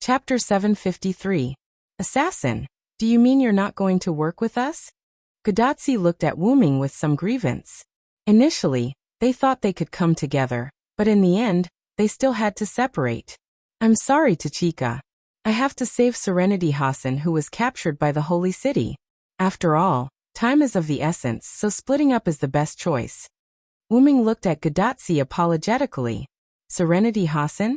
Chapter 753. Assassin, do you mean you're not going to work with us? Gudatsi looked at Wu Ming with some grievance. Initially, they thought they could come together, but in the end, they still had to separate. I'm sorry, Tachika. I have to save Serenity Hassan, who was captured by the Holy City. After all, time is of the essence, so splitting up is the best choice. Wu Ming looked at Gudatsi apologetically. Serenity Hassan?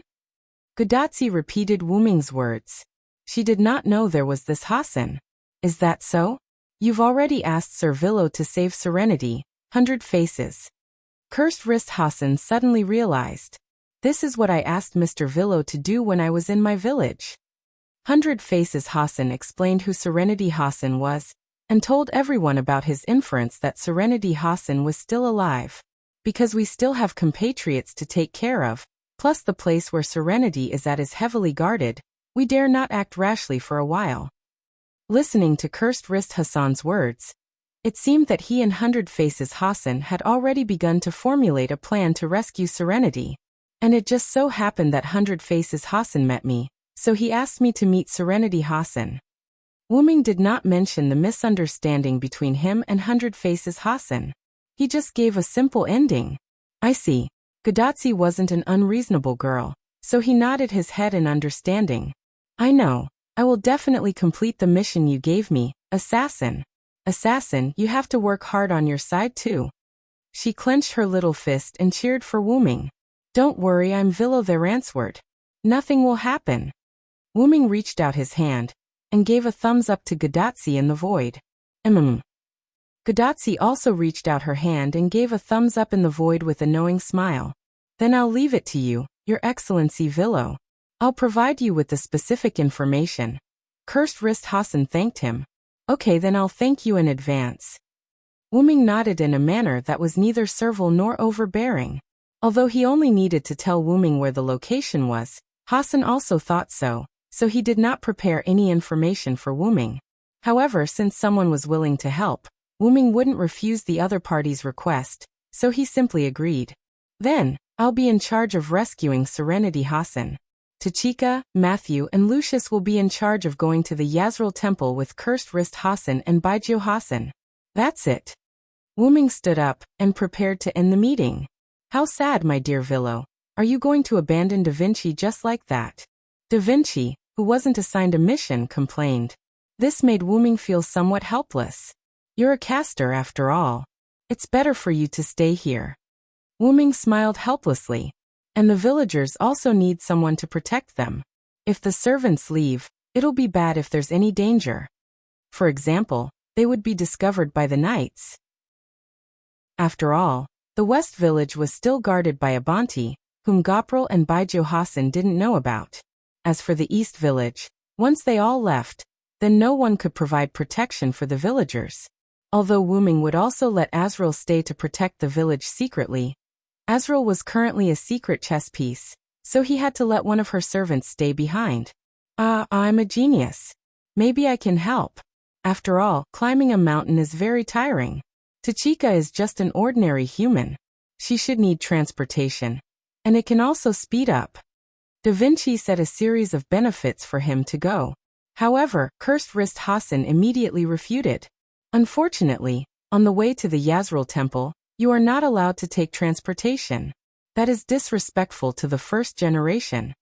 Gudatsi repeated Wu Ming's words. She did not know there was this Hassan. Is that so? You've already asked Sir Villo to save Serenity, 100 Faces. Cursed Wrist Hassan suddenly realized. This is what I asked Mr. Villo to do when I was in my village. 100 Faces Hassan explained who Serenity Hassan was, and told everyone about his inference that Serenity Hassan was still alive. Because we still have compatriots to take care of, plus the place where Serenity is at is heavily guarded, we dare not act rashly for a while. Listening to Cursed Wrist Hassan's words, it seemed that he and 100 Faces Hassan had already begun to formulate a plan to rescue Serenity. And it just so happened that 100 Faces Hassan met me, so he asked me to meet Serenity Hassan. Wu Ming did not mention the misunderstanding between him and 100 Faces Hassan. He just gave a simple ending. I see. Gudatsi wasn't an unreasonable girl, so he nodded his head in understanding. I know. I will definitely complete the mission you gave me, Assassin. Assassin, you have to work hard on your side too. She clenched her little fist and cheered for Wu Ming. Don't worry, I'm Villo the Ransword. Nothing will happen. Wu Ming reached out his hand and gave a thumbs up to Gudatsi in the void. Gudatsi also reached out her hand and gave a thumbs up in the void with a knowing smile. Then I'll leave it to you, Your Excellency Villo. I'll provide you with the specific information. Cursed Wrist Hassan thanked him. Okay, then I'll thank you in advance. Wu Ming nodded in a manner that was neither servile nor overbearing. Although he only needed to tell Wu Ming where the location was, Hassan also thought so he did not prepare any information for Wu Ming. However, since someone was willing to help, Wu Ming wouldn't refuse the other party's request, so he simply agreed. Then, I'll be in charge of rescuing Serenity Hassan. Tachika, Matthew and Lucius will be in charge of going to the Yazril Temple with Cursed Wrist Hassan and Baijiu Hassan. That's it. Wu Ming stood up and prepared to end the meeting. How sad, my dear Villo. Are you going to abandon Da Vinci just like that? Da Vinci, who wasn't assigned a mission, complained. This made Wu Ming feel somewhat helpless. You're a caster after all. It's better for you to stay here. Wu Ming smiled helplessly. And the villagers also need someone to protect them. If the servants leave, it'll be bad if there's any danger. For example, they would be discovered by the knights. After all, the West Village was still guarded by a Banti, whom Gopral and Baijiu Hassan didn't know about. As for the East Village, once they all left, then no one could provide protection for the villagers. Although Wu Ming would also let Azrael stay to protect the village secretly, Azrael was currently a secret chess piece, so he had to let one of her servants stay behind. I'm a genius. Maybe I can help. After all, climbing a mountain is very tiring. Tachika is just an ordinary human. She should need transportation. And it can also speed up. Da Vinci set a series of benefits for him to go. However, Cursed Wrist Hassan immediately refuted. Unfortunately, on the way to the Yazril Temple, you are not allowed to take transportation. That is disrespectful to the first generation.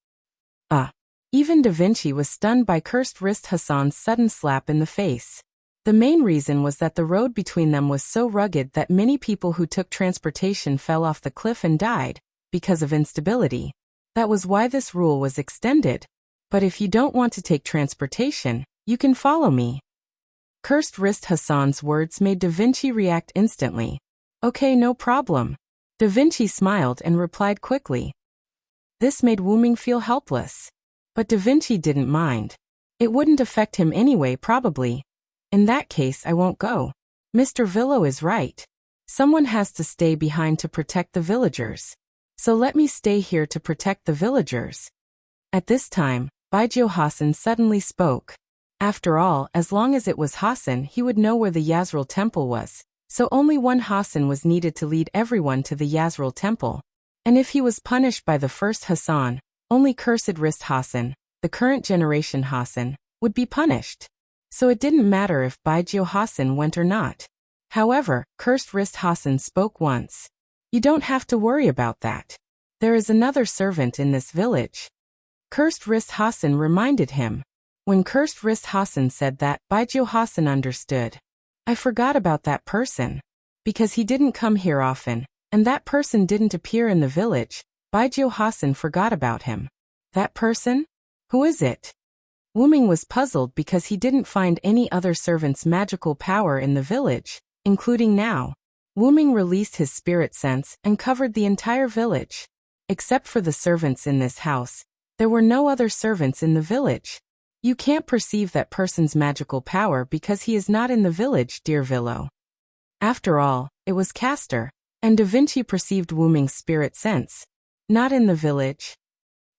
Even Da Vinci was stunned by Cursed Wrist Hassan's sudden slap in the face. The main reason was that the road between them was so rugged that many people who took transportation fell off the cliff and died, because of instability. That was why this rule was extended. But if you don't want to take transportation, you can follow me. Cursed Wrist Hassan's words made Da Vinci react instantly. Okay, no problem. Da Vinci smiled and replied quickly. This made Wu Ming feel helpless. But Da Vinci didn't mind. It wouldn't affect him anyway, probably. In that case, I won't go. Mr. Villo is right. Someone has to stay behind to protect the villagers. So let me stay here to protect the villagers. At this time, Baijiu Hassan suddenly spoke. After all, as long as it was Hassan, he would know where the Yazril Temple was. So only one Hassan was needed to lead everyone to the Yazril Temple. And if he was punished by the first Hassan, only Cursed Wrist Hassan, the current generation Hassan, would be punished. So it didn't matter if Baijiu Hassan went or not. However, Cursed Wrist Hassan spoke once. You don't have to worry about that. There is another servant in this village. Cursed Wrist Hassan reminded him. When Cursed Wrist Hassan said that, Baijiu Hassan understood. I forgot about that person. Because he didn't come here often, and that person didn't appear in the village, Baijiu Hassan forgot about him. That person? Who is it? Wuming was puzzled because he didn't find any other servant's magical power in the village, including now. Wuming released his spirit sense and covered the entire village. Except for the servants in this house, there were no other servants in the village. You can't perceive that person's magical power because he is not in the village, dear Villo. After all, it was Castor, and Da Vinci perceived Wuming's spirit sense. Not in the village.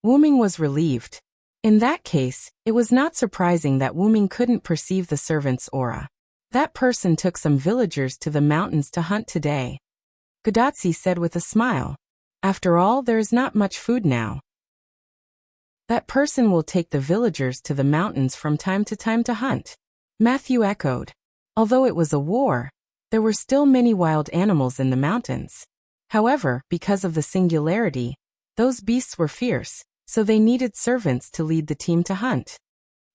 Wuming was relieved. In that case, it was not surprising that Wuming couldn't perceive the servant's aura. That person took some villagers to the mountains to hunt today. Gudatsi said with a smile. After all, there is not much food now. That person will take the villagers to the mountains from time to hunt. Matthew echoed. Although it was a war, there were still many wild animals in the mountains. However, because of the singularity, those beasts were fierce, so they needed servants to lead the team to hunt.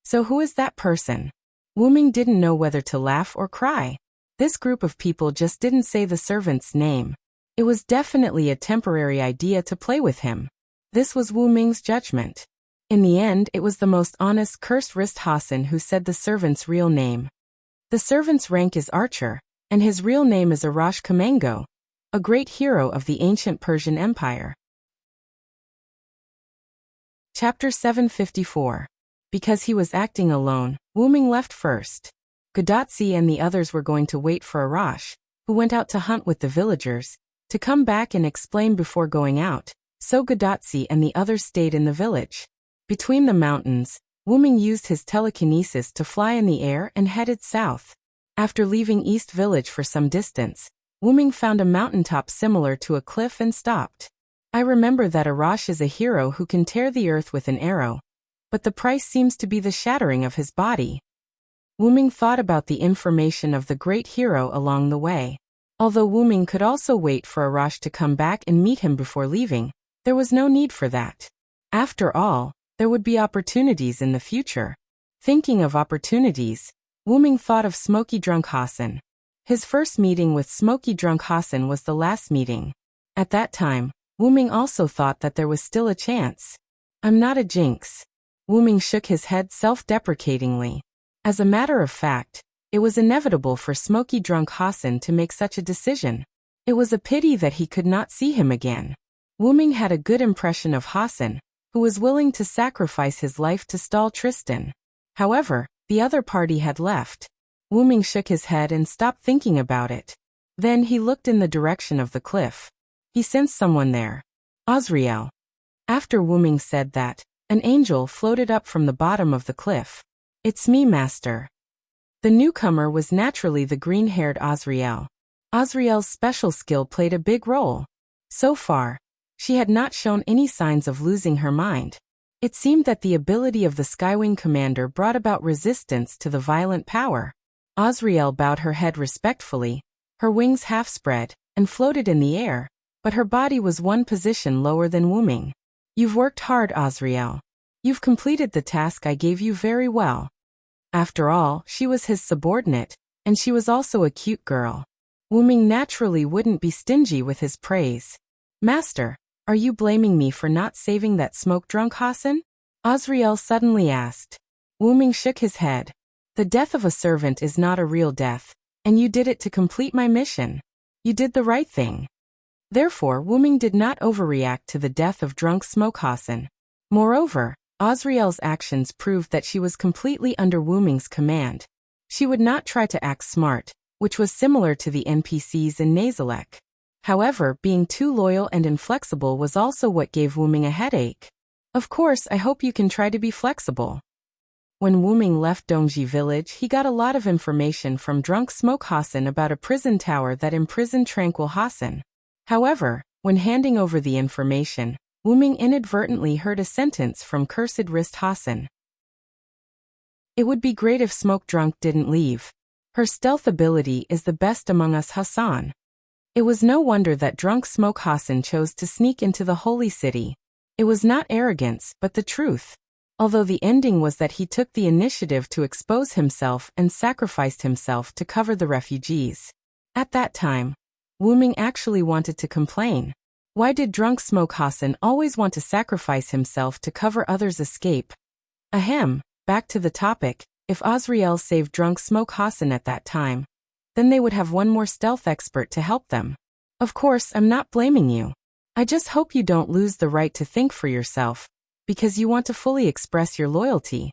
So who is that person? Wuming didn't know whether to laugh or cry. This group of people just didn't say the servant's name. It was definitely a temporary idea to play with him. This was Wuming's judgment. In the end, it was the most honest Cursed Wrist Hassan who said the servant's real name. The servant's rank is archer, and his real name is Arash Kamengo, a great hero of the ancient Persian Empire. Chapter 754. Because he was acting alone, Wuming left first. Gudatsi and the others were going to wait for Arash, who went out to hunt with the villagers, to come back and explain before going out, so Gudatsi and the others stayed in the village. Between the mountains, Wuming used his telekinesis to fly in the air and headed south. After leaving East Village for some distance, Wuming found a mountaintop similar to a cliff and stopped. I remember that Arash is a hero who can tear the earth with an arrow, but the price seems to be the shattering of his body. Wuming thought about the information of the great hero along the way. Although Wuming could also wait for Arash to come back and meet him before leaving, there was no need for that. After all, there would be opportunities in the future. Thinking of opportunities, Wuming thought of Smoky Drunk Hassan. His first meeting with Smoky Drunk Hassan was the last meeting. At that time, Wuming also thought that there was still a chance. I'm not a jinx. Wuming shook his head self-deprecatingly. As a matter of fact, it was inevitable for Smoky Drunk Hassan to make such a decision. It was a pity that he could not see him again. Wuming had a good impression of Hassan, who was willing to sacrifice his life to stall Tristan. However, the other party had left. Wuming shook his head and stopped thinking about it. Then he looked in the direction of the cliff. He sensed someone there. Azrael. After Wuming said that, an angel floated up from the bottom of the cliff. It's me, Master. The newcomer was naturally the green-haired Azrael. Azrael's special skill played a big role. So far, she had not shown any signs of losing her mind. It seemed that the ability of the Skywing commander brought about resistance to the violent power. Azrael bowed her head respectfully, her wings half spread, and floated in the air, but her body was one position lower than Wuming. You've worked hard, Azrael. You've completed the task I gave you very well. After all, she was his subordinate, and she was also a cute girl. Wuming naturally wouldn't be stingy with his praise. Master, are you blaming me for not saving that smoke-drunk Hassan? Azrael suddenly asked. Wuming shook his head. The death of a servant is not a real death, and you did it to complete my mission. You did the right thing. Therefore, Wuming did not overreact to the death of drunk Smoke Hassan. Moreover, Azrael's actions proved that she was completely under Wuming's command. She would not try to act smart, which was similar to the NPCs in Nazalek. However, being too loyal and inflexible was also what gave Wuming a headache. Of course, I hope you can try to be flexible. When Wuming left Dongji village, he got a lot of information from drunk Smoke Hassan about a prison tower that imprisoned Tranquil Hassan. However, when handing over the information, Wu-Ming inadvertently heard a sentence from cursed wrist Hassan. It would be great if Smoke Drunk didn't leave. Her stealth ability is the best among us, Hassan. It was no wonder that drunk Smoke Hassan chose to sneak into the holy city. It was not arrogance, but the truth. Although the ending was that he took the initiative to expose himself and sacrificed himself to cover the refugees. At that time, Wu-Ming actually wanted to complain. Why did drunk Smoke Hassan always want to sacrifice himself to cover others' escape? Ahem, back to the topic, if Azrael saved drunk Smoke Hassan at that time, then they would have one more stealth expert to help them. Of course, I'm not blaming you. I just hope you don't lose the right to think for yourself, because you want to fully express your loyalty.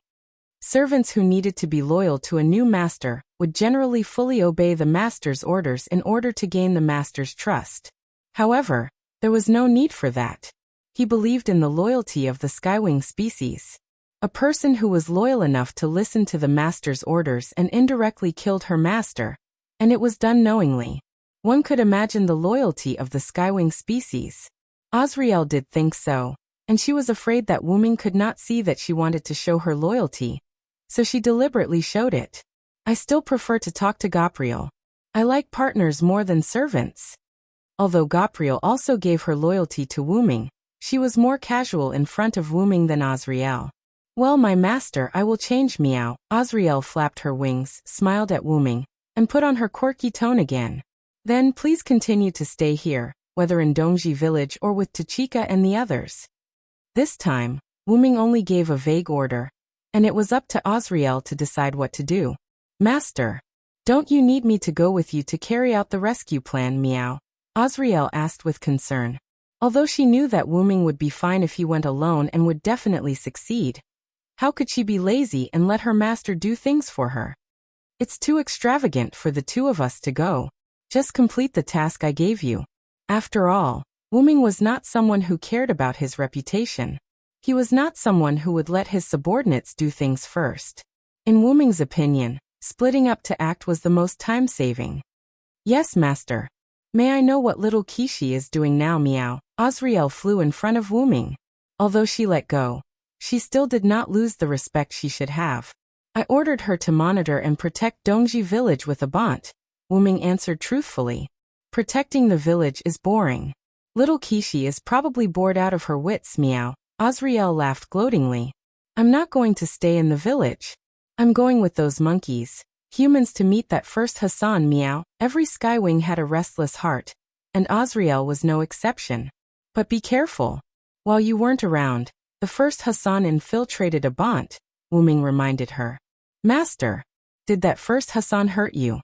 Servants who needed to be loyal to a new master would generally fully obey the master's orders in order to gain the master's trust. However, there was no need for that. He believed in the loyalty of the Skywing species. A person who was loyal enough to listen to the master's orders and indirectly killed her master, and it was done knowingly. One could imagine the loyalty of the Skywing species. Azrael did think so, and she was afraid that Wu-Ming could not see that she wanted to show her loyalty, so she deliberately showed it. I still prefer to talk to Gabriel. I like partners more than servants. Although Gabriel also gave her loyalty to Wu-Ming, she was more casual in front of Wu-Ming than Azrael. Well, my master, I will change, meow. Azrael flapped her wings, smiled at Wu-Ming, and put on her quirky tone again. Then please continue to stay here, whether in Dongji village or with Tachika and the others. This time, Wu-Ming only gave a vague order, and it was up to Azrael to decide what to do. Master, don't you need me to go with you to carry out the rescue plan, meow? Azrael asked with concern. Although she knew that Wu-Ming would be fine if he went alone and would definitely succeed. How could she be lazy and let her master do things for her? It's too extravagant for the two of us to go. Just complete the task I gave you. After all, Wu-Ming was not someone who cared about his reputation. He was not someone who would let his subordinates do things first. In Wu-Ming's opinion, splitting up to act was the most time-saving. Yes, master. May I know what little Kishi is doing now, meow? Azrael flew in front of Wu-Ming. Although she let go, she still did not lose the respect she should have. I ordered her to monitor and protect Dongji village with a bont, Wu-Ming answered truthfully. Protecting the village is boring. Little Kishi is probably bored out of her wits, meow. Azrael laughed gloatingly. I'm not going to stay in the village. I'm going with those monkeys, humans, to meet that first Hassan, meow. Every Skywing had a restless heart, and Azrael was no exception. But be careful. While you weren't around, the first Hassan infiltrated a bont, Wu-Ming reminded her. Master, did that first Hassan hurt you?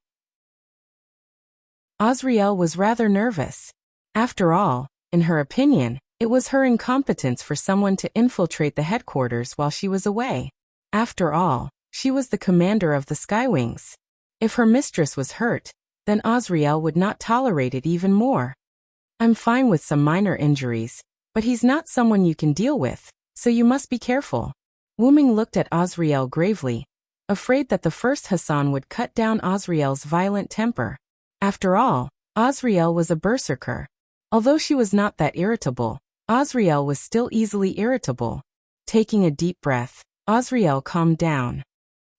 Azrael was rather nervous. After all, in her opinion, it was her incompetence for someone to infiltrate the headquarters while she was away. After all, she was the commander of the Skywings. If her mistress was hurt, then Azrael would not tolerate it even more. I'm fine with some minor injuries, but he's not someone you can deal with, so you must be careful. Wu-Ming looked at Azrael gravely, afraid that the first Hassan would cut down Azrael's violent temper. After all, Azrael was a berserker. Although she was not that irritable, Azrael was still easily irritable. Taking a deep breath, Azrael calmed down.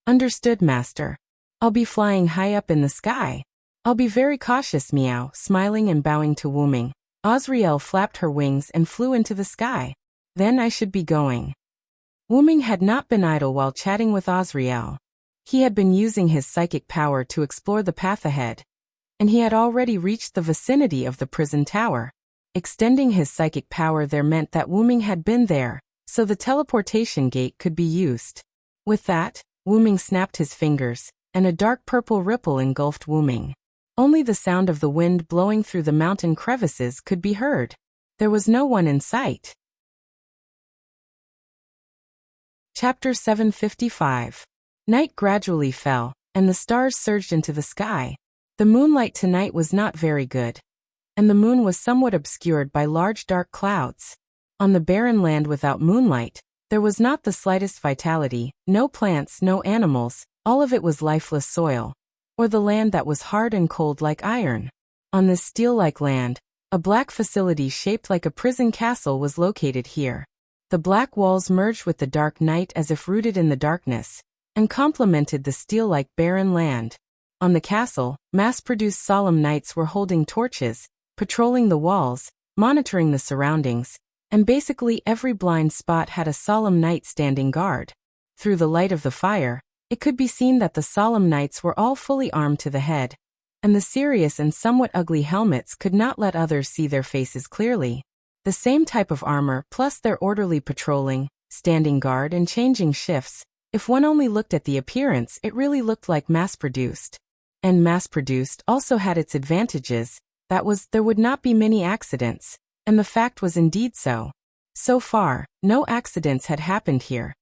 Understood, master. I'll be flying high up in the sky. I'll be very cautious, meow. Smiling and bowing to Wu-Ming, Azrael flapped her wings and flew into the sky. Then I should be going. Wu-Ming had not been idle while chatting with Azrael. He had been using his psychic power to explore the path ahead, and he had already reached the vicinity of the prison tower. Extending his psychic power there meant that Wu-Ming had been there, so the teleportation gate could be used. With that, Wu-Ming snapped his fingers, and a dark purple ripple engulfed Wu-Ming. Only the sound of the wind blowing through the mountain crevices could be heard. There was no one in sight. Chapter 755. Night gradually fell, and the stars surged into the sky. The moonlight tonight was not very good, and the moon was somewhat obscured by large dark clouds. On the barren land without moonlight, there was not the slightest vitality, no plants, no animals, all of it was lifeless soil, or the land that was hard and cold like iron. On this steel-like land, A black facility shaped like a prison castle was located here. The black walls merged with the dark night as if rooted in the darkness, and complemented the steel-like barren land. On the castle, mass-produced solemn knights were holding torches, patrolling the walls, monitoring the surroundings, and basically every blind spot had a solemn knight standing guard. Through the light of the fire, it could be seen that the solemn knights were all fully armed to the head, and the serious and somewhat ugly helmets could not let others see their faces clearly. The same type of armor plus their orderly patrolling, standing guard and changing shifts. If one only looked at the appearance, it really looked like mass-produced. And mass-produced also had its advantages, that was, there would not be many accidents, and the fact was indeed so. So far, no accidents had happened here,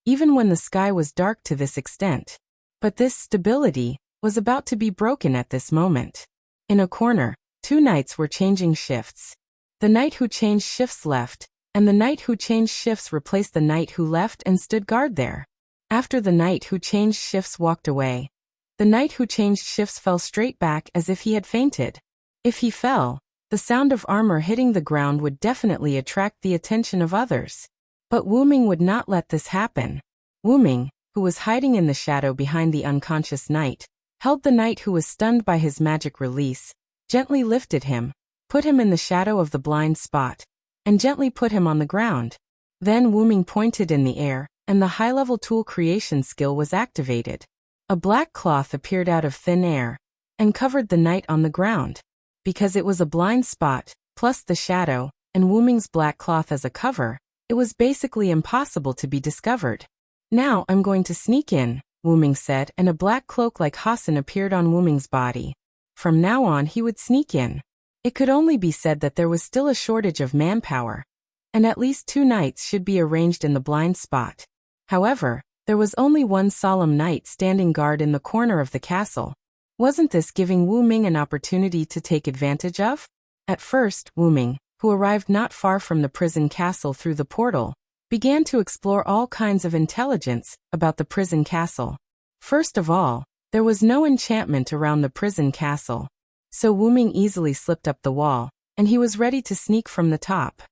even when the sky was dark to this extent. But this stability was about to be broken at this moment. In a corner, two knights were changing shifts. The knight who changed shifts left, and the knight who changed shifts replaced the knight who left and stood guard there. After the knight who changed shifts walked away, the knight who changed shifts fell straight back as if he had fainted. If he fell, the sound of armor hitting the ground would definitely attract the attention of others. But Wu Ming would not let this happen. Wu Ming, who was hiding in the shadow behind the unconscious knight, held the knight who was stunned by his magic release, gently lifted him, put him in the shadow of the blind spot, and gently put him on the ground. Then Wu Ming pointed in the air, and the high-level tool creation skill was activated. A black cloth appeared out of thin air, and covered the knight on the ground. Because it was a blind spot, plus the shadow, and Wu Ming's black cloth as a cover, it was basically impossible to be discovered. Now I'm going to sneak in, Wu Ming said, and a black cloak like Hassan appeared on Wu Ming's body. From now on he would sneak in. It could only be said that there was still a shortage of manpower, and at least two knights should be arranged in the blind spot. However, there was only one solemn knight standing guard in the corner of the castle. Wasn't this giving Wu Ming an opportunity to take advantage of? At first, Wu Ming, who arrived not far from the prison castle through the portal, began to explore all kinds of intelligence about the prison castle. First of all, there was no enchantment around the prison castle, so Wu Ming easily slipped up the wall, and he was ready to sneak from the top.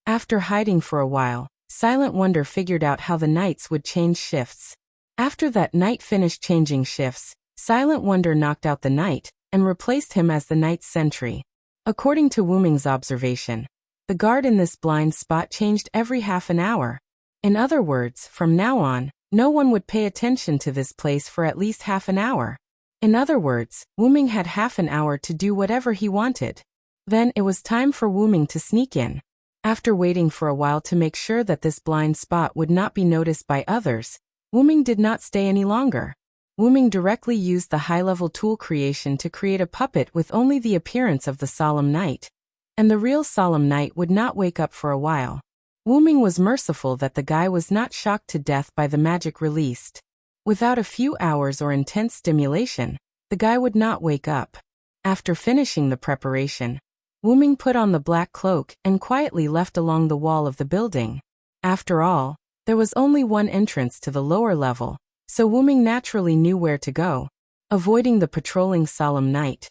After hiding for a while, Silent Wonder figured out how the knights would change shifts. After that knight finished changing shifts, Silent Wonder knocked out the knight, and replaced him as the knight's sentry. According to Wu Ming's observation, the guard in this blind spot changed every half an hour. In other words, from now on, no one would pay attention to this place for at least half an hour. In other words, Wu Ming had half an hour to do whatever he wanted. Then it was time for Wu Ming to sneak in. After waiting for a while to make sure that this blind spot would not be noticed by others, Wu Ming did not stay any longer. Wu Ming directly used the high-level tool creation to create a puppet with only the appearance of the solemn knight, and the real solemn knight would not wake up for a while. Wu Ming was merciful that the guy was not shocked to death by the magic released. Without a few hours or intense stimulation, the guy would not wake up. After finishing the preparation, Wu Ming put on the black cloak and quietly left along the wall of the building. After all, there was only one entrance to the lower level, so Wu Ming naturally knew where to go. Avoiding the patrolling solemn knight,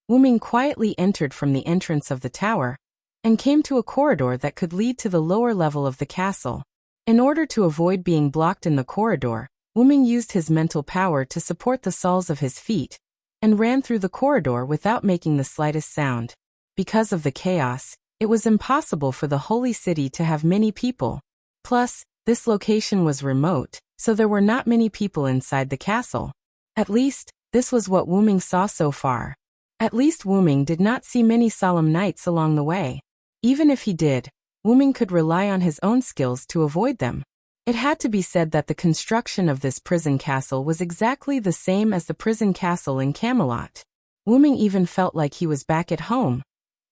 Wu Ming quietly entered from the entrance of the tower, and came to a corridor that could lead to the lower level of the castle. In order to avoid being blocked in the corridor, Wu Ming used his mental power to support the soles of his feet, and ran through the corridor without making the slightest sound. Because of the chaos, it was impossible for the holy city to have many people. Plus, this location was remote, so there were not many people inside the castle. At least, this was what Wu Ming saw so far. At least Wu Ming did not see many solemn knights along the way. Even if he did, Wu Ming could rely on his own skills to avoid them. It had to be said that the construction of this prison castle was exactly the same as the prison castle in Camelot. Wu Ming even felt like he was back at home.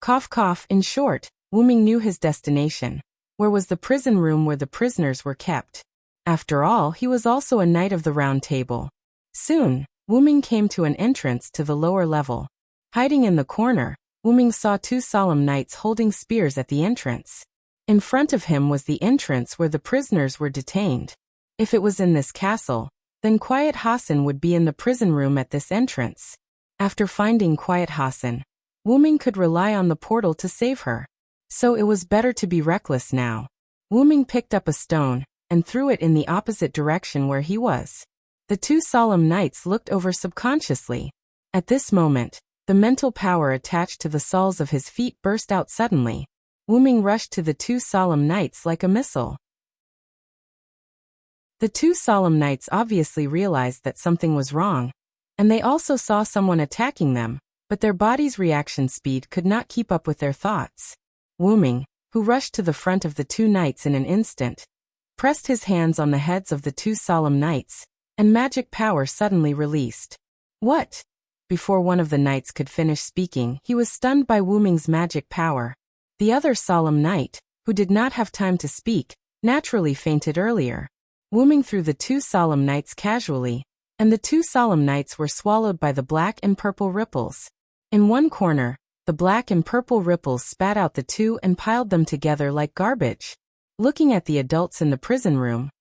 Cough cough. In short, Wu Ming knew his destination, where was the prison room where the prisoners were kept. After all, he was also a knight of the Round Table. Soon, Wu Ming came to an entrance to the lower level. Hiding in the corner, Wu Ming saw two solemn knights holding spears at the entrance. In front of him was the entrance where the prisoners were detained. If it was in this castle, then Quiet Hassan would be in the prison room at this entrance. After finding Quiet Hassan, Ming could rely on the portal to save her. So it was better to be reckless now. Ming picked up a stone and threw it in the opposite direction where he was. The two solemn knights looked over subconsciously. At this moment, the mental power attached to the soles of his feet burst out suddenly. Ming rushed to the two solemn knights like a missile. The two solemn knights obviously realized that something was wrong, and they also saw someone attacking them, but their body's reaction speed could not keep up with their thoughts. Ming, who rushed to the front of the two knights in an instant, pressed his hands on the heads of the two solemn knights, and magic power suddenly released. What? Before one of the knights could finish speaking, he was stunned by Ming's magic power. The other solemn knight, who did not have time to speak, naturally fainted earlier. Ming threw the two solemn knights casually, and the two solemn knights were swallowed by the black and purple ripples. In one corner, the black and purple ripples spat out the two and piled them together like garbage. Looking at the adults in the prison room,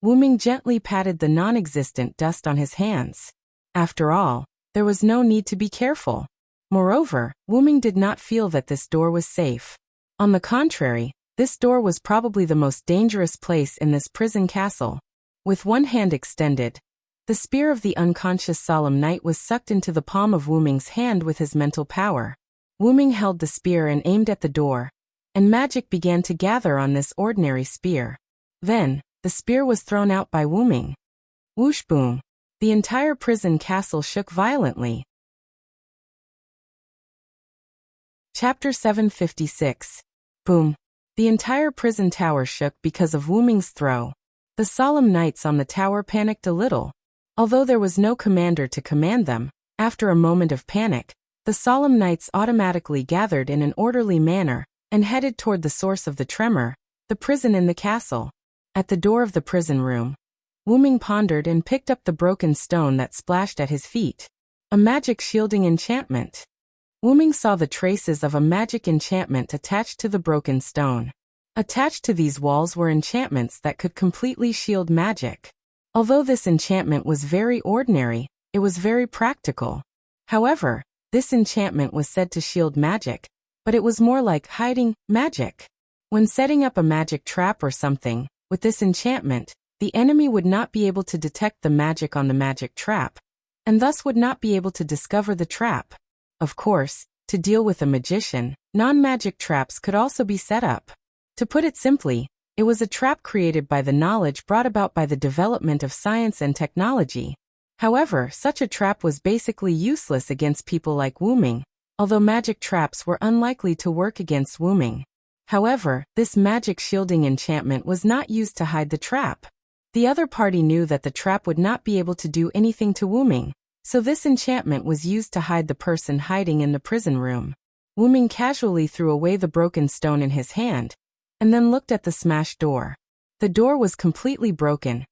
Ming gently patted the non-existent dust on his hands. After all, there was no need to be careful. Moreover, Ming did not feel that this door was safe. On the contrary, this door was probably the most dangerous place in this prison castle. With one hand extended, the spear of the unconscious solemn knight was sucked into the palm of Ming's hand with his mental power. Ming held the spear and aimed at the door, and magic began to gather on this ordinary spear. Then, the spear was thrown out by Ming. Whoosh boom! The entire prison castle shook violently. Chapter 756. Boom! The entire prison tower shook because of Ming's throw. The solemn knights on the tower panicked a little. Although there was no commander to command them, after a moment of panic, the solemn knights automatically gathered in an orderly manner and headed toward the source of the tremor, the prison in the castle. At the door of the prison room, Ming pondered and picked up the broken stone that splashed at his feet. A magic shielding enchantment. Ming saw the traces of a magic enchantment attached to the broken stone. Attached to these walls were enchantments that could completely shield magic. Although this enchantment was very ordinary, it was very practical. However, this enchantment was said to shield magic, but it was more like hiding magic. When setting up a magic trap or something, with this enchantment, the enemy would not be able to detect the magic on the magic trap, and thus would not be able to discover the trap. Of course, to deal with a magician, non-magic traps could also be set up. To put it simply, it was a trap created by the knowledge brought about by the development of science and technology. However, such a trap was basically useless against people like Ming, although magic traps were unlikely to work against Ming. However, this magic shielding enchantment was not used to hide the trap. The other party knew that the trap would not be able to do anything to Ming, so this enchantment was used to hide the person hiding in the prison room. Ming casually threw away the broken stone in his hand, and then looked at the smashed door. The door was completely broken,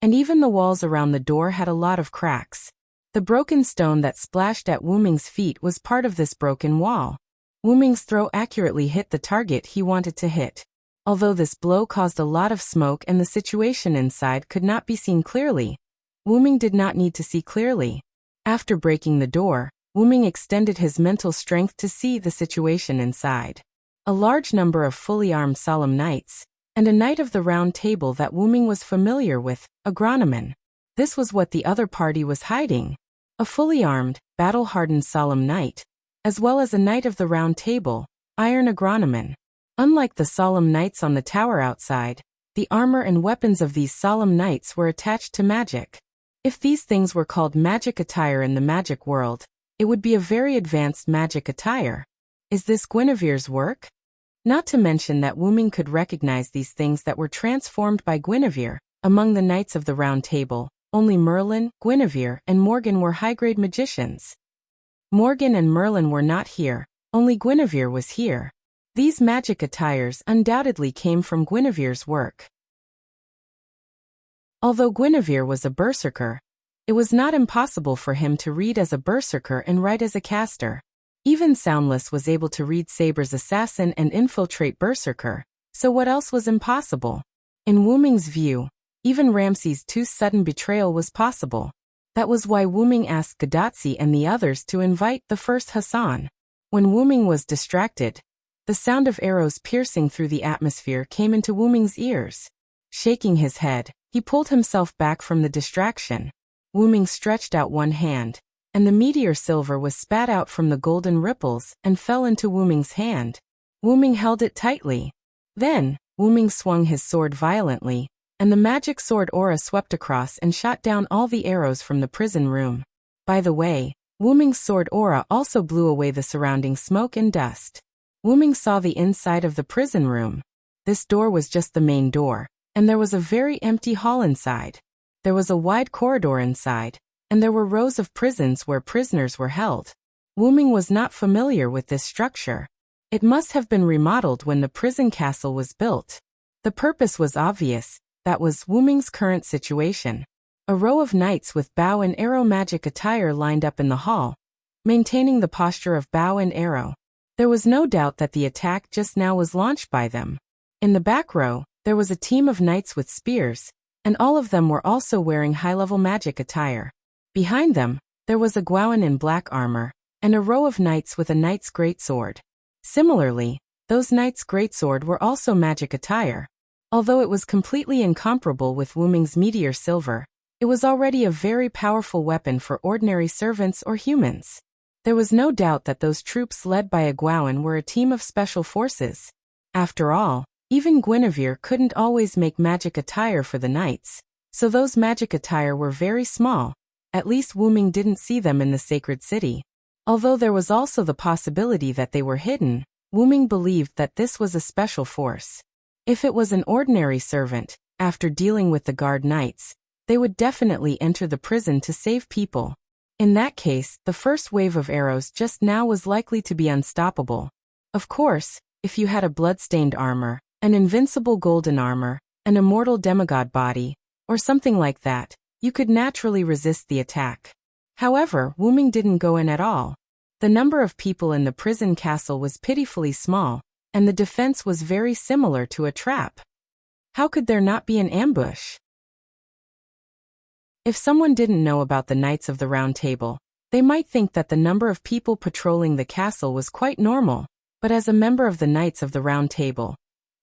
and even the walls around the door had a lot of cracks. The broken stone that splashed at Ming's feet was part of this broken wall. Ming's throw accurately hit the target he wanted to hit. Although this blow caused a lot of smoke and the situation inside could not be seen clearly, Ming did not need to see clearly. After breaking the door, Ming extended his mental strength to see the situation inside. A large number of fully armed solemn knights, and a knight of the round table that Ming was familiar with, agronomen. This was what the other party was hiding. A fully armed, battle-hardened solemn knight, as well as a knight of the round table, iron agronomen. Unlike the solemn knights on the tower outside, the armor and weapons of these solemn knights were attached to magic. If these things were called magic attire in the magic world, it would be a very advanced magic attire. Is this Guinevere's work? Not to mention that Ming could recognize these things that were transformed by Guinevere. Among the knights of the round table, only Merlin, Guinevere, and Morgan were high-grade magicians. Morgan and Merlin were not here, only Guinevere was here. These magic attires undoubtedly came from Guinevere's work. Although Guinevere was a berserker, it was not impossible for him to read as a berserker and write as a caster. Even Soundless was able to read Saber's assassin and infiltrate berserker, so what else was impossible? In Ming's view, even Ramses II's sudden betrayal was possible. That was why Ming asked Gadotsi and the others to invite the first Hassan. When Wu Ming was distracted, the sound of arrows piercing through the atmosphere came into Wu Ming's ears. Shaking his head, he pulled himself back from the distraction. Wu Ming stretched out one hand, and the meteor silver was spat out from the golden ripples and fell into Wu Ming's hand. Wu Ming held it tightly. Then, Wu Ming swung his sword violently, and the magic sword aura swept across and shot down all the arrows from the prison room. By the way, Wu Ming's sword aura also blew away the surrounding smoke and dust. Wu Ming saw the inside of the prison room. This door was just the main door, and there was a very empty hall inside. There was a wide corridor inside, and there were rows of prisons where prisoners were held. Wu Ming was not familiar with this structure. It must have been remodeled when the prison castle was built. The purpose was obvious. That was Wu Ming's current situation. A row of knights with bow and arrow magic attire lined up in the hall, maintaining the posture of bow and arrow. There was no doubt that the attack just now was launched by them. In the back row, there was a team of knights with spears, and all of them were also wearing high-level magic attire. Behind them, there was a Guowan in black armor, and a row of knights with a knight's greatsword. Similarly, those knights' greatsword were also magic attire. Although it was completely incomparable with Wu Ming's meteor silver, it was already a very powerful weapon for ordinary servants or humans. There was no doubt that those troops led by a Guowan were a team of special forces. After all, even Guinevere couldn't always make magic attire for the knights, so those magic attire were very small. At least Wu Ming didn't see them in the sacred city. Although there was also the possibility that they were hidden, Wu Ming believed that this was a special force. If it was an ordinary servant, after dealing with the guard knights, they would definitely enter the prison to save people. In that case, the first wave of arrows just now was likely to be unstoppable. Of course, if you had a blood-stained armor, an invincible golden armor, an immortal demigod body, or something like that, you could naturally resist the attack. However, Wu Ming didn't go in at all. The number of people in the prison castle was pitifully small, and the defense was very similar to a trap. How could there not be an ambush? If someone didn't know about the Knights of the Round Table, they might think that the number of people patrolling the castle was quite normal, but as a member of the Knights of the Round Table,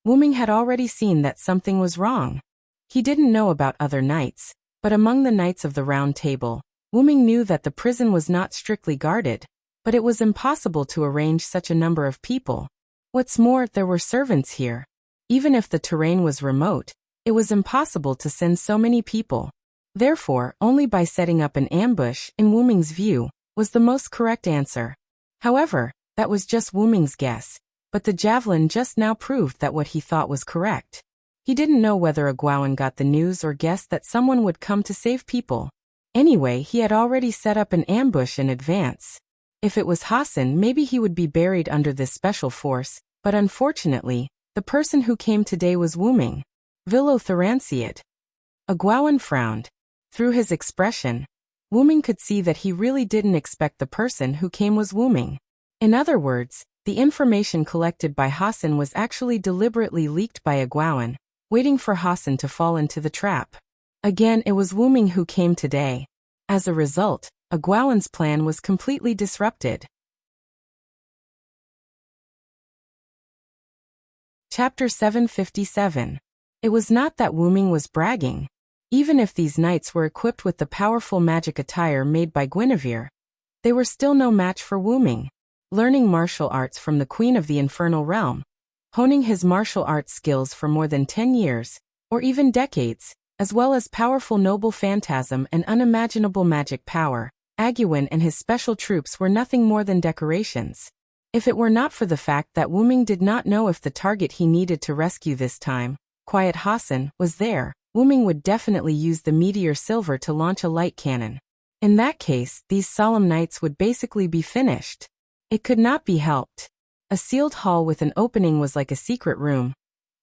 Wu Ming had already seen that something was wrong. He didn't know about other knights, but among the Knights of the Round Table, Wu Ming knew that the prison was not strictly guarded, but it was impossible to arrange such a number of people. What's more, there were servants here. Even if the terrain was remote, it was impossible to send so many people. Therefore, only by setting up an ambush, in Wu Ming's view, was the most correct answer. However, that was just Wu Ming's guess, but the javelin just now proved that what he thought was correct. He didn't know whether a Guowan got the news or guessed that someone would come to save people. Anyway, he had already set up an ambush in advance. If it was Hassan, maybe he would be buried under this special force, but unfortunately, the person who came today was Wu Ming. Vilo Theranciad. A Guowan frowned. Through his expression, Wu Ming could see that he really didn't expect the person who came was Wu Ming. In other words, the information collected by Hassan was actually deliberately leaked by a Guowan, waiting for Hassan to fall into the trap. Again, it was Wu Ming who came today. As a result, a Guowan's plan was completely disrupted. Chapter 757. It was not that Wu Ming was bragging. Even if these knights were equipped with the powerful magic attire made by Guinevere, they were still no match for Wu Ming. Learning martial arts from the Queen of the Infernal Realm, honing his martial arts skills for more than 10 years, or even decades, as well as powerful noble phantasm and unimaginable magic power, Aguin and his special troops were nothing more than decorations. If it were not for the fact that Wu Ming did not know if the target he needed to rescue this time, Quiet Hassan, was there, Wu Ming would definitely use the meteor silver to launch a light cannon. In that case, these solemn nights would basically be finished. It could not be helped. A sealed hall with an opening was like a secret room.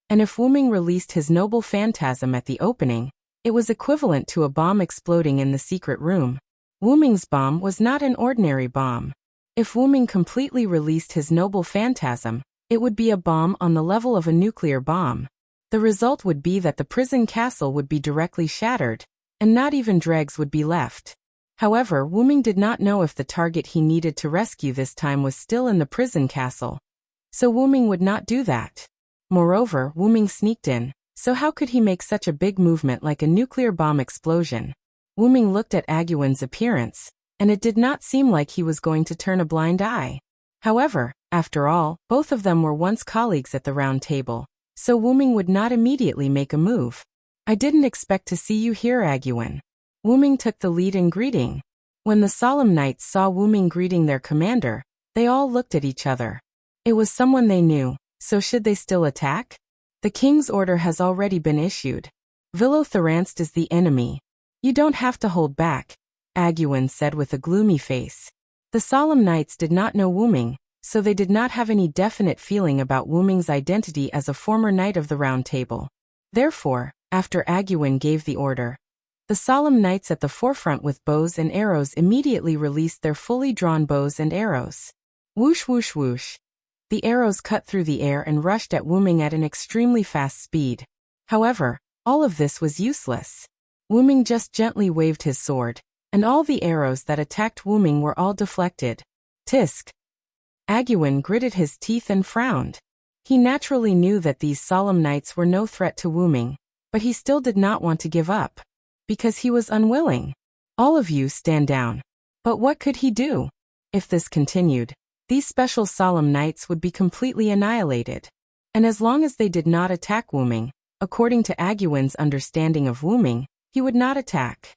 And if Wu Ming released his noble phantasm at the opening, it was equivalent to a bomb exploding in the secret room. Wu Ming's bomb was not an ordinary bomb. If Wu Ming completely released his noble phantasm, it would be a bomb on the level of a nuclear bomb. The result would be that the prison castle would be directly shattered, and not even dregs would be left. However, Wu Ming did not know if the target he needed to rescue this time was still in the prison castle. So Wu Ming would not do that. Moreover, Wu Ming sneaked in, so how could he make such a big movement like a nuclear bomb explosion? Wu Ming looked at Aguan's appearance, and it did not seem like he was going to turn a blind eye. However, after all, both of them were once colleagues at the round table, so Wu Ming would not immediately make a move. I didn't expect to see you here, Aguan. Wu Ming took the lead in greeting. When the solemn knights saw Wu Ming greeting their commander, they all looked at each other. It was someone they knew, so should they still attack? The king's order has already been issued. Villotharanst is the enemy. You don't have to hold back, Aguan said with a gloomy face. The solemn knights did not know Wu Ming, so they did not have any definite feeling about Wu Ming's identity as a former knight of the Round Table. Therefore, after Aguan gave the order, the solemn knights at the forefront with bows and arrows immediately released their fully drawn bows and arrows. Whoosh whoosh whoosh. The arrows cut through the air and rushed at Wu Ming at an extremely fast speed. However, all of this was useless. Wu Ming just gently waved his sword, and all the arrows that attacked Wu Ming were all deflected. Tisk. Aguan gritted his teeth and frowned. He naturally knew that these solemn knights were no threat to Wu Ming, but he still did not want to give up. Because he was unwilling. All of you stand down. But what could he do? If this continued, these special solemn knights would be completely annihilated. And as long as they did not attack Wu Ming, according to Aguan's understanding of Wu Ming, he would not attack.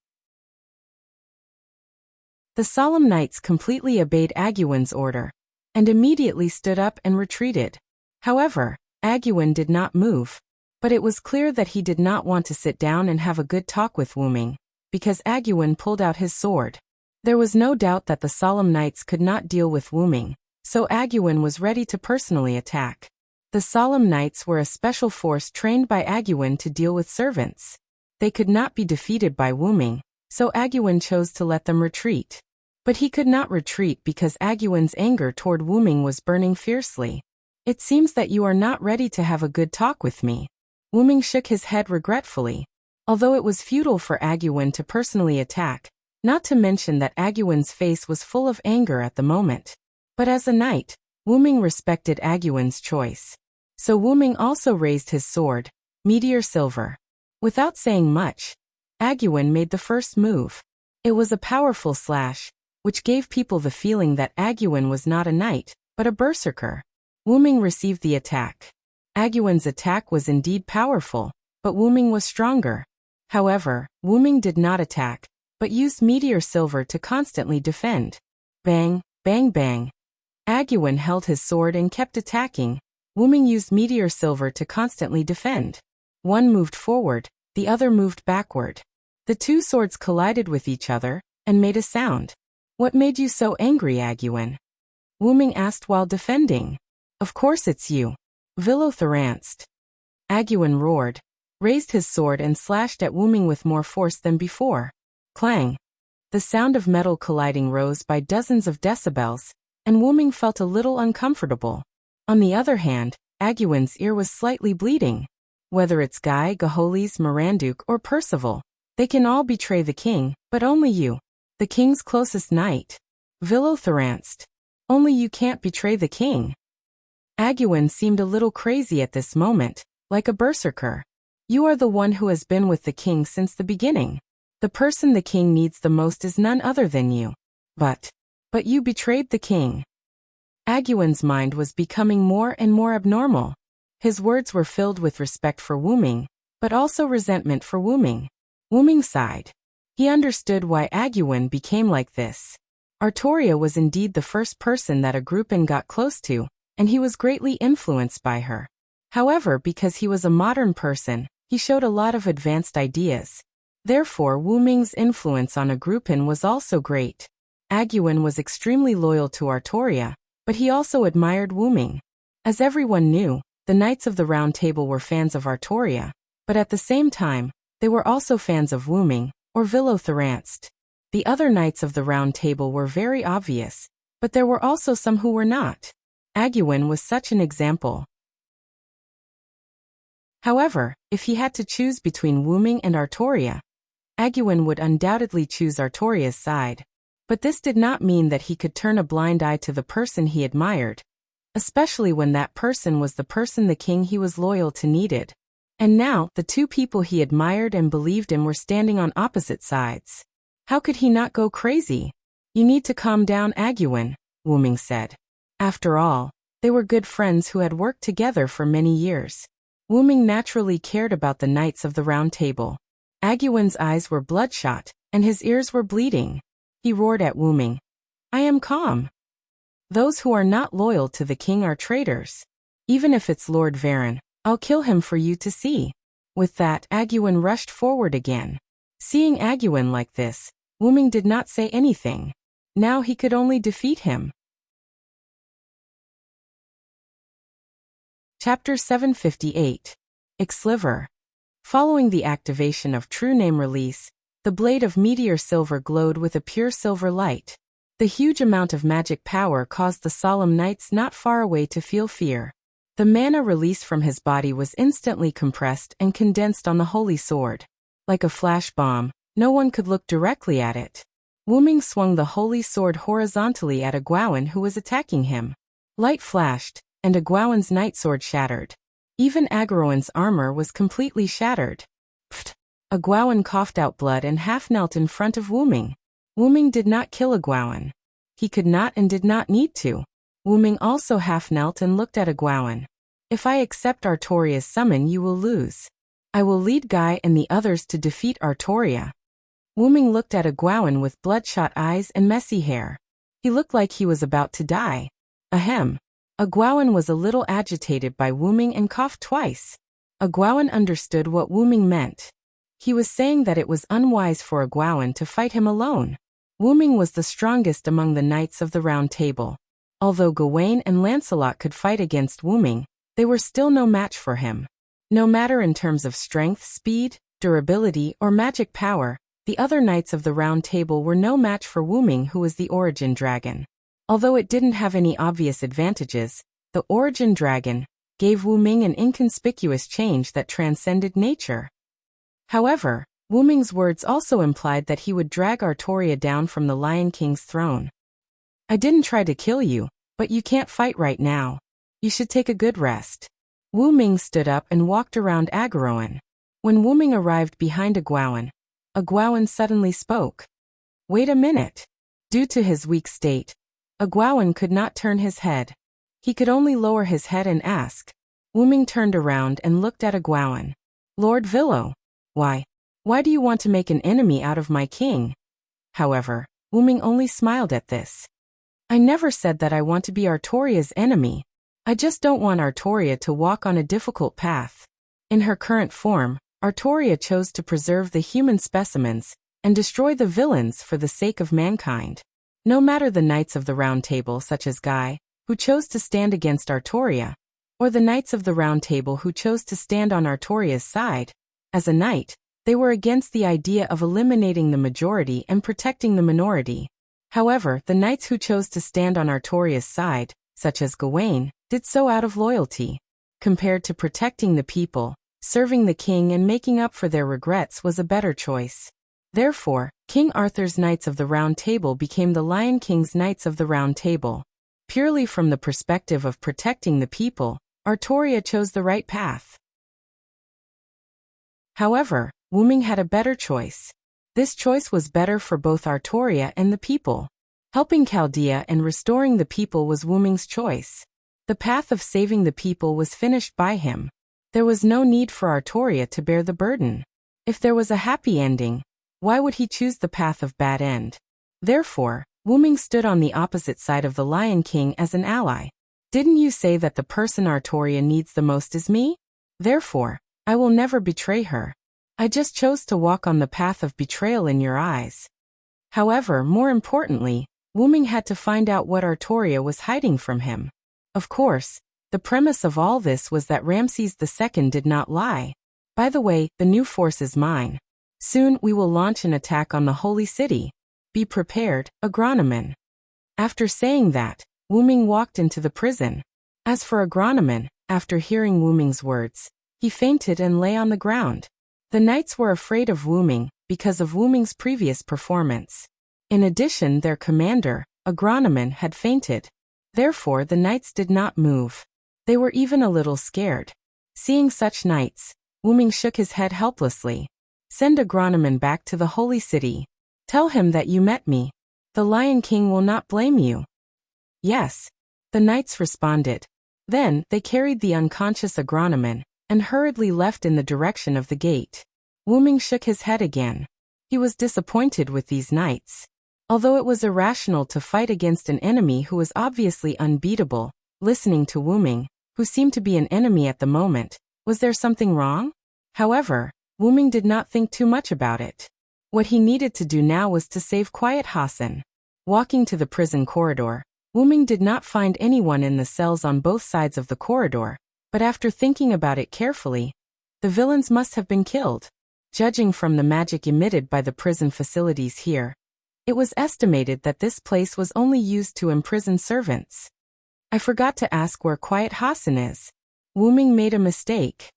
The solemn knights completely obeyed Aguan's order, and immediately stood up and retreated. However, Aguan did not move. But it was clear that he did not want to sit down and have a good talk with Wu Ming, because Aguan pulled out his sword. There was no doubt that the solemn knights could not deal with Wu Ming, so Aguan was ready to personally attack. The solemn knights were a special force trained by Aguan to deal with servants. They could not be defeated by Wu Ming, so Aguan chose to let them retreat. But he could not retreat because Aguan's anger toward Wu Ming was burning fiercely. It seems that you are not ready to have a good talk with me. Wu Ming shook his head regretfully. Although it was futile for Aguan to personally attack, not to mention that Aguan's face was full of anger at the moment. But as a knight, Wu Ming respected Aguan's choice. So Wu Ming also raised his sword, Meteor Silver. Without saying much, Aguan made the first move. It was a powerful slash, which gave people the feeling that Aguan was not a knight, but a berserker. Wu Ming received the attack. Aguan's attack was indeed powerful, but Wu Ming was stronger. However, Wu Ming did not attack, but used Meteor Silver to constantly defend. Bang, bang, bang. Aguan held his sword and kept attacking. Wu Ming used Meteor Silver to constantly defend. One moved forward, the other moved backward. The two swords collided with each other, and made a sound. What made you so angry, Aguan? Wu Ming asked while defending. Of course it's you. Villotharanst. Aguan roared, raised his sword and slashed at Wu Ming with more force than before. Clang. The sound of metal colliding rose by dozens of decibels, and Wu Ming felt a little uncomfortable. On the other hand, Aguan's ear was slightly bleeding. Whether it's Guy, Gaholis, Miranduke, or Percival, they can all betray the king, but only you, the king's closest knight. Villotharanst. Only you can't betray the king. Aguan seemed a little crazy at this moment, like a berserker. You are the one who has been with the king since the beginning. The person the king needs the most is none other than you. But you betrayed the king. Aguan's mind was becoming more and more abnormal. His words were filled with respect for Wu Ming, but also resentment for Wu Ming. Wu Ming sighed. He understood why Aguan became like this. Artoria was indeed the first person that a groupin got close to, and he was greatly influenced by her. However, because he was a modern person, he showed a lot of advanced ideas. Therefore, Wu Ming's influence on a groupin was also great. Aguan was extremely loyal to Artoria, but he also admired Wu Ming. As everyone knew, the Knights of the Round Table were fans of Artoria, but at the same time, they were also fans of Wu Ming, or Villotharanst. The other Knights of the Round Table were very obvious, but there were also some who were not. Aguan was such an example. However, if he had to choose between Wu Ming and Artoria, Aguen would undoubtedly choose Artoria's side. But this did not mean that he could turn a blind eye to the person he admired, especially when that person was the person the king he was loyal to needed. And now, the two people he admired and believed in were standing on opposite sides. How could he not go crazy? You need to calm down, Aguen, Wu Ming said. After all, they were good friends who had worked together for many years. Wu Ming naturally cared about the Knights of the Round Table. Aguen's eyes were bloodshot, and his ears were bleeding. He roared at Wu Ming. I am calm. Those who are not loyal to the king are traitors. Even if it's Lord Varen, I'll kill him for you to see. With that, Aguen rushed forward again. Seeing Aguen like this, Wu Ming did not say anything. Now he could only defeat him. Chapter 758. Exsliver. Following the activation of True Name release, the blade of Meteor Silver glowed with a pure silver light. The huge amount of magic power caused the solemn knights not far away to feel fear. The mana released from his body was instantly compressed and condensed on the holy sword. Like a flash bomb, no one could look directly at it. Wu Ming swung the holy sword horizontally at Aguen who was attacking him. Light flashed, and Agwen's night sword shattered. Even Agwen's armor was completely shattered. Pfft! Aguen coughed out blood and half-knelt in front of Wu Ming. Wu Ming did not kill Aguen. He could not and did not need to. Wu Ming also half-knelt and looked at Aguen. If I accept Artoria's summon, you will lose. I will lead Guy and the others to defeat Artoria. Wu Ming looked at Aguen with bloodshot eyes and messy hair. He looked like he was about to die. Ahem. Aguen was a little agitated by Wu Ming and coughed twice. Aguen understood what Wu Ming meant. He was saying that it was unwise for Aguen to fight him alone. Wu Ming was the strongest among the Knights of the Round Table. Although Gawain and Lancelot could fight against Wu Ming, they were still no match for him. No matter in terms of strength, speed, durability, or magic power, the other Knights of the Round Table were no match for Wu Ming, who was the Origin Dragon. Although it didn't have any obvious advantages, the Origin Dragon gave Wu Ming an inconspicuous change that transcended nature. However, Wu Ming's words also implied that he would drag Artoria down from the Lion King's throne. I didn't try to kill you, but you can't fight right now. You should take a good rest. Wu Ming stood up and walked around Aguen. When Wu Ming arrived behind Aguen suddenly spoke. Wait a minute. Due to his weak state, Aguen could not turn his head. He could only lower his head and ask. Wu Ming turned around and looked at Aguen. Lord Villo. Why do you want to make an enemy out of my king? However, Wu Ming only smiled at this. I never said that I want to be Artoria's enemy. I just don't want Artoria to walk on a difficult path. In her current form, Artoria chose to preserve the human specimens and destroy the villains for the sake of mankind. No matter the Knights of the Round Table such as Guy, who chose to stand against Artoria, or the Knights of the Round Table who chose to stand on Artoria's side, as a knight, they were against the idea of eliminating the majority and protecting the minority. However, the knights who chose to stand on Artoria's side, such as Gawain, did so out of loyalty. Compared to protecting the people, serving the king and making up for their regrets was a better choice. Therefore, King Arthur's Knights of the Round Table became the Lion King's Knights of the Round Table. Purely from the perspective of protecting the people, Artoria chose the right path. However, Wu Ming had a better choice. This choice was better for both Artoria and the people. Helping Chaldea and restoring the people was Wu Ming's choice. The path of saving the people was finished by him. There was no need for Artoria to bear the burden. If there was a happy ending, why would he choose the path of bad end? Therefore, Wu Ming stood on the opposite side of the Lion King as an ally. Didn't you say that the person Artoria needs the most is me? Therefore, I will never betray her. I just chose to walk on the path of betrayal in your eyes. However, more importantly, Wu Ming had to find out what Artoria was hiding from him. Of course, the premise of all this was that Ramses II did not lie. By the way, the new force is mine. Soon we will launch an attack on the holy city. Be prepared, Agronomen. After saying that, Wu Ming walked into the prison. As for Agronomen, after hearing Wu Ming's words, he fainted and lay on the ground. The knights were afraid of Wu Ming, because of Wu Ming's previous performance. In addition, their commander, Agronoman, had fainted. Therefore, the knights did not move. They were even a little scared. Seeing such knights, Wu Ming shook his head helplessly. Send Agronoman back to the holy city. Tell him that you met me. The Lion King will not blame you. Yes. The knights responded. Then, they carried the unconscious Agronoman and hurriedly left in the direction of the gate. Wu Ming shook his head again. He was disappointed with these knights. Although it was irrational to fight against an enemy who was obviously unbeatable, listening to Wu Ming, who seemed to be an enemy at the moment, was there something wrong? However, Wu Ming did not think too much about it. What he needed to do now was to save Quiet Hassan. Walking to the prison corridor, Wu Ming did not find anyone in the cells on both sides of the corridor, but after thinking about it carefully, the villains must have been killed. Judging from the magic emitted by the prison facilities here, it was estimated that this place was only used to imprison servants. I forgot to ask where Quiet Hassan is. Wu Ming made a mistake.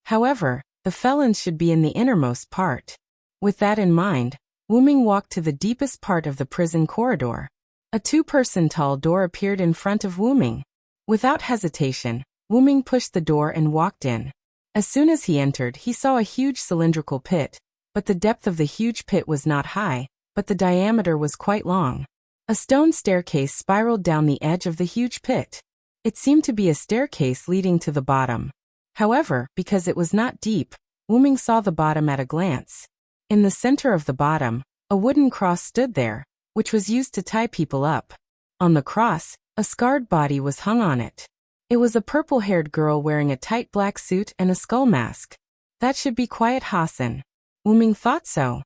However, the felons should be in the innermost part. With that in mind, Wu Ming walked to the deepest part of the prison corridor. A two-person tall door appeared in front of Wu Ming. Without hesitation, Wu Ming pushed the door and walked in. As soon as he entered, he saw a huge cylindrical pit, but the depth of the huge pit was not high, but the diameter was quite long. A stone staircase spiraled down the edge of the huge pit. It seemed to be a staircase leading to the bottom. However, because it was not deep, Wu Ming saw the bottom at a glance. In the center of the bottom, a wooden cross stood there, which was used to tie people up. On the cross, a scarred body was hung on it. It was a purple-haired girl wearing a tight black suit and a skull mask. That should be Quiet Hassan. Wu Ming thought so.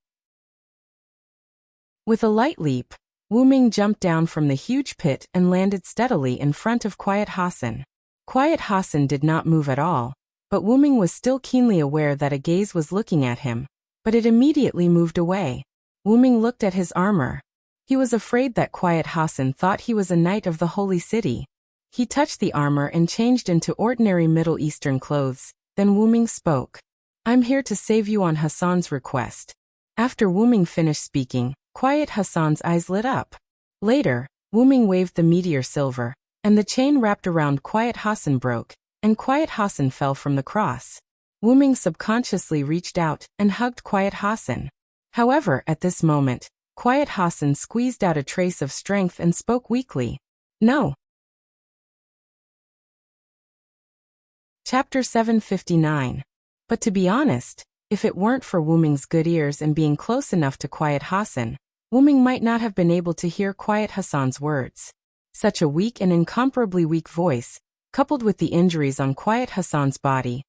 With a light leap, Wu Ming jumped down from the huge pit and landed steadily in front of Quiet Hassan. Quiet Hassan did not move at all, but Wu Ming was still keenly aware that a gaze was looking at him, but it immediately moved away. Wu Ming looked at his armor. He was afraid that Quiet Hassan thought he was a knight of the holy city. He touched the armor and changed into ordinary Middle Eastern clothes. Then Wu Ming spoke. I'm here to save you on Hassan's request. After Wu Ming finished speaking, Quiet Hassan's eyes lit up. Later, Wu Ming waved the meteor silver, and the chain wrapped around Quiet Hassan broke, and Quiet Hassan fell from the cross. Wu Ming subconsciously reached out and hugged Quiet Hassan. However, at this moment, Quiet Hassan squeezed out a trace of strength and spoke weakly. No. Chapter 759. But to be honest, if it weren't for Wu Ming's good ears and being close enough to Quiet Hassan, Wu Ming might not have been able to hear Quiet Hassan's words. Such a weak and incomparably weak voice, coupled with the injuries on Quiet Hassan's body.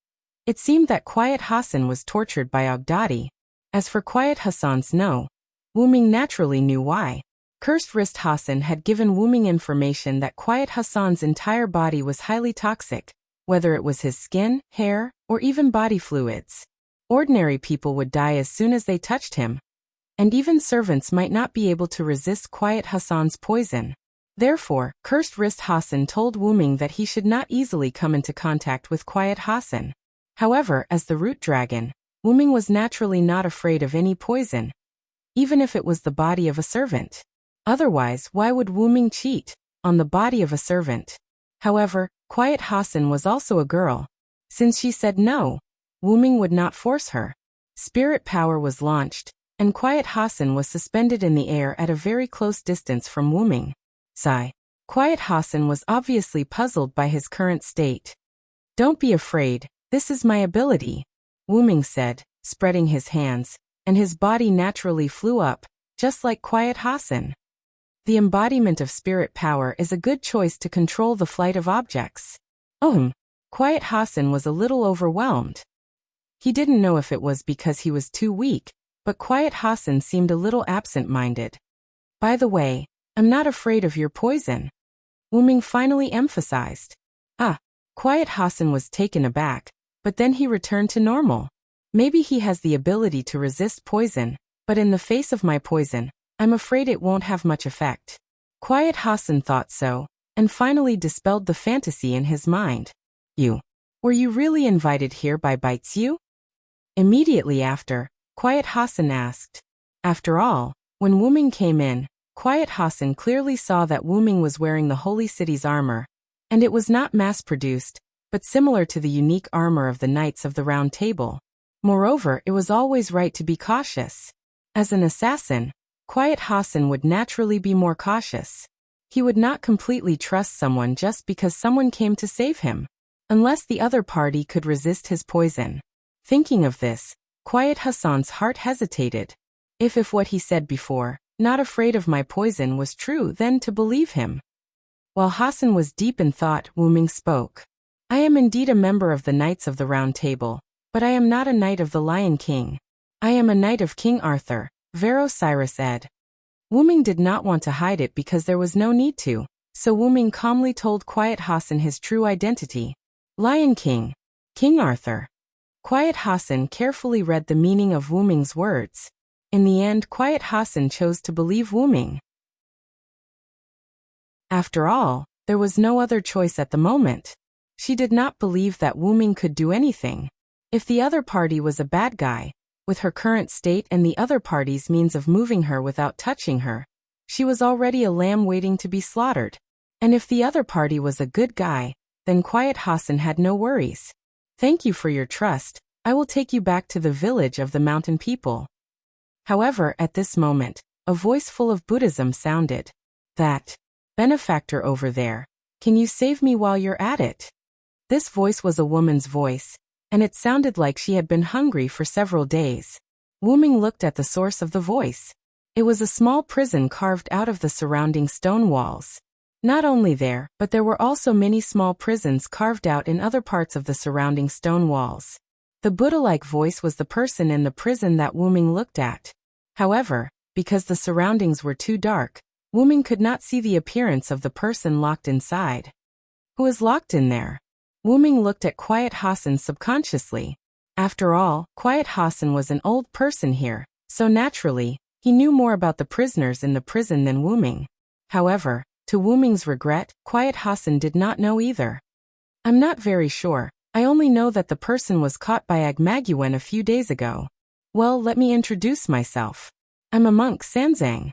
It seemed that Quiet Hassan was tortured by Ogdadi. As for Quiet Hassan's no, Wu Ming naturally knew why. Cursed Wrist Hassan had given Wu Ming information that Quiet Hassan's entire body was highly toxic, whether it was his skin, hair, or even body fluids. Ordinary people would die as soon as they touched him, and even servants might not be able to resist Quiet Hassan's poison. Therefore, Cursed Wrist Hassan told Wu Ming that he should not easily come into contact with Quiet Hassan. However, as the root dragon, Wu Ming was naturally not afraid of any poison, even if it was the body of a servant. Otherwise, why would Wu Ming cheat on the body of a servant? However, Quiet Hassan was also a girl. Since she said no, Wu Ming would not force her. Spirit power was launched, and Quiet Hassan was suspended in the air at a very close distance from Wu Ming. Sigh. Quiet Hassan was obviously puzzled by his current state. Don't be afraid, this is my ability, Wu Ming said, spreading his hands, and his body naturally flew up, just like Quiet Hassan. The embodiment of spirit power is a good choice to control the flight of objects. Quiet Hassan was a little overwhelmed. He didn't know if it was because he was too weak, but Quiet Hassan seemed a little absent-minded. By the way, I'm not afraid of your poison, Wu Ming finally emphasized. Quiet Hassan was taken aback, but then he returned to normal. Maybe he has the ability to resist poison, but in the face of my poison, I'm afraid it won't have much effect. Quiet Hassan thought so, and finally dispelled the fantasy in his mind. Were you really invited here by Baitsu? Immediately after, Quiet Hassan asked. After all, when Wu Ming came in, Quiet Hassan clearly saw that Wu Ming was wearing the holy city's armor, and it was not mass-produced, but similar to the unique armor of the Knights of the Round Table. Moreover, it was always right to be cautious. As an assassin, Quiet Hassan would naturally be more cautious. He would not completely trust someone just because someone came to save him, unless the other party could resist his poison. Thinking of this, Quiet Hassan's heart hesitated. If what he said before, not afraid of my poison, was true, then to believe him. While Hassan was deep in thought, Wu Ming spoke. I am indeed a member of the Knights of the Round Table, but I am not a Knight of the Lion King. I am a Knight of King Arthur, Vero Cyrus ed. Wu Ming did not want to hide it because there was no need to, so Wu Ming calmly told Quiet Hassan his true identity. Lion King. King Arthur. Quiet Hassan carefully read the meaning of Wu Ming's words. In the end, Quiet Hassan chose to believe Wu Ming. After all, there was no other choice at the moment. She did not believe that Wu Ming could do anything. If the other party was a bad guy, with her current state and the other party's means of moving her without touching her, she was already a lamb waiting to be slaughtered. And if the other party was a good guy, then Quiet Hassan had no worries. Thank you for your trust. I will take you back to the village of the mountain people. However, at this moment, a voice full of Buddhism sounded. That benefactor over there, can you save me while you're at it? This voice was a woman's voice, and it sounded like she had been hungry for several days. Wu Ming looked at the source of the voice. It was a small prison carved out of the surrounding stone walls. Not only there, but there were also many small prisons carved out in other parts of the surrounding stone walls. The Buddha-like voice was the person in the prison that Wu Ming looked at. However, because the surroundings were too dark, Wu Ming could not see the appearance of the person locked inside. Who is locked in there? Wu Ming looked at Quiet Hassan subconsciously. After all, Quiet Hassan was an old person here, so naturally, he knew more about the prisoners in the prison than Wu Ming. However, to Wu Ming's regret, Quiet Hassan did not know either. I'm not very sure. I only know that the person was caught by Agmaguyen a few days ago. Well, let me introduce myself. I'm a monk, Sanzang.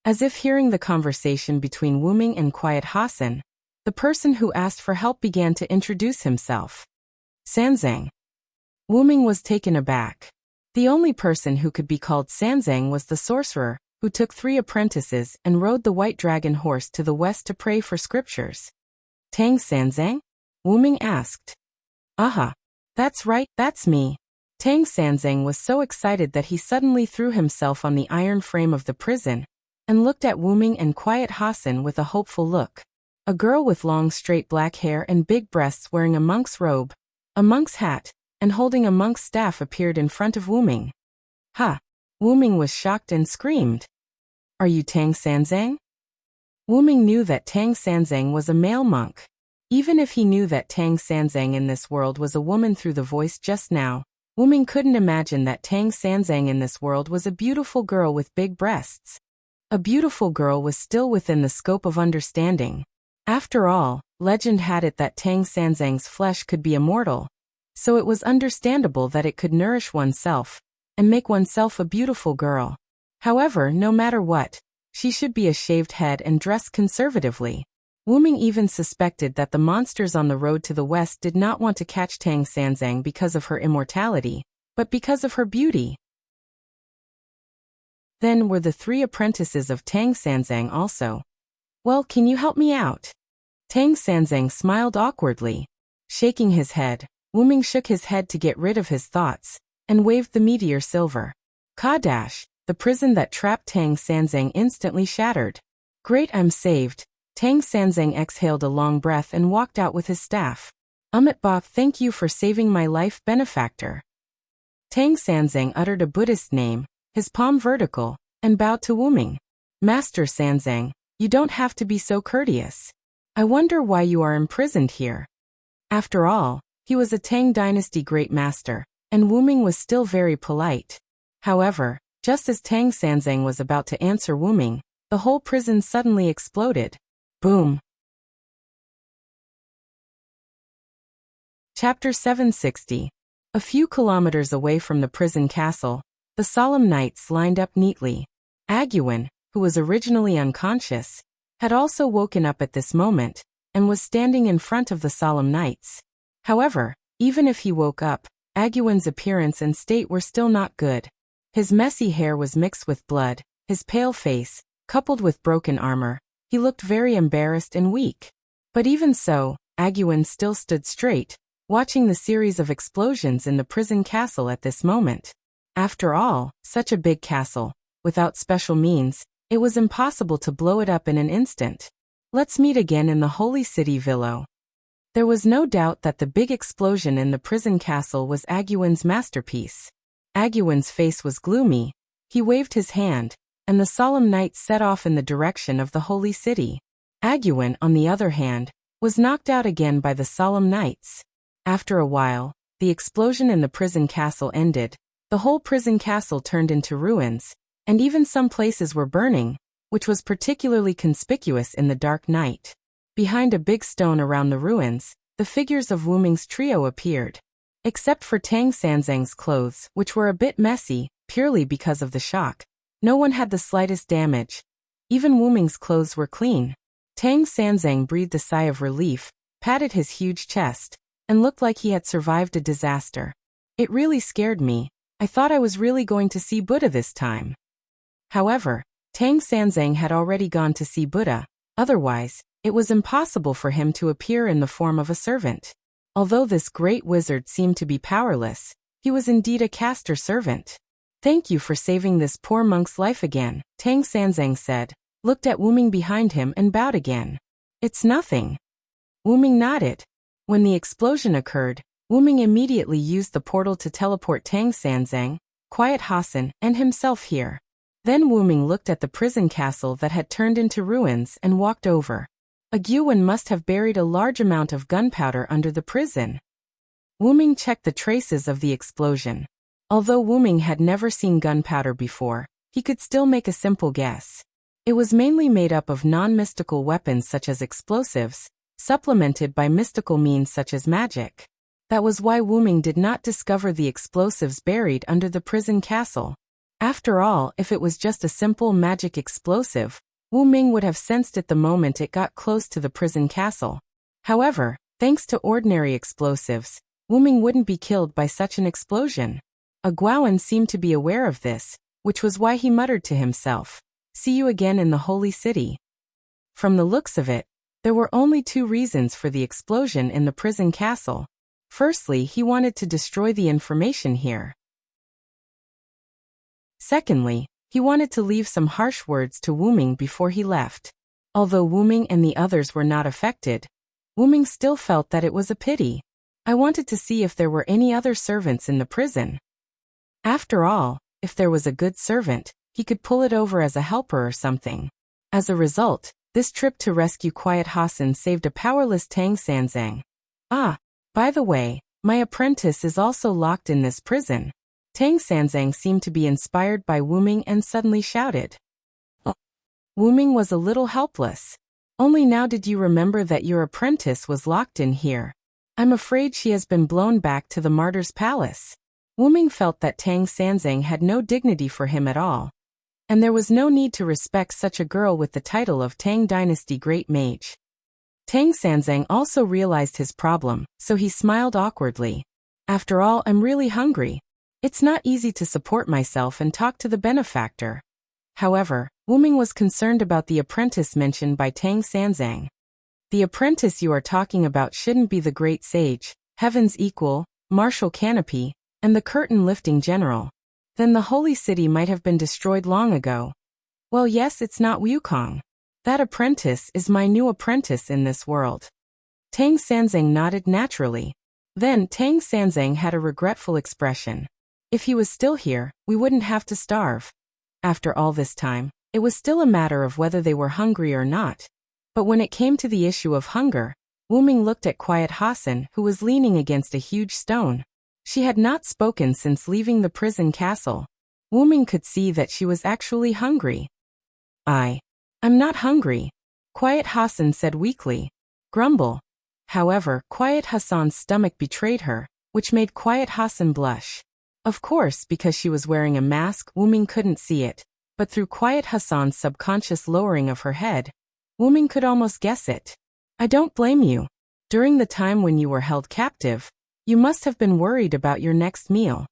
As if hearing the conversation between Wu Ming and Quiet Hassan, the person who asked for help began to introduce himself. Sanzang. Wu Ming was taken aback. The only person who could be called Sanzang was the sorcerer, who took 3 apprentices and rode the white dragon horse to the west to pray for scriptures. Tang Sanzang? Wu Ming asked. Aha. That's right, that's me. Tang Sanzang was so excited that he suddenly threw himself on the iron frame of the prison and looked at Wu Ming and Quiet Hassan with a hopeful look. A girl with long straight black hair and big breasts wearing a monk's robe, a monk's hat, and holding a monk's staff appeared in front of Wu Ming. Ha! Wu Ming was shocked and screamed. Are you Tang Sanzang? Wu Ming knew that Tang Sanzang was a male monk. Even if he knew that Tang Sanzang in this world was a woman through the voice just now, Wu Ming couldn't imagine that Tang Sanzang in this world was a beautiful girl with big breasts. A beautiful girl was still within the scope of understanding. After all, legend had it that Tang Sanzang's flesh could be immortal, so it was understandable that it could nourish oneself and make oneself a beautiful girl. However, no matter what, she should be a shaved head and dressed conservatively. Wu Ming even suspected that the monsters on the road to the west did not want to catch Tang Sanzang because of her immortality, but because of her beauty. Then were the 3 apprentices of Tang Sanzang also. Well, can you help me out? Tang Sanzang smiled awkwardly. Shaking his head, Wu Ming shook his head to get rid of his thoughts, and waved the meteor silver. Ka-dash, the prison that trapped Tang Sanzang instantly shattered. Great, I'm saved. Tang Sanzang exhaled a long breath and walked out with his staff. Ba, thank you for saving my life, benefactor. Tang Sanzang uttered a Buddhist name, his palm vertical, and bowed to Wu Ming. Master Sanzang, you don't have to be so courteous. I wonder why you are imprisoned here. After all, he was a Tang dynasty great master, and Wu Ming was still very polite. However, just as Tang Sanzang was about to answer Wu Ming, the whole prison suddenly exploded. Boom. Chapter 760. A few kilometers away from the prison castle, The solemn knights lined up neatly. Aguin, who was originally unconscious, had also woken up at this moment, and was standing in front of the solemn knights. However, even if he woke up, Aguin's appearance and state were still not good. His messy hair was mixed with blood, his pale face, coupled with broken armor. He looked very embarrassed and weak. But even so, Aguin still stood straight, watching the series of explosions in the prison castle at this moment. After all, such a big castle, without special means, it was impossible to blow it up in an instant. Let's meet again in the holy city Villo. There was no doubt that the big explosion in the prison castle was Aguin's masterpiece. Aguin's face was gloomy. He waved his hand, and the solemn knights set off in the direction of the holy city. Aguin, on the other hand, was knocked out again by the solemn knights. After a while, the explosion in the prison castle ended. The whole prison castle turned into ruins, and even some places were burning, which was particularly conspicuous in the dark night. Behind a big stone around the ruins, the figures of Wu Ming's trio appeared. Except for Tang Sanzang's clothes, which were a bit messy, purely because of the shock, no one had the slightest damage. Even Wu Ming's clothes were clean. Tang Sanzang breathed a sigh of relief, patted his huge chest, and looked like he had survived a disaster. It really scared me. I thought I was really going to see Buddha this time. However, Tang Sanzang had already gone to see Buddha. Otherwise, it was impossible for him to appear in the form of a servant. Although this great wizard seemed to be powerless, he was indeed a caster servant. "Thank you for saving this poor monk's life again," Tang Sanzang said, looked at Wu Ming behind him and bowed again. "It's nothing." Wu Ming nodded. When the explosion occurred, Wu Ming immediately used the portal to teleport Tang Sanzang, Quiet Hassan, and himself here. Then Wu Ming looked at the prison castle that had turned into ruins and walked over. Aguin must have buried a large amount of gunpowder under the prison. Wu Ming checked the traces of the explosion. Although Wu Ming had never seen gunpowder before, he could still make a simple guess. It was mainly made up of non-mystical weapons such as explosives, supplemented by mystical means such as magic. That was why Wu Ming did not discover the explosives buried under the prison castle. After all, if it was just a simple magic explosive, Wu Ming would have sensed it the moment it got close to the prison castle. However, thanks to ordinary explosives, Wu Ming wouldn't be killed by such an explosion. Aguin seemed to be aware of this, which was why he muttered to himself, "See you again in the holy city." From the looks of it, there were only two reasons for the explosion in the prison castle. Firstly, he wanted to destroy the information here. Secondly, he wanted to leave some harsh words to Wu Ming before he left. Although Wu Ming and the others were not affected, Wu Ming still felt that it was a pity. I wanted to see if there were any other servants in the prison. After all, if there was a good servant, he could pull it over as a helper or something. As a result, this trip to rescue Quiet Hassan saved a powerless Tang Sanzang. "Ah, by the way, my apprentice is also locked in this prison." Tang Sanzang seemed to be inspired by Wu Ming and suddenly shouted. "Oh." Wu Ming was a little helpless. "Only now did you remember that your apprentice was locked in here. I'm afraid she has been blown back to the martyr's palace." Wu Ming felt that Tang Sanzang had no dignity for him at all, and there was no need to respect such a girl with the title of Tang Dynasty Great Mage. Tang Sanzang also realized his problem, so he smiled awkwardly. "After all, I'm really hungry. It's not easy to support myself and talk to the benefactor." However, Wu Ming was concerned about the apprentice mentioned by Tang Sanzang. "The apprentice you are talking about shouldn't be the great sage, heaven's equal, martial canopy, and the curtain-lifting general. Then the holy city might have been destroyed long ago." "Well, yes, it's not Wukong. That apprentice is my new apprentice in this world." Tang Sanzang nodded naturally. Then Tang Sanzang had a regretful expression. If he was still here, we wouldn't have to starve. After all this time, it was still a matter of whether they were hungry or not. But when it came to the issue of hunger, Wu Ming looked at Quiet Hassan, who was leaning against a huge stone. She had not spoken since leaving the prison castle. Wu Ming could see that she was actually hungry. I'm not hungry," Quiet Hassan said weakly. "Grumble." However, Quiet Hassan's stomach betrayed her, which made Quiet Hassan blush. Of course, because she was wearing a mask, Wuming couldn't see it, but through Quiet Hassan's subconscious lowering of her head, Wuming could almost guess it. I don't blame you. During the time when you were held captive, you must have been worried about your next meal.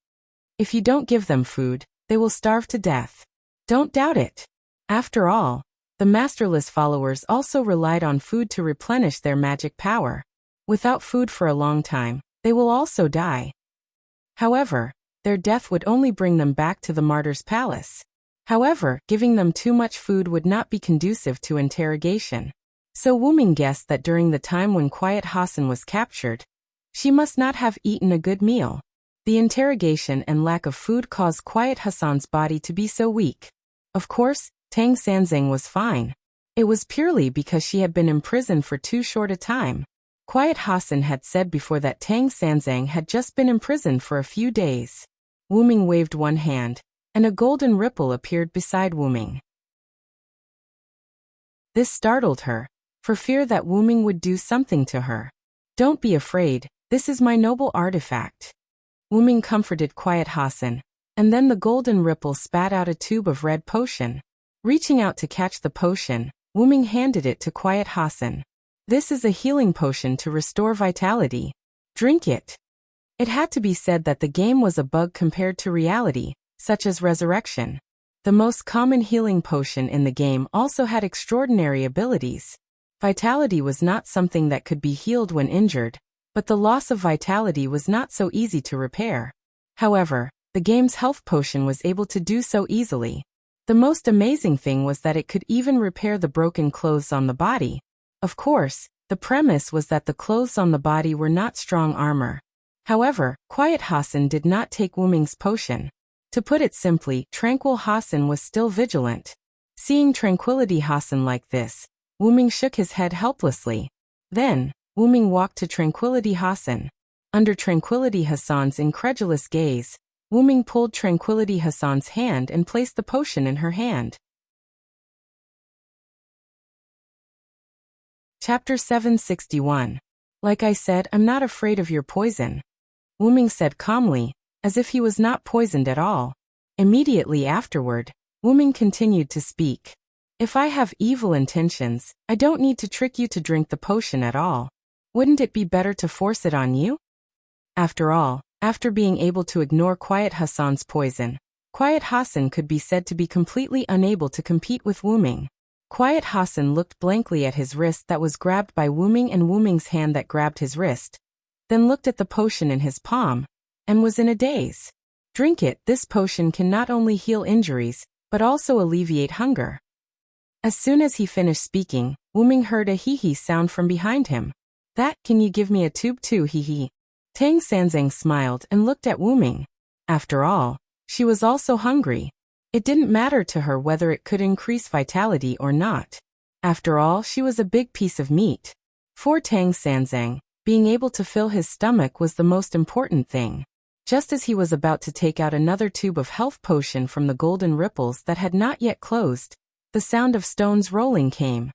If you don't give them food, they will starve to death. Don't doubt it. After all, the masterless followers also relied on food to replenish their magic power. Without food for a long time, they will also die. However, their death would only bring them back to the martyr's palace. However, giving them too much food would not be conducive to interrogation. So Wuming guessed that during the time when Quiet Hassan was captured, she must not have eaten a good meal. The interrogation and lack of food caused Quiet Hassan's body to be so weak. Of course, Tang Sanzang was fine. It was purely because she had been imprisoned for too short a time. Quiet Hassan had said before that Tang Sanzang had just been imprisoned for a few days. Wuming waved one hand, and a golden ripple appeared beside Wuming. This startled her, for fear that Wuming would do something to her. Don't be afraid, this is my noble artifact. Wuming comforted Quiet Hassan, and then the golden ripple spat out a tube of red potion. Reaching out to catch the potion, Wuming handed it to Quiet Hassan. This is a healing potion to restore vitality. Drink it. It had to be said that the game was a bug compared to reality, such as resurrection. The most common healing potion in the game also had extraordinary abilities. Vitality was not something that could be healed when injured, but the loss of vitality was not so easy to repair. However, the game's health potion was able to do so easily. The most amazing thing was that it could even repair the broken clothes on the body. Of course, the premise was that the clothes on the body were not strong armor. However, Quiet Hassan did not take Wuming's potion. To put it simply, Tranquil Hassan was still vigilant. Seeing Tranquility Hassan like this, Wuming shook his head helplessly. Then, Wuming walked to Tranquility Hassan. Under Tranquility Hassan's incredulous gaze, Wuming pulled Tranquility Hassan's hand and placed the potion in her hand. Chapter 761. Like I said, I'm not afraid of your poison. Wuming said calmly, as if he was not poisoned at all. Immediately afterward, Wuming continued to speak. If I have evil intentions, I don't need to trick you to drink the potion at all. Wouldn't it be better to force it on you? After all, after being able to ignore Quiet Hassan's poison, Quiet Hassan could be said to be completely unable to compete with Wuming. Quiet Hassan looked blankly at his wrist that was grabbed by Wuming and Wuming's hand that grabbed his wrist, then looked at the potion in his palm, and was in a daze. Drink it, this potion can not only heal injuries, but also alleviate hunger. As soon as he finished speaking, Wuming heard a hee-hee sound from behind him. That, can you give me a tube too, hee-hee? Tang Sanzang smiled and looked at Wuming. After all, she was also hungry. It didn't matter to her whether it could increase vitality or not. After all, she was a big piece of meat. For Tang Sanzang, being able to fill his stomach was the most important thing. Just as he was about to take out another tube of health potion from the golden ripples that had not yet closed, the sound of stones rolling came.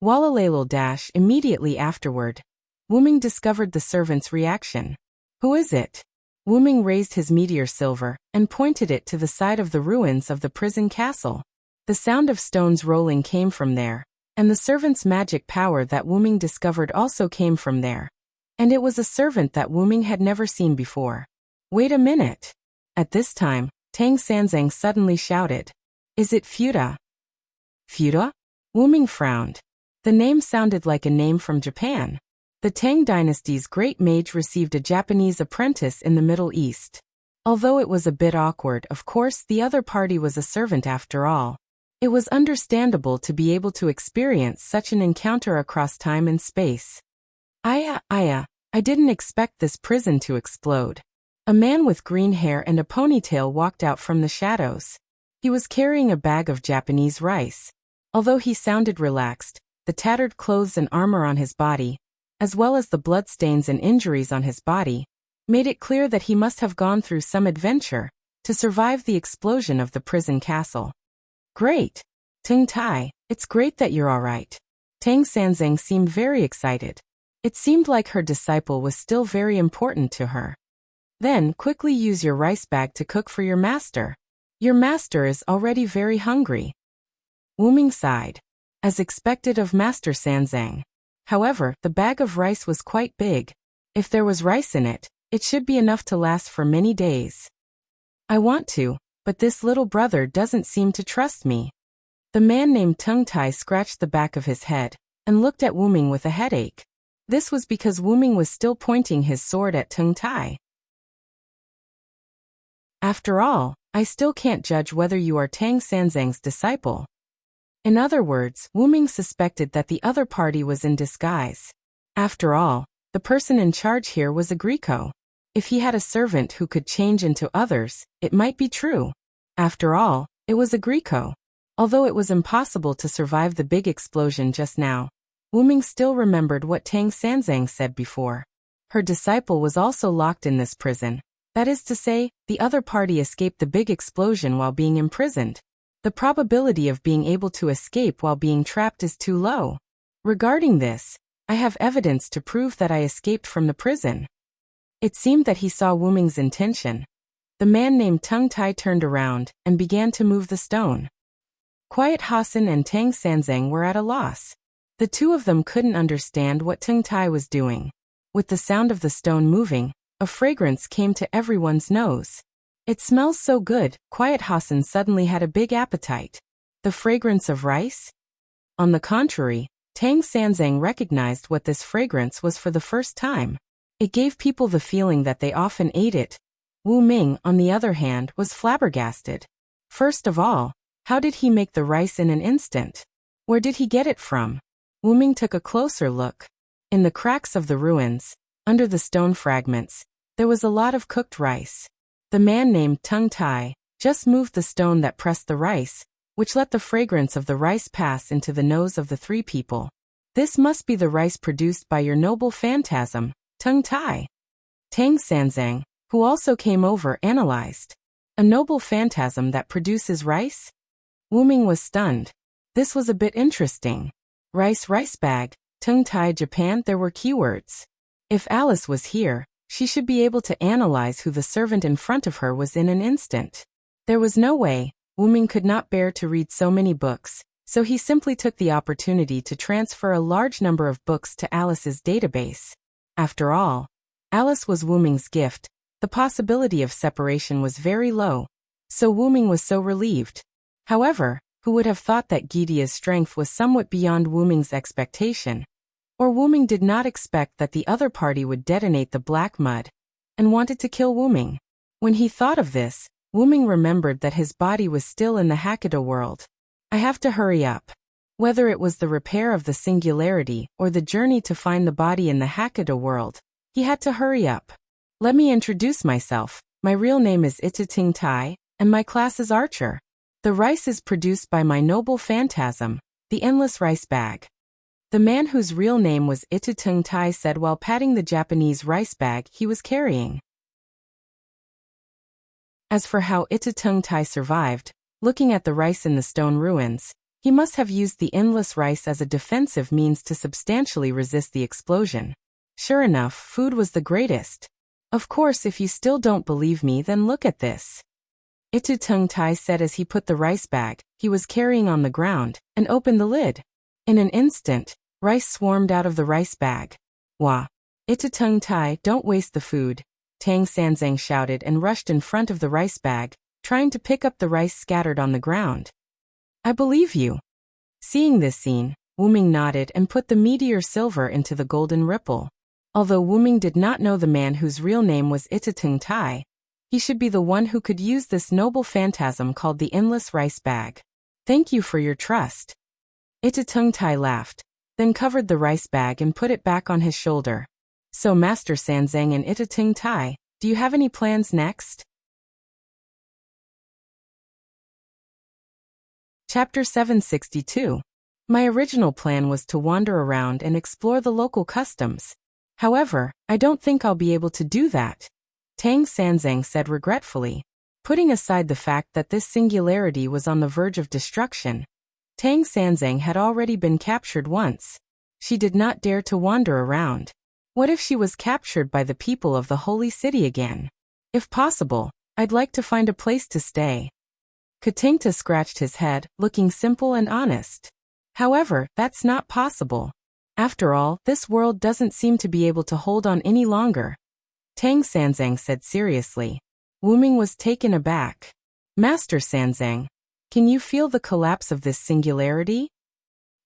Wallalalal dash immediately afterward. Wuming discovered the servant's reaction. Who is it? Wuming raised his meteor silver and pointed it to the side of the ruins of the prison castle. The sound of stones rolling came from there, and the servant's magic power that Wuming discovered also came from there. And it was a servant that Wuming had never seen before. Wait a minute. At this time, Tang Sanzang suddenly shouted. Is it Fuda? Fuda? Wuming frowned. The name sounded like a name from Japan. The Tang dynasty's great mage received a Japanese apprentice in the Middle East. Although it was a bit awkward, of course, the other party was a servant after all. It was understandable to be able to experience such an encounter across time and space. I didn't expect this prison to explode. A man with green hair and a ponytail walked out from the shadows. He was carrying a bag of Japanese rice. Although he sounded relaxed, the tattered clothes and armor on his body, as well as the bloodstains and injuries on his body, made it clear that he must have gone through some adventure to survive the explosion of the prison castle. Great! Ting Tai, it's great that you're all right. Tang Sanzang seemed very excited. It seemed like her disciple was still very important to her. Then, quickly use your rice bag to cook for your master. Your master is already very hungry. Wu Ming sighed. As expected of Master Sanzang. However, the bag of rice was quite big. If there was rice in it, it should be enough to last for many days. I want to, but this little brother doesn't seem to trust me. The man named Tung Tai scratched the back of his head and looked at Wu Ming with a headache. This was because Wu Ming was still pointing his sword at Tung Tai. After all, I still can't judge whether you are Tang Sanzang's disciple. In other words, Wu Ming suspected that the other party was in disguise. After all, the person in charge here was a Greco. If he had a servant who could change into others, it might be true. After all, it was a Greco. Although it was impossible to survive the big explosion just now, Wu Ming still remembered what Tang Sanzang said before. Her disciple was also locked in this prison. That is to say, the other party escaped the big explosion while being imprisoned. The probability of being able to escape while being trapped is too low. Regarding this, I have evidence to prove that I escaped from the prison. It seemed that he saw Wu Ming's intention. The man named Tung Tai turned around and began to move the stone. Quiet Hassan and Tang Sanzang were at a loss. The two of them couldn't understand what Tung Tai was doing. With the sound of the stone moving, a fragrance came to everyone's nose. It smells so good, Quiet Hassan suddenly had a big appetite. The fragrance of rice? On the contrary, Tang Sanzang recognized what this fragrance was for the first time. It gave people the feeling that they often ate it. Wu Ming, on the other hand, was flabbergasted. First of all, how did he make the rice in an instant? Where did he get it from? Wu Ming took a closer look. In the cracks of the ruins, under the stone fragments, there was a lot of cooked rice. The man named Tung Tai just moved the stone that pressed the rice, which let the fragrance of the rice pass into the nose of the three people. This must be the rice produced by your noble phantasm, Tung Tai. Tang Sanzang, who also came over, analyzed. A noble phantasm that produces rice? Wu Ming was stunned. This was a bit interesting. Rice bag, Tung Tai Japan, there were keywords. If Alice was here, she should be able to analyze who the servant in front of her was in an instant. There was no way, Wu Ming could not bear to read so many books, so he simply took the opportunity to transfer a large number of books to Alice's database. After all, Alice was Wu Ming's gift. The possibility of separation was very low, so Wu Ming was so relieved. However, who would have thought that Gidea's strength was somewhat beyond Wu Ming's expectation? Or Wu Ming did not expect that the other party would detonate the black mud, and wanted to kill Wu Ming. When he thought of this, Wu Ming remembered that his body was still in the Hakuda world. I have to hurry up. Whether it was the repair of the singularity or the journey to find the body in the Hakuda world, he had to hurry up. Let me introduce myself. My real name is Tung Tai, and my class is Archer. The rice is produced by my noble phantasm, the endless rice bag. The man whose real name was Tung Tai said while patting the Japanese rice bag he was carrying. As for how Tung Tai survived, looking at the rice in the stone ruins, he must have used the endless rice as a defensive means to substantially resist the explosion. Sure enough, food was the greatest. Of course, if you still don't believe me, then look at this. Tung Tai said as he put the rice bag he was carrying on the ground and opened the lid. In an instant, rice swarmed out of the rice bag. Wah! Tung Tai, don't waste the food, Tang Sanzang shouted and rushed in front of the rice bag, trying to pick up the rice scattered on the ground. I believe you. Seeing this scene, Wu Ming nodded and put the meteor silver into the golden ripple. Although Wu Ming did not know the man whose real name was Tung Tai, he should be the one who could use this noble phantasm called the endless rice bag. Thank you for your trust. Tung Tai laughed, then covered the rice bag and put it back on his shoulder. So Master Sanzang and Tung Tai, do you have any plans next? Chapter 762. My original plan was to wander around and explore the local customs. However, I don't think I'll be able to do that, Tang Sanzang said regretfully. Putting aside the fact that this singularity was on the verge of destruction, Tang Sanzang had already been captured once. She did not dare to wander around. What if she was captured by the people of the holy city again? If possible, I'd like to find a place to stay. Katingta scratched his head, looking simple and honest. However, that's not possible. After all, this world doesn't seem to be able to hold on any longer. Tang Sanzang said seriously. Wu Ming was taken aback. Master Sanzang, can you feel the collapse of this singularity?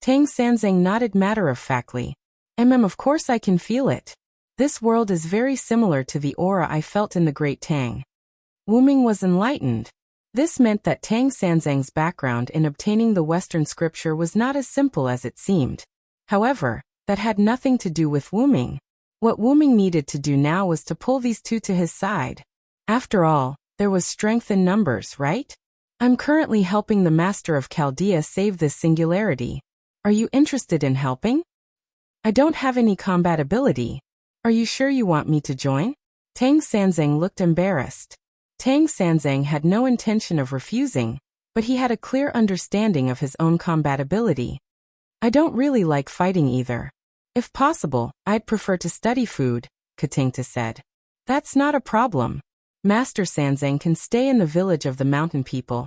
Tang Sanzang nodded matter-of-factly. Of course I can feel it. This world is very similar to the aura I felt in the Great Tang. Wu Ming was enlightened. This meant that Tang Sanzang's background in obtaining the Western scripture was not as simple as it seemed. However, that had nothing to do with Wu Ming. What Wu Ming needed to do now was to pull these two to his side. After all, there was strength in numbers, right? I'm currently helping the Master of Chaldea save this singularity. Are you interested in helping? I don't have any combat ability. Are you sure you want me to join? Tang Sanzang looked embarrassed. Tang Sanzang had no intention of refusing, but he had a clear understanding of his own combat ability. I don't really like fighting either. If possible, I'd prefer to study food, Katingta said. That's not a problem. Master Sanzang can stay in the village of the mountain people,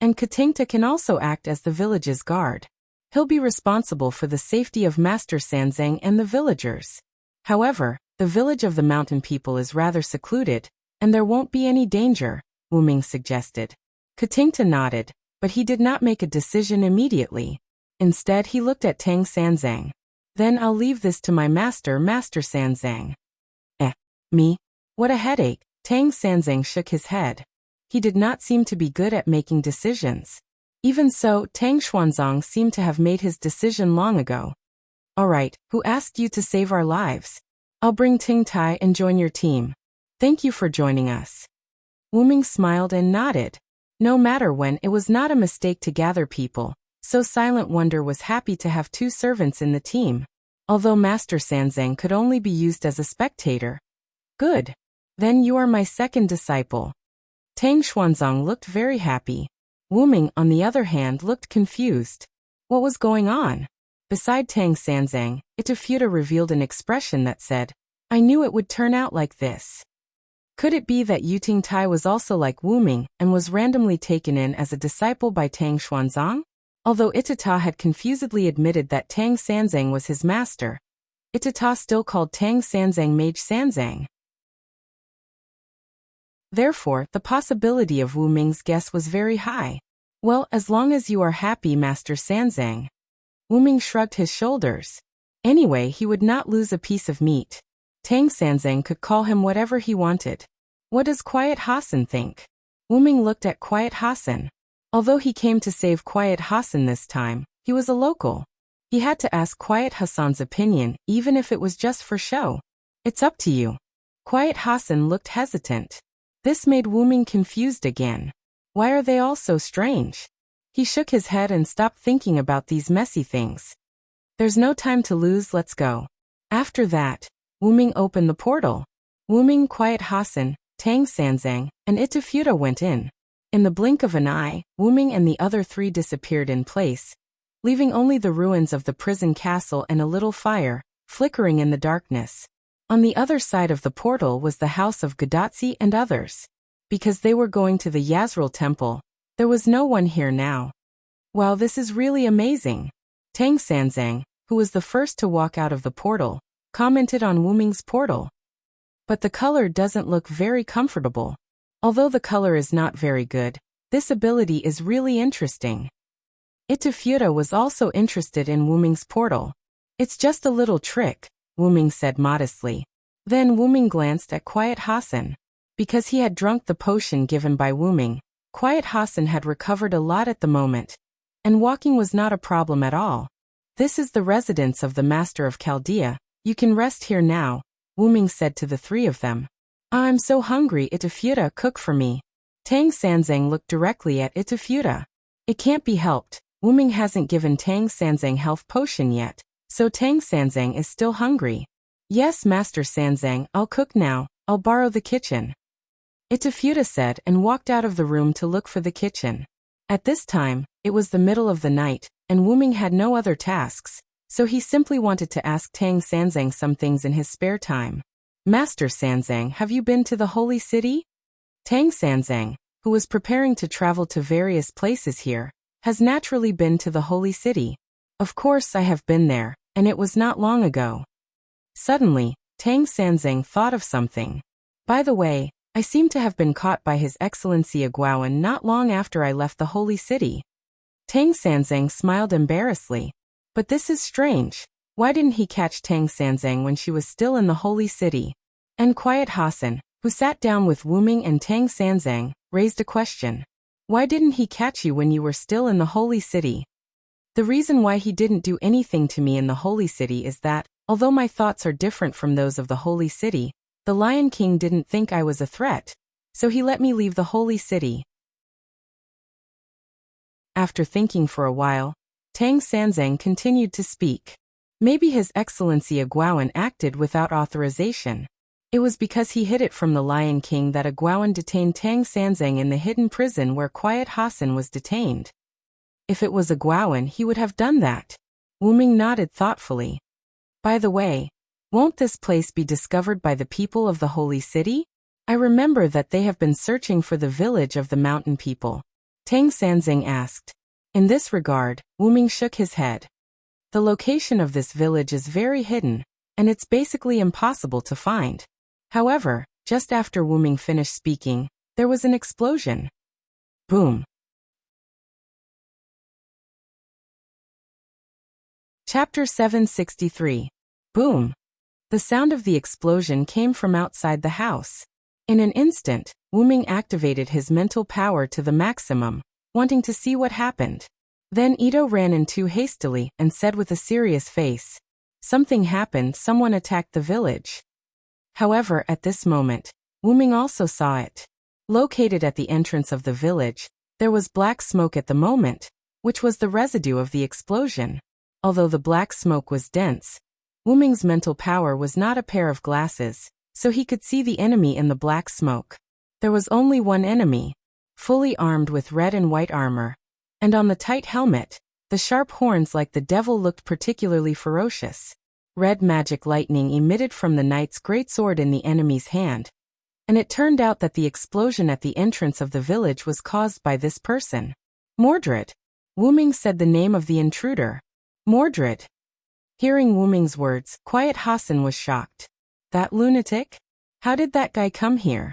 and Katingta can also act as the village's guard. He'll be responsible for the safety of Master Sanzang and the villagers. However, the village of the mountain people is rather secluded, and there won't be any danger, Wu Ming suggested. Katingta nodded, but he did not make a decision immediately. Instead, he looked at Tang Sanzang. Then I'll leave this to my master, Master Sanzang. Me? What a headache. Tang Sanzang shook his head. He did not seem to be good at making decisions. Even so, Tang Xuanzang seemed to have made his decision long ago. All right, who asked you to save our lives? I'll bring Ting Tai and join your team. Thank you for joining us. Wu Ming smiled and nodded. No matter when, it was not a mistake to gather people, so Silent Wonder was happy to have two servants in the team. Although Master Sanzang could only be used as a spectator. Good. Then you are my second disciple. Tang Xuanzang looked very happy. Wu Ming, on the other hand, looked confused. What was going on? Beside Tang Sanzang, Itafuta revealed an expression that said, I knew it would turn out like this. Could it be that Yuting Tai was also like Wu Ming and was randomly taken in as a disciple by Tang Xuanzang? Although Itata had confusedly admitted that Tang Sanzang was his master, Itata still called Tang Sanzang Mage Sanzang. Therefore, the possibility of Wu Ming's guess was very high. Well, as long as you are happy, Master Sanzang. Wu Ming shrugged his shoulders. Anyway, he would not lose a piece of meat. Tang Sanzang could call him whatever he wanted. What does Quiet Hassan think? Wu Ming looked at Quiet Hassan. Although he came to save Quiet Hassan this time, he was a local. He had to ask Quiet Hassan's opinion, even if it was just for show. It's up to you. Quiet Hassan looked hesitant. This made Wu Ming confused again. Why are they all so strange? He shook his head and stopped thinking about these messy things. There's no time to lose, let's go. After that, Wu Ming opened the portal. Wu Ming, Quiet Hassan, Tang Sanzang, and Itafuta went in. In the blink of an eye, Wu Ming and the other three disappeared in place, leaving only the ruins of the prison castle and a little fire, flickering in the darkness. On the other side of the portal was the house of Gadatsi and others. Because they were going to the Yazril temple, there was no one here now. Wow, this is really amazing. Tang Sanzang, who was the first to walk out of the portal, commented on Wu Ming's portal. But the color doesn't look very comfortable. Although the color is not very good, this ability is really interesting. Itafuta was also interested in Wu Ming's portal. It's just a little trick, Wu Ming said modestly. Then Wu Ming glanced at Quiet Hassan. Because he had drunk the potion given by Wu Ming, Quiet Hassan had recovered a lot at the moment, and walking was not a problem at all. This is the residence of the Master of Chaldea. You can rest here now, Wu Ming said to the three of them. I'm so hungry, Itafuta, cook for me. Tang Sanzang looked directly at Itafuta. It can't be helped, Wu Ming hasn't given Tang Sanzang health potion yet, so Tang Sanzang is still hungry. Yes, Master Sanzang, I'll cook now, I'll borrow the kitchen. Itafuta said and walked out of the room to look for the kitchen. At this time, it was the middle of the night, and Wu Ming had no other tasks, so he simply wanted to ask Tang Sanzang some things in his spare time. Master Sanzang, have you been to the holy city? Tang Sanzang, who was preparing to travel to various places here, has naturally been to the holy city. Of course I have been there, and it was not long ago. Suddenly, Tang Sanzang thought of something. By the way, I seem to have been caught by His Excellency Aguawan not long after I left the holy city. Tang Sanzang smiled embarrassedly. But this is strange. Why didn't he catch Tang Sanzang when she was still in the holy city? And Quiet Hassan, who sat down with Wu Ming and Tang Sanzang, raised a question. Why didn't he catch you when you were still in the holy city? The reason why he didn't do anything to me in the holy city is that, although my thoughts are different from those of the holy city, the Lion King didn't think I was a threat, so he let me leave the holy city. After thinking for a while, Tang Sanzang continued to speak. Maybe His Excellency Aguawan acted without authorization. It was because he hid it from the Lion King that Aguawan detained Tang Sanzang in the hidden prison where Quiet Hassan was detained. If it was Aguawan, he would have done that. Wu Ming nodded thoughtfully. By the way, won't this place be discovered by the people of the holy city? I remember that they have been searching for the village of the mountain people. Tang Sanzang asked. In this regard, Wu Ming shook his head. The location of this village is very hidden, and it's basically impossible to find. However, just after Wu Ming finished speaking, there was an explosion. Boom. Chapter 763. Boom. The sound of the explosion came from outside the house. In an instant, Wu Ming activated his mental power to the maximum, wanting to see what happened. Then Ito ran in too hastily and said with a serious face, "Something happened, someone attacked the village." However, at this moment, Wu Ming also saw it. Located at the entrance of the village, there was black smoke at the moment, which was the residue of the explosion. Although the black smoke was dense, Wu Ming's mental power was not a pair of glasses, so he could see the enemy in the black smoke. There was only one enemy, fully armed with red and white armor, and on the tight helmet, the sharp horns like the devil looked particularly ferocious. Red magic lightning emitted from the knight's greatsword in the enemy's hand, and it turned out that the explosion at the entrance of the village was caused by this person. Mordred. Wu Ming said the name of the intruder. Mordred. Hearing Wu Ming's words, Quiet Hassan was shocked. That lunatic? How did that guy come here?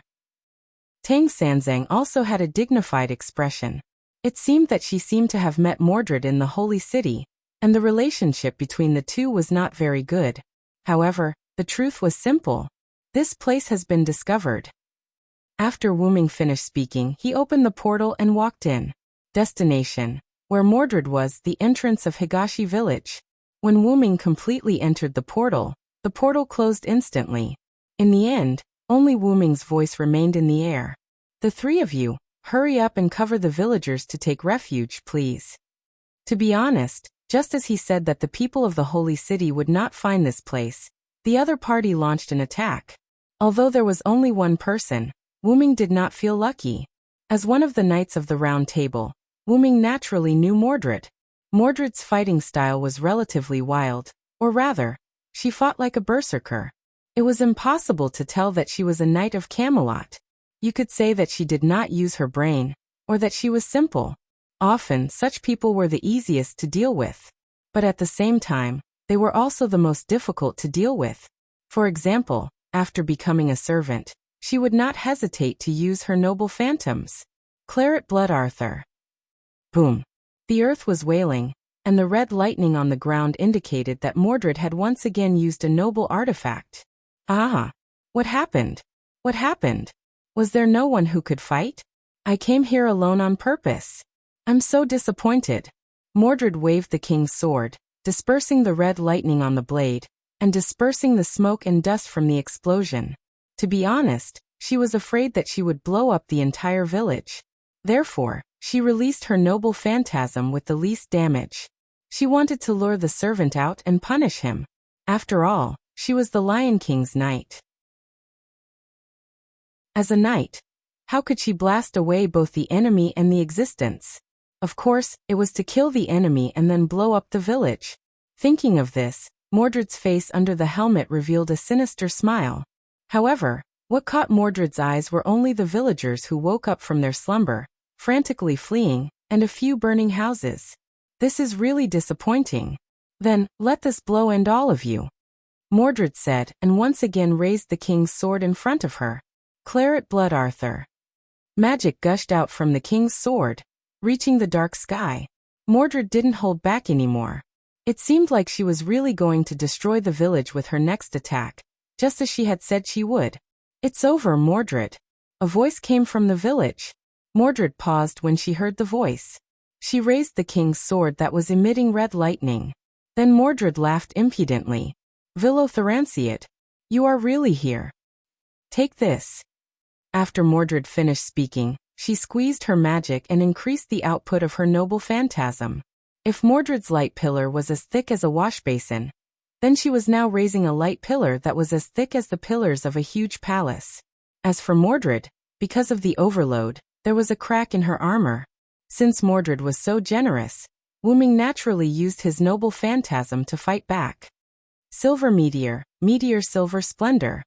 Tang Sanzang also had a dignified expression. It seemed that she seemed to have met Mordred in the holy city, and the relationship between the two was not very good. However, the truth was simple. This place has been discovered. After Wu Ming finished speaking, he opened the portal and walked in. Destination. Where Mordred was, the entrance of Higashi village. When Wu Ming completely entered the portal closed instantly. In the end, only Wu Ming's voice remained in the air. The three of you, hurry up and cover the villagers to take refuge, please. To be honest, just as he said that the people of the holy city would not find this place, the other party launched an attack. Although there was only one person, Wu Ming did not feel lucky. As one of the knights of the Round Table, Wu Ming naturally knew Mordred. Mordred's fighting style was relatively wild, or rather, she fought like a berserker. It was impossible to tell that she was a knight of Camelot. You could say that she did not use her brain, or that she was simple. Often, such people were the easiest to deal with. But at the same time, they were also the most difficult to deal with. For example, after becoming a servant, she would not hesitate to use her noble phantoms. Claret Blood Arthur. Boom. The earth was wailing, and the red lightning on the ground indicated that Mordred had once again used a noble artifact. Ah! What happened? What happened? Was there no one who could fight? I came here alone on purpose. I'm so disappointed. Mordred waved the king's sword, dispersing the red lightning on the blade, and dispersing the smoke and dust from the explosion. To be honest, she was afraid that she would blow up the entire village. Therefore, she released her noble phantasm with the least damage. She wanted to lure the servant out and punish him. After all, she was the Lion King's knight. As a knight, how could she blast away both the enemy and the existence? Of course, it was to kill the enemy and then blow up the village. Thinking of this, Mordred's face under the helmet revealed a sinister smile. However, What caught Mordred's eyes were only the villagers who woke up from their slumber, frantically fleeing, and a few burning houses. This is really disappointing. Then, let this blow end all of you, Mordred said, and once again raised the king's sword in front of her. Claret blood Arthur. Magic gushed out from the king's sword, reaching the dark sky. Mordred didn't hold back anymore. It seemed like she was really going to destroy the village with her next attack, just as she had said she would. It's over, Mordred. A voice came from the village. Mordred paused when she heard the voice. She raised the king's sword that was emitting red lightning. Then Mordred laughed impudently. Villothoranciate, you are really here. Take this. After Mordred finished speaking, she squeezed her magic and increased the output of her noble phantasm. If Mordred's light pillar was as thick as a washbasin, then she was now raising a light pillar that was as thick as the pillars of a huge palace. As for Mordred, because of the overload, there was a crack in her armor. Since Mordred was so generous, Wuming naturally used his noble phantasm to fight back. Silver meteor, meteor silver splendor.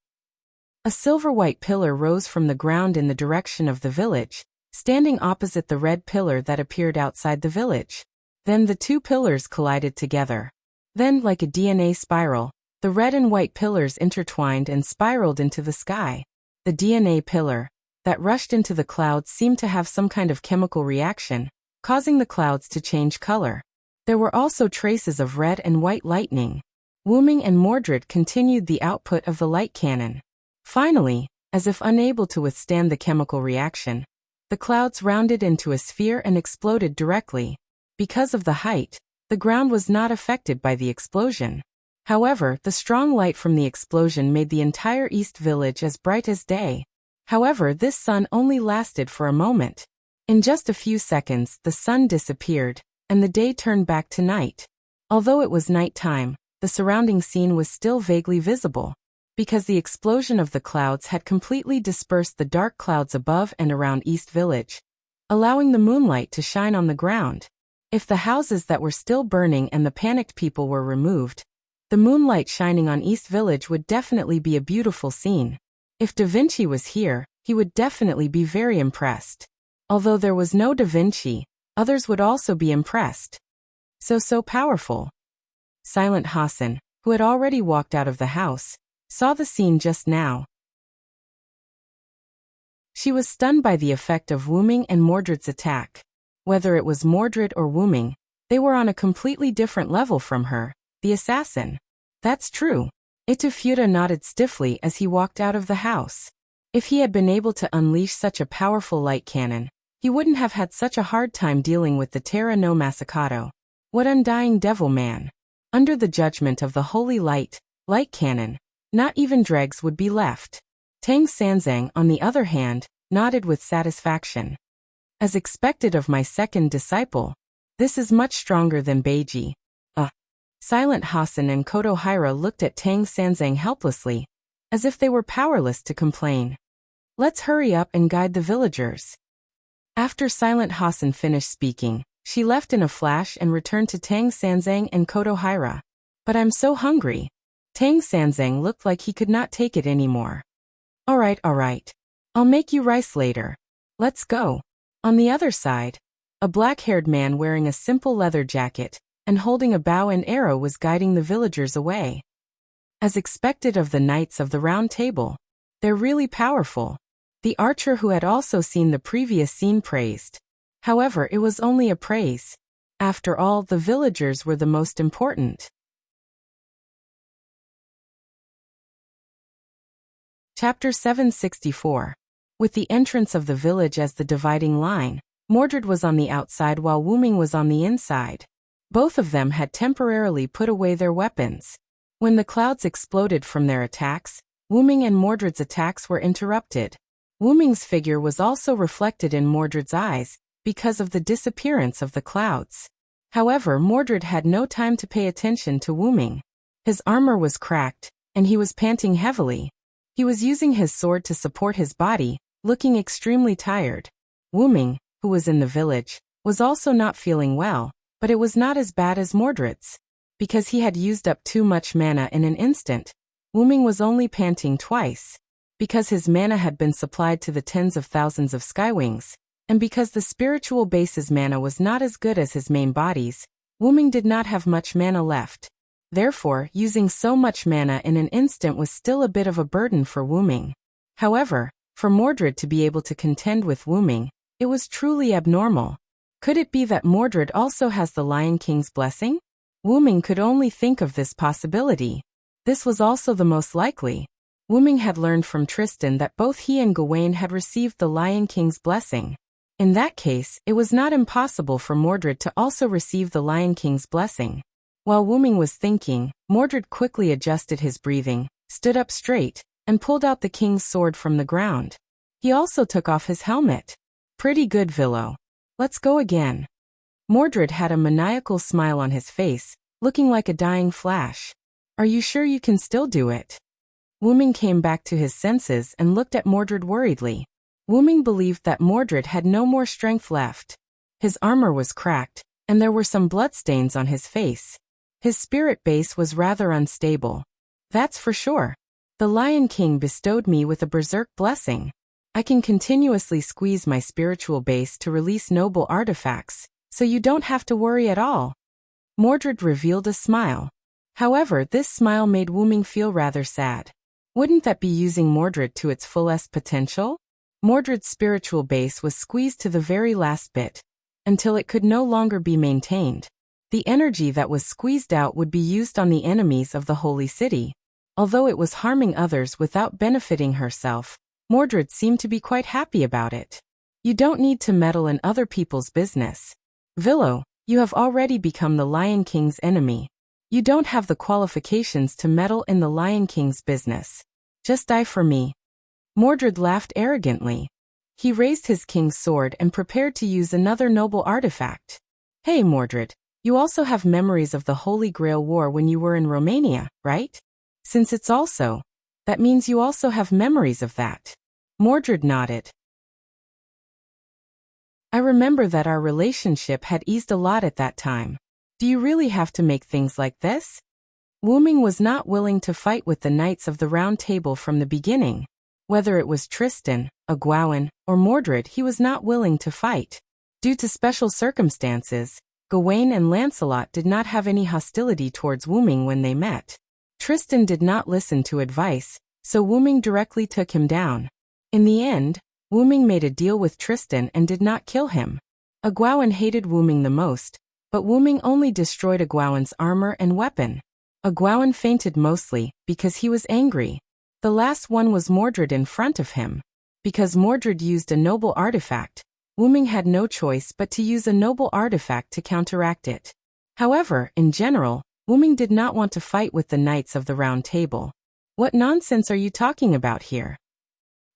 A silver-white pillar rose from the ground in the direction of the village, standing opposite the red pillar that appeared outside the village. Then the two pillars collided together. Then, like a DNA spiral, the red and white pillars intertwined and spiraled into the sky. The DNA pillar that rushed into the clouds seemed to have some kind of chemical reaction, causing the clouds to change color. There were also traces of red and white lightning. Wuming and Mordred continued the output of the light cannon. Finally, as if unable to withstand the chemical reaction, the clouds rounded into a sphere and exploded directly. Because of the height, the ground was not affected by the explosion. However, the strong light from the explosion made the entire East Village as bright as day. However, this sun only lasted for a moment. In just a few seconds, the sun disappeared, and the day turned back to night. Although it was nighttime, the surrounding scene was still vaguely visible, because the explosion of the clouds had completely dispersed the dark clouds above and around East Village, allowing the moonlight to shine on the ground. If the houses that were still burning and the panicked people were removed, the moonlight shining on East Village would definitely be a beautiful scene. If Da Vinci was here, he would definitely be very impressed. Although there was no Da Vinci, others would also be impressed. So powerful. Silent Hassan, who had already walked out of the house, saw the scene just now. She was stunned by the effect of Wuming and Mordred's attack. Whether it was Mordred or Wuming, they were on a completely different level from her, the assassin. That's true. Itufuda nodded stiffly as he walked out of the house. If he had been able to unleash such a powerful light cannon, he wouldn't have had such a hard time dealing with the Terra no Masacato. What undying devil man! Under the judgment of the holy light cannon, not even dregs would be left. Tang Sanzang, on the other hand, nodded with satisfaction. As expected of my second disciple, this is much stronger than Beiji. Silent Hassan and Kotohira looked at Tang Sanzang helplessly, as if they were powerless to complain. Let's hurry up and guide the villagers. After Silent Hassan finished speaking, she left in a flash and returned to Tang Sanzang and Kotohira. But I'm so hungry. Tang Sanzang looked like he could not take it anymore. All right. I'll make you rice later. Let's go. On the other side, a black-haired man wearing a simple leather jacket and holding a bow and arrow was guiding the villagers away. As expected of the Knights of the Round Table, they're really powerful. The archer who had also seen the previous scene praised. However, it was only a praise. After all, the villagers were the most important. Chapter 764. With the entrance of the village as the dividing line, Mordred was on the outside while Wuming was on the inside. Both of them had temporarily put away their weapons. When the clouds exploded from their attacks, Wuming and Mordred's attacks were interrupted. Wuming's figure was also reflected in Mordred's eyes, because of the disappearance of the clouds. However, Mordred had no time to pay attention to Wuming. His armor was cracked, and he was panting heavily. He was using his sword to support his body, looking extremely tired. Wuming, who was in the village, was also not feeling well, but it was not as bad as Mordred's. Because he had used up too much mana in an instant, Wuming was only panting twice. because his mana had been supplied to the tens of thousands of skywings, and because the spiritual base's mana was not as good as his main body's, Wuming did not have much mana left. Therefore, using so much mana in an instant was still a bit of a burden for Wuming. However, for Mordred to be able to contend with Wuming, it was truly abnormal. Could it be that Mordred also has the Lion King's blessing? Wuming could only think of this possibility. This was also the most likely. Wuming had learned from Tristan that both he and Gawain had received the Lion King's blessing. In that case, it was not impossible for Mordred to also receive the Lion King's blessing. While Wuming was thinking, Mordred quickly adjusted his breathing, stood up straight, and pulled out the king's sword from the ground. He also took off his helmet. Pretty good, Villo. Let's go again. Mordred had a maniacal smile on his face, looking like a dying flash. Are you sure you can still do it? Wuming came back to his senses and looked at Mordred worriedly. Wuming believed that Mordred had no more strength left. His armor was cracked, and there were some bloodstains on his face. His spirit base was rather unstable. That's for sure. The Lion King bestowed me with a berserk blessing. I can continuously squeeze my spiritual base to release noble artifacts, so you don't have to worry at all. Mordred revealed a smile. However, this smile made Wuming feel rather sad. Wouldn't that be using Mordred to its fullest potential? Mordred's spiritual base was squeezed to the very last bit, until it could no longer be maintained. The energy that was squeezed out would be used on the enemies of the Holy City. Although it was harming others without benefiting herself, Mordred seemed to be quite happy about it. You don't need to meddle in other people's business. Villo, you have already become the Lion King's enemy. You don't have the qualifications to meddle in the Lion King's business. Just die for me. Mordred laughed arrogantly. He raised his king's sword and prepared to use another noble artifact. Hey Mordred, you also have memories of the Holy Grail War when you were in Romania, right? Since it's also, that means you also have memories of that. Mordred nodded. I remember that our relationship had eased a lot at that time. Do you really have to make things like this? Wuming was not willing to fight with the Knights of the Round Table from the beginning. Whether it was Tristan, Gawain, or Mordred, he was not willing to fight. Due to special circumstances, Gawain and Lancelot did not have any hostility towards Wuming when they met. Tristan did not listen to advice, so Wuming directly took him down. In the end, Wuming made a deal with Tristan and did not kill him. Gawain hated Wuming the most, but Wuming only destroyed Gawain's armor and weapon. Gawain fainted mostly because he was angry. The last one was Mordred in front of him. Because Mordred used a noble artifact, Wuming had no choice but to use a noble artifact to counteract it. However, in general, Wuming did not want to fight with the Knights of the Round Table. What nonsense are you talking about here?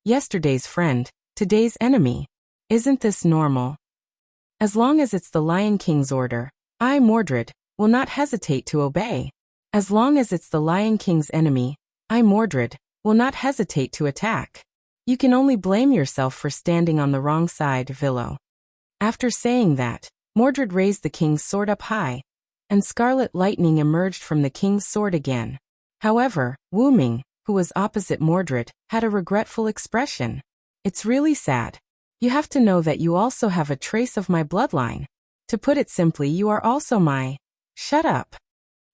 Yesterday's friend, today's enemy. Isn't this normal? As long as it's the Lion King's order, I, Mordred, will not hesitate to obey. As long as it's the Lion King's enemy, I, Mordred, will not hesitate to attack. You can only blame yourself for standing on the wrong side, Villo. After saying that, Mordred raised the king's sword up high, and scarlet lightning emerged from the king's sword again. However, Wuming, who was opposite Mordred, had a regretful expression. It's really sad. You have to know that you also have a trace of my bloodline. To put it simply, you are also my... Shut up.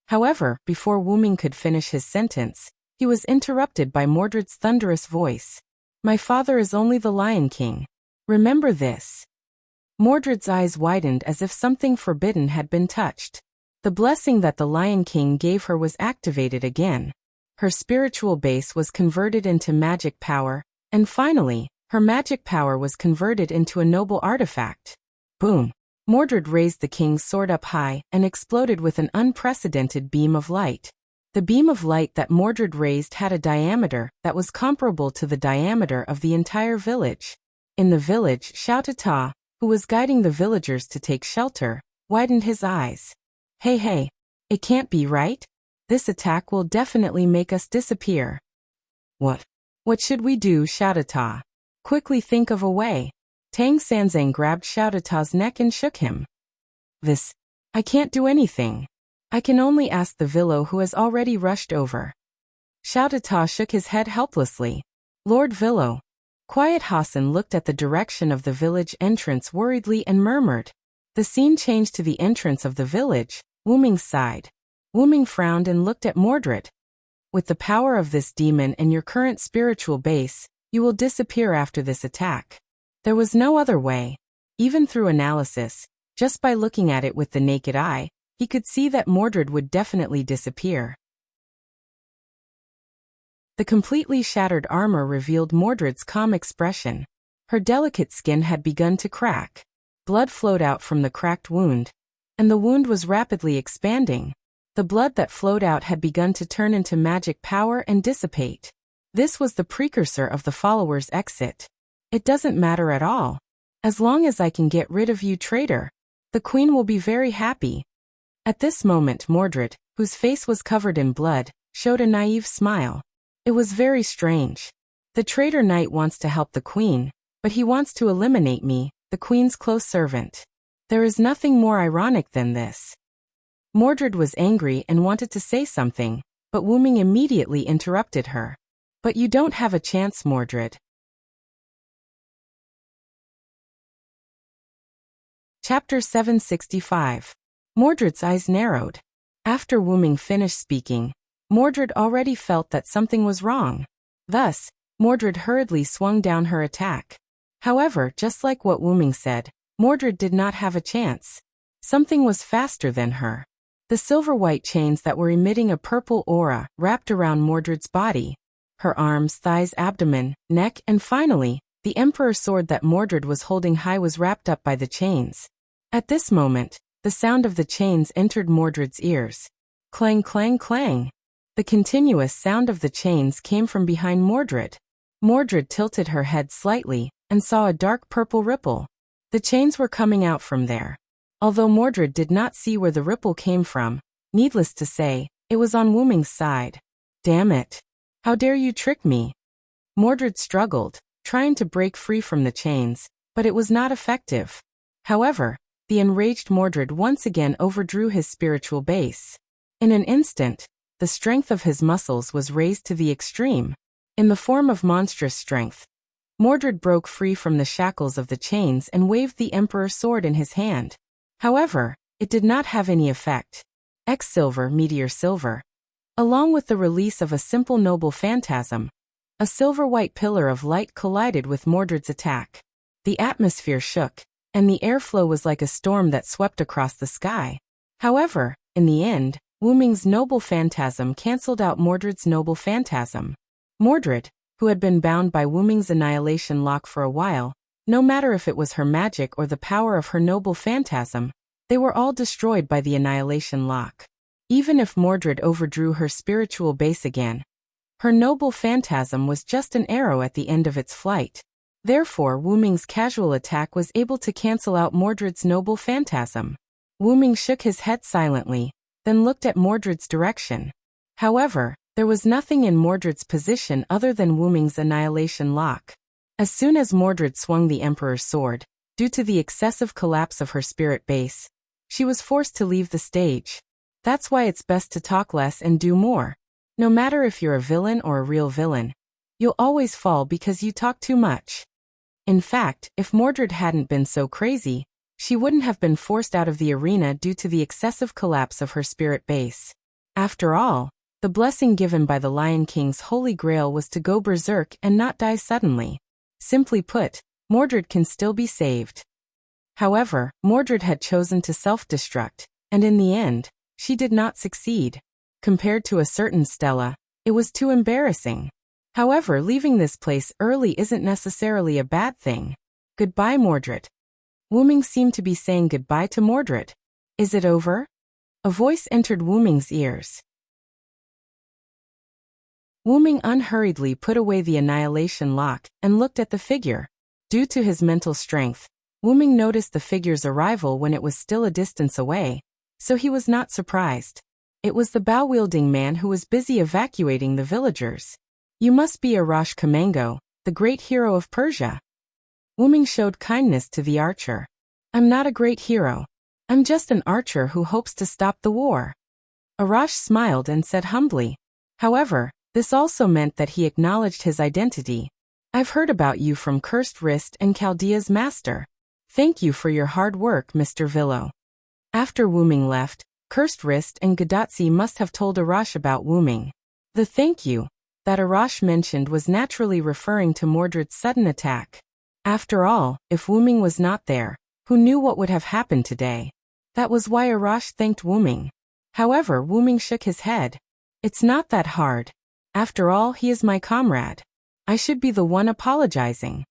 However, before Wuming could finish his sentence, he was interrupted by Mordred's thunderous voice. My father is only the Lion King. Remember this. Mordred's eyes widened as if something forbidden had been touched. The blessing that the Lion King gave her was activated again. Her spiritual base was converted into magic power, and finally, her magic power was converted into a noble artifact. Boom! Mordred raised the king's sword up high and exploded with an unprecedented beam of light. The beam of light that Mordred raised had a diameter that was comparable to the diameter of the entire village. In the village, Xiao, who was guiding the villagers to take shelter, widened his eyes. Hey, it can't be right? This attack will definitely make us disappear. What should we do, Xiao? Quickly think of a way. Tang Sanzang grabbed Xiao neck and shook him. I can't do anything. I can only ask the Villo who has already rushed over. Xiao shook his head helplessly. Lord Villo. Quiet Hassan looked at the direction of the village entrance worriedly and murmured. The scene changed to the entrance of the village. Wu Ming sighed. Wu Ming frowned and looked at Mordred. With the power of this demon and your current spiritual base, you will disappear after this attack. There was no other way. Even through analysis, just by looking at it with the naked eye, he could see that Mordred would definitely disappear. The completely shattered armor revealed Mordred's calm expression. Her delicate skin had begun to crack. Blood flowed out from the cracked wound, and the wound was rapidly expanding. The blood that flowed out had begun to turn into magic power and dissipate. This was the precursor of the followers' exit. It doesn't matter at all. As long as I can get rid of you, traitor, the queen will be very happy. At this moment Mordred, whose face was covered in blood, showed a naive smile. It was very strange. The traitor knight wants to help the queen, but he wants to eliminate me, the queen's close servant. There is nothing more ironic than this. Mordred was angry and wanted to say something, but Wu Ming immediately interrupted her. But you don't have a chance, Mordred. Chapter 765. Mordred's eyes narrowed. After Wu Ming finished speaking, Mordred already felt that something was wrong. Thus, Mordred hurriedly swung down her attack. However, just like what Wu Ming said, Mordred did not have a chance. Something was faster than her. The silver-white chains that were emitting a purple aura wrapped around Mordred's body. Her arms, thighs, abdomen, neck, and finally, the Emperor's sword that Mordred was holding high was wrapped up by the chains. At this moment, the sound of the chains entered Mordred's ears. Clang, clang, clang. The continuous sound of the chains came from behind Mordred. Mordred tilted her head slightly and saw a dark purple ripple. The chains were coming out from there. Although Mordred did not see where the ripple came from, needless to say, it was on Wu Ming's side. Damn it. How dare you trick me? Mordred struggled, trying to break free from the chains, but it was not effective. However, the enraged Mordred once again overdrew his spiritual base. In an instant, the strength of his muscles was raised to the extreme. In the form of monstrous strength, Mordred broke free from the shackles of the chains and waved the Emperor's sword in his hand. However, it did not have any effect. X-Silver, Meteor Silver. Along with the release of a simple noble phantasm, a silver-white pillar of light collided with Mordred's attack. The atmosphere shook, and the airflow was like a storm that swept across the sky. However, in the end, Wu Ming's noble phantasm cancelled out Mordred's noble phantasm. Mordred, who had been bound by Wu Ming's annihilation lock for a while, no matter if it was her magic or the power of her noble phantasm, they were all destroyed by the annihilation lock. Even if Mordred overdrew her spiritual base again, her noble phantasm was just an arrow at the end of its flight. Therefore, Wu Ming's casual attack was able to cancel out Mordred's noble phantasm. Wu Ming shook his head silently, then looked at Mordred's direction. However, there was nothing in Mordred's position other than Wu Ming's annihilation lock. As soon as Mordred swung the Emperor's sword, due to the excessive collapse of her spirit base, she was forced to leave the stage. That's why it's best to talk less and do more. No matter if you're a villain or a real villain, you'll always fall because you talk too much. In fact, if Mordred hadn't been so crazy, she wouldn't have been forced out of the arena due to the excessive collapse of her spirit base. After all, the blessing given by the Lion King's Holy Grail was to go berserk and not die suddenly. Simply put, Mordred can still be saved. However, Mordred had chosen to self-destruct, and in the end, she did not succeed. Compared to a certain Stella, it was too embarrassing. However, leaving this place early isn't necessarily a bad thing. Goodbye, Mordred. Wu Ming seemed to be saying goodbye to Mordred. Is it over? A voice entered Wu Ming's ears. Wu Ming unhurriedly put away the annihilation lock and looked at the figure. Due to his mental strength, Wu Ming noticed the figure's arrival when it was still a distance away, so he was not surprised. It was the bow-wielding man who was busy evacuating the villagers. You must be Arash Kamengo, the great hero of Persia. Wu Ming showed kindness to the archer. I'm not a great hero. I'm just an archer who hopes to stop the war. Arash smiled and said humbly. However, this also meant that he acknowledged his identity. I've heard about you from Cursed Wrist and Chaldea's master. Thank you for your hard work, Mr. Villo. After Wu Ming left, Cursed Wrist and Gadotsi must have told Arash about Wu Ming. The thank you that Arash mentioned was naturally referring to Mordred's sudden attack. After all, if Wu Ming was not there, who knew what would have happened today? That was why Arash thanked Wu Ming. However, Wu Ming shook his head. It's not that hard. After all, he is my comrade. I should be the one apologizing.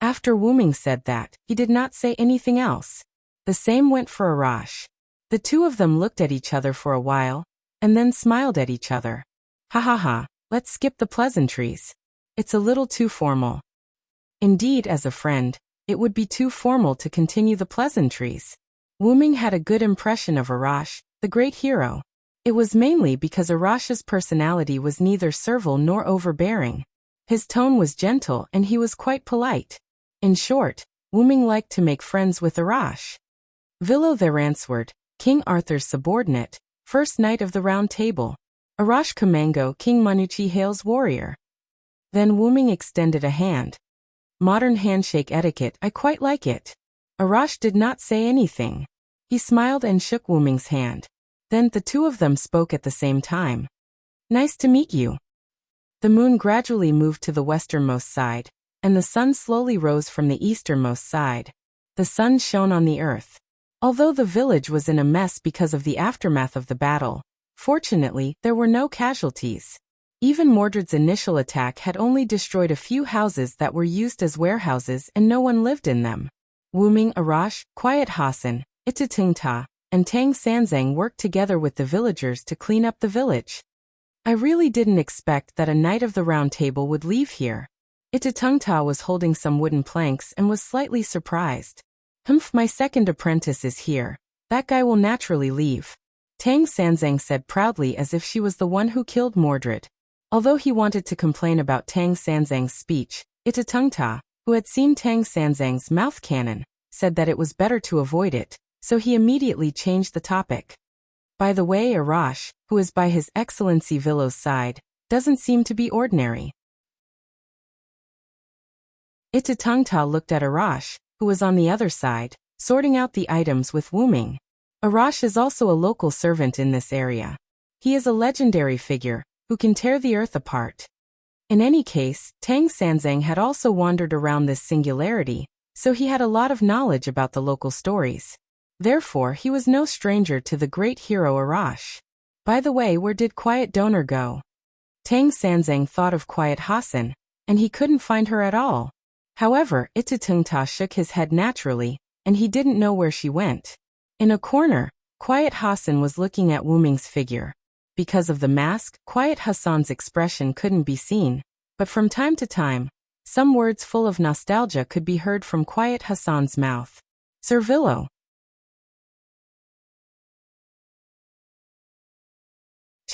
After Wu Ming said that, he did not say anything else. The same went for Arash. The two of them looked at each other for a while, and then smiled at each other. Ha ha ha, let's skip the pleasantries. It's a little too formal. Indeed, as a friend, it would be too formal to continue the pleasantries. Wu Ming had a good impression of Arash, the great hero. It was mainly because Arash's personality was neither servile nor overbearing. His tone was gentle and he was quite polite. In short, Wu Ming liked to make friends with Arash. Villo the Ransword, King Arthur's subordinate, first knight of the Round Table. Arash Kumango, King Manuchi Hale's warrior. Then Wu Ming extended a hand. Modern handshake etiquette, I quite like it. Arash did not say anything. He smiled and shook Wu Ming's hand. Then the two of them spoke at the same time. Nice to meet you. The moon gradually moved to the westernmost side, and the sun slowly rose from the easternmost side. The sun shone on the earth. Although the village was in a mess because of the aftermath of the battle, fortunately, there were no casualties. Even Mordred's initial attack had only destroyed a few houses that were used as warehouses and no one lived in them. Wu Ming, Arash, Quiet Hassan, Itatungta, and Tang Sanzang worked together with the villagers to clean up the village. I really didn't expect that a knight of the Round Table would leave here. Itatungta was holding some wooden planks and was slightly surprised. Humph, my second apprentice is here. That guy will naturally leave. Tang Sanzang said proudly as if she was the one who killed Mordred. Although he wanted to complain about Tang Sanzang's speech, Itatungta, who had seen Tang Sanzang's mouth cannon, said that it was better to avoid it, so he immediately changed the topic. By the way, Arash, who is by His Excellency Villo's side, doesn't seem to be ordinary. Itatungta looked at Arash, who was on the other side, sorting out the items with Wu Ming. Arash is also a local servant in this area. He is a legendary figure, who can tear the earth apart. In any case, Tang Sanzang had also wandered around this singularity, so he had a lot of knowledge about the local stories. Therefore, he was no stranger to the great hero Arash. By the way, where did Quiet Donor go? Tang Sanzang thought of Quiet Hassan, and he couldn't find her at all. However, Itatungta shook his head naturally, and he didn't know where she went. In a corner, Quiet Hassan was looking at Wu Ming's figure. Because of the mask, Quiet Hassan's expression couldn't be seen, but from time to time, some words full of nostalgia could be heard from Quiet Hassan's mouth. Sir Villo.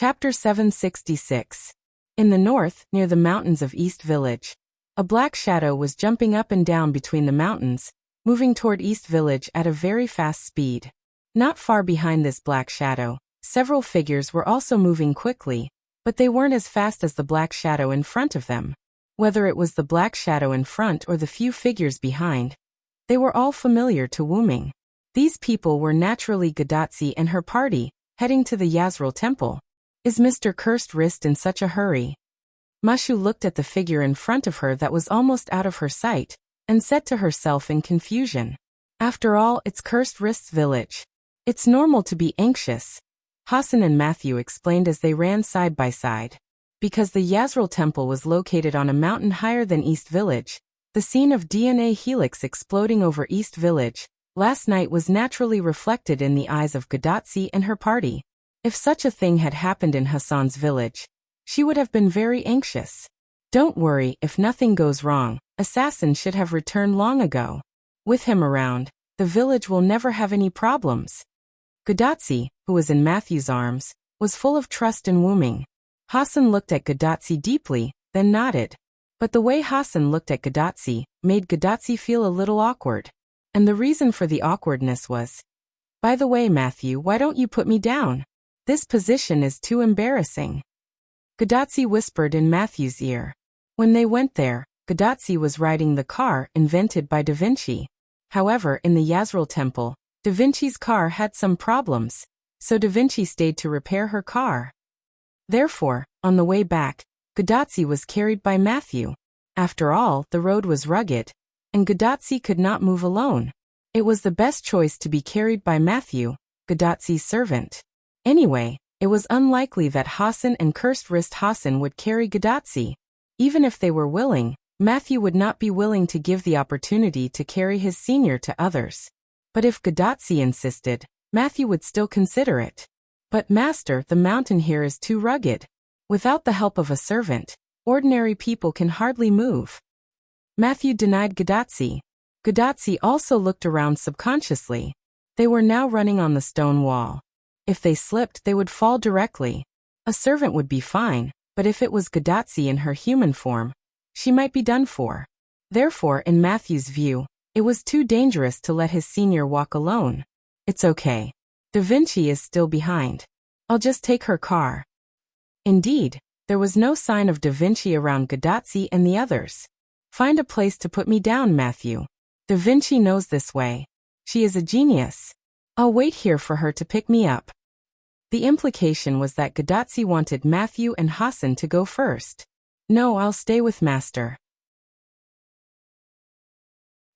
Chapter 766. In the north, near the mountains of East Village, a black shadow was jumping up and down between the mountains, moving toward East Village at a very fast speed. Not far behind this black shadow, several figures were also moving quickly, but they weren't as fast as the black shadow in front of them. Whether it was the black shadow in front or the few figures behind, they were all familiar to Wu Ming. These people were naturally Gadotsi and her party, heading to the Yazril Temple. Is Mr. Cursed Wrist in such a hurry? Mushu looked at the figure in front of her that was almost out of her sight, and said to herself in confusion. After all, it's Cursed Wrist's village. It's normal to be anxious. Hassan and Matthew explained as they ran side by side. Because the Yazril Temple was located on a mountain higher than East Village, the scene of DNA helix exploding over East Village last night was naturally reflected in the eyes of Gadotsi and her party. If such a thing had happened in Hassan's village, she would have been very anxious. Don't worry, if nothing goes wrong, Assassin should have returned long ago. With him around, the village will never have any problems. Gadotsi, who was in Matthew's arms, was full of trust in Wu Ming. Hassan looked at Gadotsi deeply, then nodded. But the way Hassan looked at Gadotsi made Gadotsi feel a little awkward. And the reason for the awkwardness was, by the way, Matthew, why don't you put me down? This position is too embarrassing. Gadotsi whispered in Matthew's ear. When they went there, Gadotsi was riding the car invented by Da Vinci. However, in the Yazril temple, Da Vinci's car had some problems, so Da Vinci stayed to repair her car. Therefore, on the way back, Gadotsi was carried by Matthew. After all, the road was rugged, and Gadotsi could not move alone. It was the best choice to be carried by Matthew, Gadotsi's servant. Anyway, it was unlikely that Hassan and Cursed Wrist Hassan would carry Gadotsi. Even if they were willing, Matthew would not be willing to give the opportunity to carry his senior to others. But if Gadotsi insisted, Matthew would still consider it. But master, the mountain here is too rugged. Without the help of a servant, ordinary people can hardly move. Matthew denied Gadotsi. Gadotsi also looked around subconsciously. They were now running on the stone wall. If they slipped, they would fall directly. A servant would be fine, but if it was Gadotsi in her human form, she might be done for. Therefore, in Matthew's view, it was too dangerous to let his senior walk alone. It's okay. Da Vinci is still behind. I'll just take her car. Indeed, there was no sign of Da Vinci around Gadotsi and the others. Find a place to put me down, Matthew. Da Vinci knows this way. She is a genius. I'll wait here for her to pick me up. The implication was that Gadotsi wanted Matthew and Hassan to go first. No, I'll stay with master,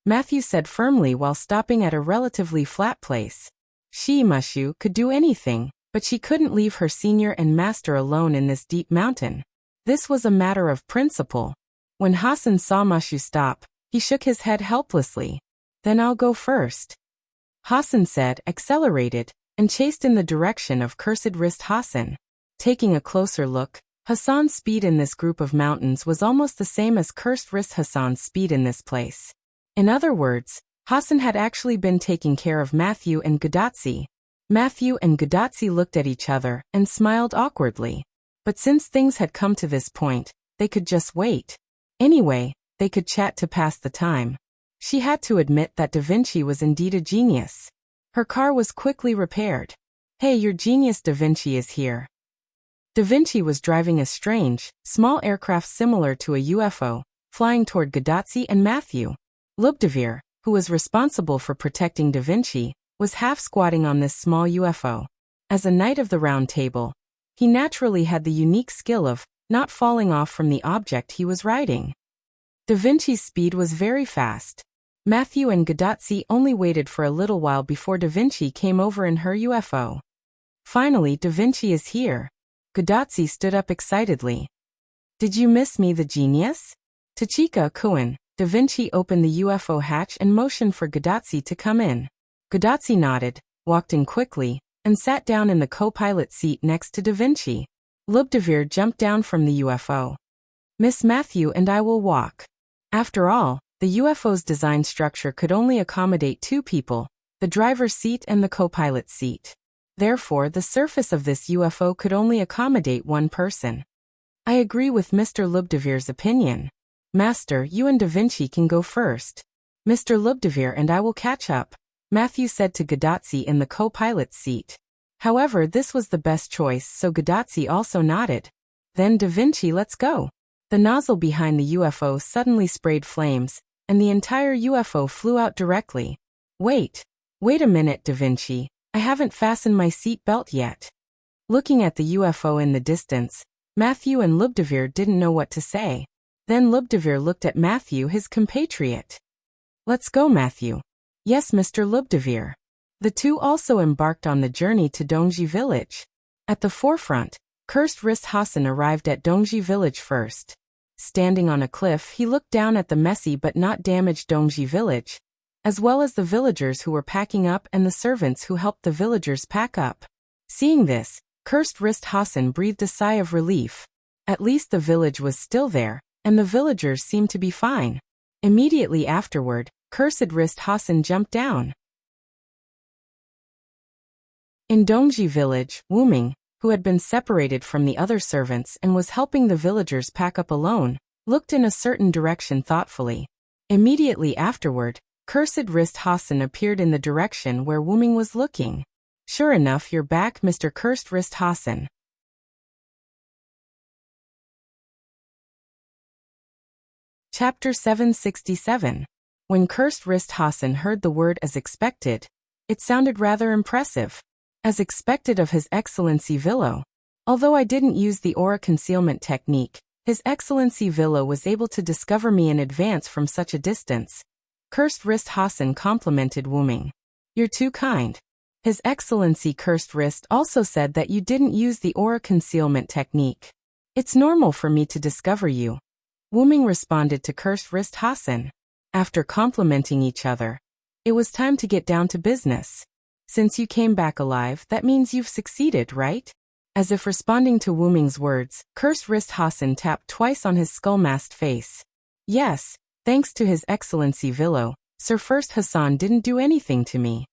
Matthew said firmly while stopping at a relatively flat place. She, Mushu, could do anything, but she couldn't leave her senior and master alone in this deep mountain. This was a matter of principle. When Hassan saw Mushu stop, he shook his head helplessly. Then I'll go first, Hassan said, accelerated, and chased in the direction of Cursed Wrist Hassan. Taking a closer look, Hassan's speed in this group of mountains was almost the same as Cursed Wrist Hassan's speed in this place. In other words, Hassan had actually been taking care of Matthew and Gadotsi. Matthew and Gadotsi looked at each other and smiled awkwardly. But since things had come to this point, they could just wait. Anyway, they could chat to pass the time. She had to admit that Da Vinci was indeed a genius. Her car was quickly repaired. Hey, your genius Da Vinci is here. Da Vinci was driving a strange, small aircraft similar to a UFO, flying toward Gadotsi and Matthew. Lubdavir, who was responsible for protecting Da Vinci, was half-squatting on this small UFO. As a knight of the Round Table, he naturally had the unique skill of not falling off from the object he was riding. Da Vinci's speed was very fast. Matthew and Gadotsi only waited for a little while before Da Vinci came over in her UFO. Finally, Da Vinci is here. Gadotsi stood up excitedly. Did you miss me, the genius? Tachika Kuan. Da Vinci opened the UFO hatch and motioned for Gadotsi to come in. Gadotsi nodded, walked in quickly, and sat down in the co-pilot seat next to Da Vinci. Lubdavir jumped down from the UFO. Miss Matthew and I will walk. After all, the UFO's design structure could only accommodate two people, the driver's seat and the co-pilot seat. Therefore, the surface of this UFO could only accommodate one person. I agree with Mr. Lubdavir's opinion. Master, you and Da Vinci can go first. Mr. Lubdavir and I will catch up, Matthew said to Gadotsi in the co-pilot seat. However, this was the best choice, so Gadotsi also nodded. Then Da Vinci, let's go. The nozzle behind the UFO suddenly sprayed flames, and the entire UFO flew out directly. Wait a minute, Da Vinci, I haven't fastened my seat belt yet. Looking at the UFO in the distance, Matthew and Lubdavir didn't know what to say. Then Lubdavir looked at Matthew, his compatriot. Let's go, Matthew. Yes, Mr. Lubdavir. The two also embarked on the journey to Dongji village. At the forefront, Cursed Wrist Hassan arrived at Dongji village first. Standing on a cliff, he looked down at the messy but not damaged Dongji village, as well as the villagers who were packing up and the servants who helped the villagers pack up. Seeing this, Cursed Wrist Hassan breathed a sigh of relief. At least the village was still there, and the villagers seemed to be fine. Immediately afterward, Cursed Wrist Hassan jumped down. In Dongji village, Wuming, who had been separated from the other servants and was helping the villagers pack up alone, looked in a certain direction thoughtfully. Immediately afterward, Cursed Wrist Hassan appeared in the direction where Wuming was looking. Sure enough, you're back, Mr. Cursed Wrist Hassan. Chapter 767. When Cursed Wrist Hassan heard the word as expected, it sounded rather impressive. As expected of His Excellency Villo. Although I didn't use the aura concealment technique, His Excellency Villo was able to discover me in advance from such a distance. Cursed Wrist Hassan complimented Wu Ming. You're too kind. His Excellency Cursed Wrist also said that you didn't use the aura concealment technique. It's normal for me to discover you. Wu Ming responded to Cursed Wrist Hassan. After complimenting each other, it was time to get down to business. Since you came back alive, that means you've succeeded, right? As if responding to Wu Ming's words, Cursed Wrist Hassan tapped twice on his skull-masked face. Yes, thanks to His Excellency Villo, Sir First Hassan didn't do anything to me.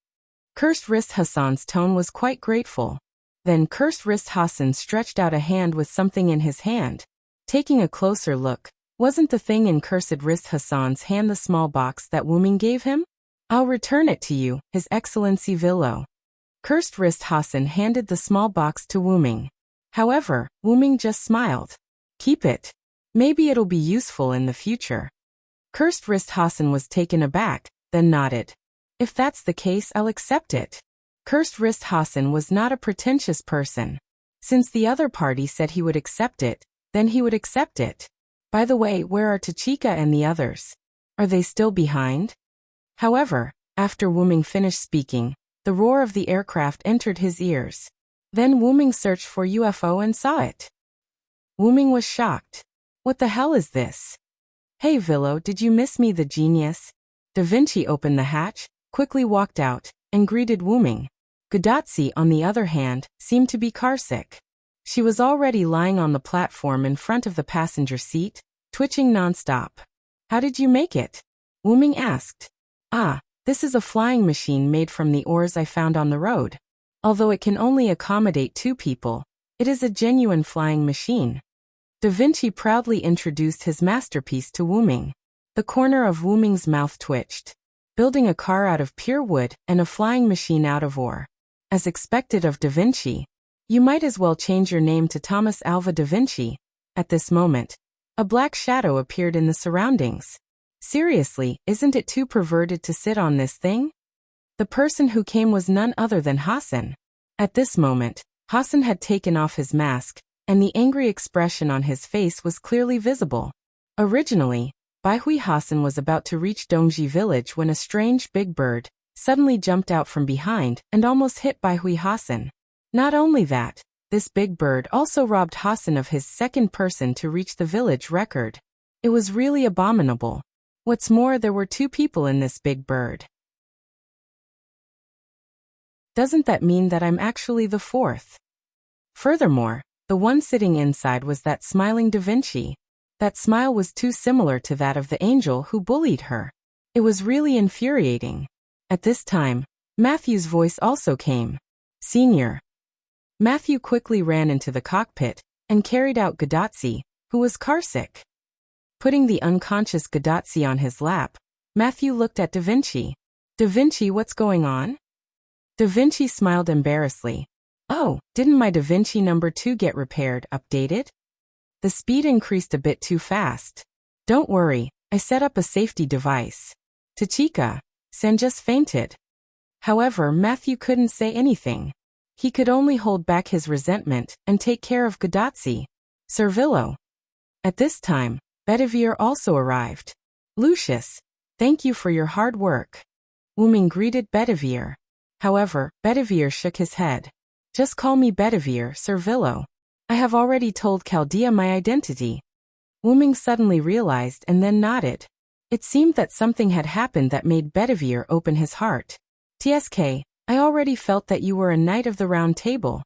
Cursed Wrist Hassan's tone was quite grateful. Then Cursed Wrist Hassan stretched out a hand with something in his hand. Taking a closer look, wasn't the thing in Cursed Wrist Hassan's hand the small box that Wu Ming gave him? I'll return it to you, His Excellency Villo. Cursed Wrist Hassan handed the small box to Wu Ming. However, Wu Ming just smiled. Keep it. Maybe it'll be useful in the future. Cursed Wrist Hassan was taken aback, then nodded. If that's the case, I'll accept it. Cursed Wrist Hassan was not a pretentious person. Since the other party said he would accept it, then he would accept it. By the way, where are Tachika and the others? Are they still behind? However, after Wu Ming finished speaking, the roar of the aircraft entered his ears. Then Wu Ming searched for UFO and saw it. Wu Ming was shocked. What the hell is this? Hey Villo, did you miss me, the genius? Da Vinci opened the hatch, quickly walked out, and greeted Wu Ming. Gudatsi, on the other hand, seemed to be carsick. She was already lying on the platform in front of the passenger seat, twitching non-stop. How did you make it? Wu Ming asked. This is a flying machine made from the ores I found on the road. Although it can only accommodate 2 people, it is a genuine flying machine. Da Vinci proudly introduced his masterpiece to Wu Ming. The corner of Wu Ming's mouth twitched. Building a car out of pure wood and a flying machine out of ore. As expected of Da Vinci, you might as well change your name to Thomas Alva Da Vinci. At this moment, a black shadow appeared in the surroundings. Seriously, isn't it too perverted to sit on this thing? The person who came was none other than Hassan. At this moment, Hassan had taken off his mask, and the angry expression on his face was clearly visible. Originally, Baihui Hassan was about to reach Dongji village when a strange big bird suddenly jumped out from behind and almost hit Baihui Hassan. Not only that, this big bird also robbed Hassan of his second person to reach the village record. It was really abominable. What's more, there were 2 people in this big bird. Doesn't that mean that I'm actually the 4th? Furthermore, the one sitting inside was that smiling Da Vinci. That smile was too similar to that of the angel who bullied her. It was really infuriating. At this time, Matthew's voice also came. Senior. Matthew quickly ran into the cockpit and carried out Gudatsi, who was carsick. Putting the unconscious Gudatsi on his lap, Matthew looked at Da Vinci. Da Vinci, what's going on? Da Vinci smiled embarrassedly. Oh, didn't my Da Vinci number 2 get repaired, updated? The speed increased a bit too fast. Don't worry, I set up a safety device. Tachika, Sen just fainted. However, Matthew couldn't say anything. He could only hold back his resentment and take care of Gudatsi. Sir Villo. At this time, Bedivere also arrived. Lucius, thank you for your hard work. Wu Ming greeted Bedivere. However, Bedivere shook his head. Just call me Bedivere, Sir Villo. I have already told Chaldea my identity. Wu Ming suddenly realized and then nodded. It seemed that something had happened that made Bedivere open his heart. TSK, I already felt that you were a knight of the Round Table.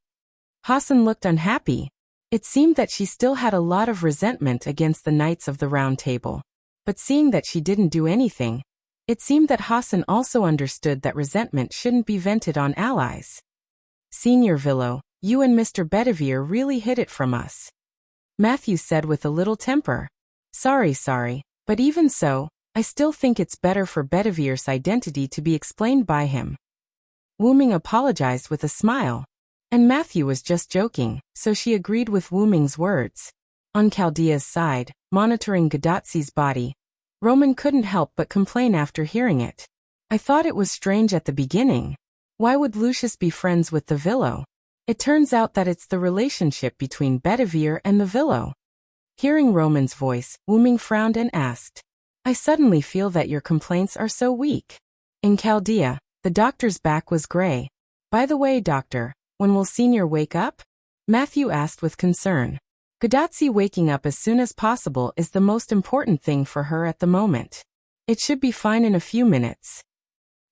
Hassan looked unhappy. It seemed that she still had a lot of resentment against the Knights of the Round Table. But seeing that she didn't do anything, it seemed that Hassan also understood that resentment shouldn't be vented on allies. Senior Villo, you and Mr. Bedivere really hid it from us. Matthew said with a little temper. Sorry, but even so, I still think it's better for Bedivere's identity to be explained by him. Wu Ming apologized with a smile. And Matthew was just joking, so she agreed with Wu Ming's words. On Chaldea's side, monitoring Gudatsi's body, Roman couldn't help but complain after hearing it. I thought it was strange at the beginning. Why would Lucius be friends with the Villo? It turns out that it's the relationship between Bedivere and the Villo. Hearing Roman's voice, Wu Ming frowned and asked, I suddenly feel that your complaints are so weak. In Chaldea, the doctor's back was gray. By the way, doctor, when will Senior wake up? Matthew asked with concern. Gadazzi waking up as soon as possible is the most important thing for her at the moment. It should be fine in a few minutes.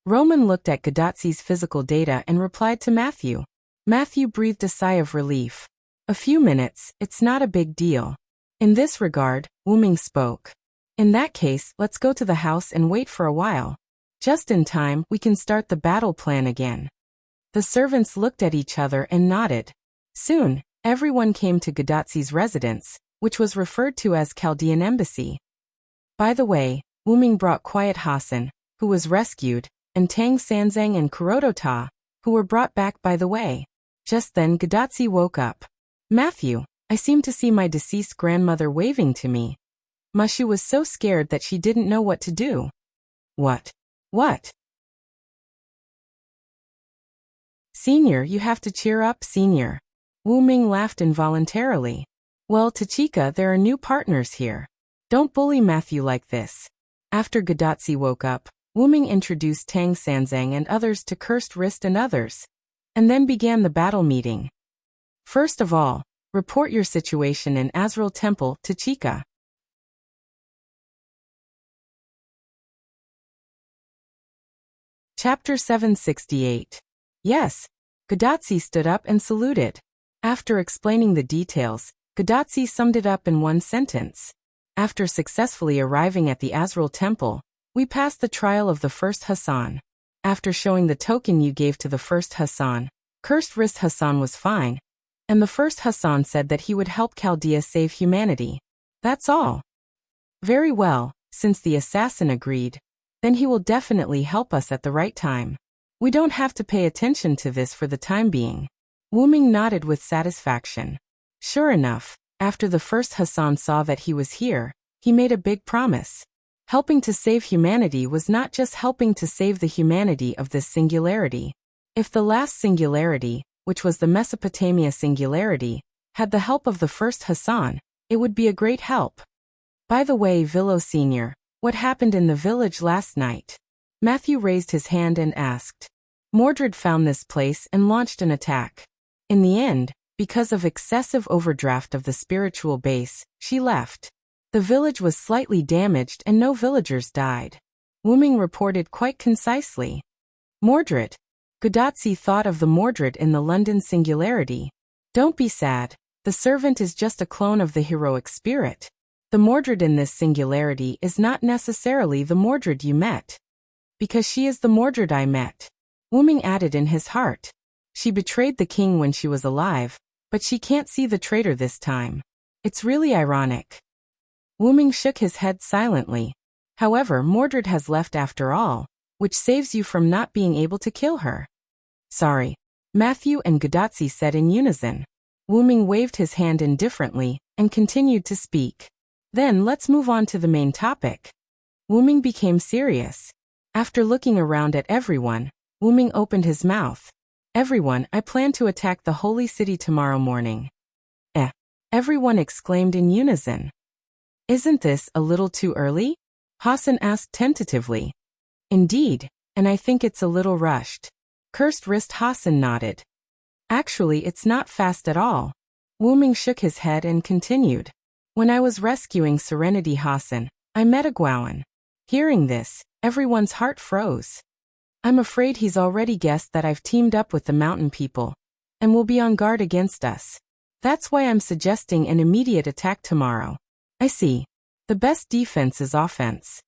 Roman looked at Gadazzi's physical data and replied to Matthew. Matthew breathed a sigh of relief. A few minutes, it's not a big deal. In this regard, Wu Ming spoke. In that case, let's go to the house and wait for a while. Just in time, we can start the battle plan again. The servants looked at each other and nodded. Soon, everyone came to Gadazzi's residence, which was referred to as Chaldean Embassy. By the way, Wu Ming brought Quiet Hassan, who was rescued, and Tang Sanzang and Kuroto Ta, who were brought back by the way. Just then Gadazzi woke up. Matthew, I seem to see my deceased grandmother waving to me. Mushu was so scared that she didn't know what to do. What? What? Senior, you have to cheer up, Senior. Wu Ming laughed involuntarily. Well, Tachika, there are new partners here. Don't bully Matthew like this. After Gadazzi woke up, Wu Ming introduced Tang Sanzang and others to Cursed Wrist and others, and then began the battle meeting. First of all, report your situation in Azrael Temple, Tachika. Chapter 768. Yes. Gadazzi stood up and saluted. After explaining the details, Gadazzi summed it up in one sentence. After successfully arriving at the Azrael Temple, we passed the trial of the first Hassan. After showing the token you gave to the first Hassan, Cursed Wrist Hassan was fine, and the first Hassan said that he would help Chaldea save humanity. That's all. Very well, since the assassin agreed, then he will definitely help us at the right time. We don't have to pay attention to this for the time being. Wu Ming nodded with satisfaction. Sure enough, after the first Hassan saw that he was here, he made a big promise. Helping to save humanity was not just helping to save the humanity of this singularity. If the last singularity, which was the Mesopotamia singularity, had the help of the first Hassan, it would be a great help. By the way, Villo Senior, what happened in the village last night? Matthew raised his hand and asked. Mordred found this place and launched an attack. In the end, because of excessive overdraft of the spiritual base, she left. The village was slightly damaged and no villagers died. Wu Ming reported quite concisely. Mordred. Gadazzi thought of the Mordred in the London singularity. Don't be sad. The servant is just a clone of the heroic spirit. The Mordred in this singularity is not necessarily the Mordred you met. Because she is the Mordred I met. Wu Ming added in his heart. She betrayed the king when she was alive, but she can't see the traitor this time. It's really ironic. Wu Ming shook his head silently. However, Mordred has left after all, which saves you from not being able to kill her. Sorry. Matthew and Gadazzi said in unison. Wu Ming waved his hand indifferently and continued to speak. Then let's move on to the main topic. Wu Ming became serious. After looking around at everyone, Wu Ming opened his mouth. Everyone, I plan to attack the holy city tomorrow morning. Everyone exclaimed in unison. Isn't this a little too early? Hassan asked tentatively. Indeed, and I think it's a little rushed. Cursed Wrist Hassan nodded. Actually, it's not fast at all. Wu Ming shook his head and continued. When I was rescuing Serenity Hassan, I met a Gwawan. Hearing this, everyone's heart froze. I'm afraid he's already guessed that I've teamed up with the mountain people, and will be on guard against us. That's why I'm suggesting an immediate attack tomorrow. I see. The best defense is offense.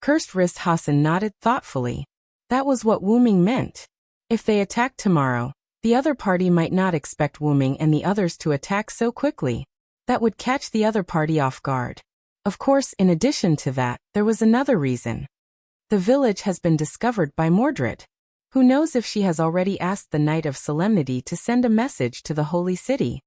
Cursed Wrist Hassan nodded thoughtfully. That was what Wu Ming meant. If they attacked tomorrow, the other party might not expect Wu Ming and the others to attack so quickly. That would catch the other party off guard. Of course, in addition to that, there was another reason. The village has been discovered by Mordred. Who knows if she has already asked the Knight of Solemnity to send a message to the Holy City.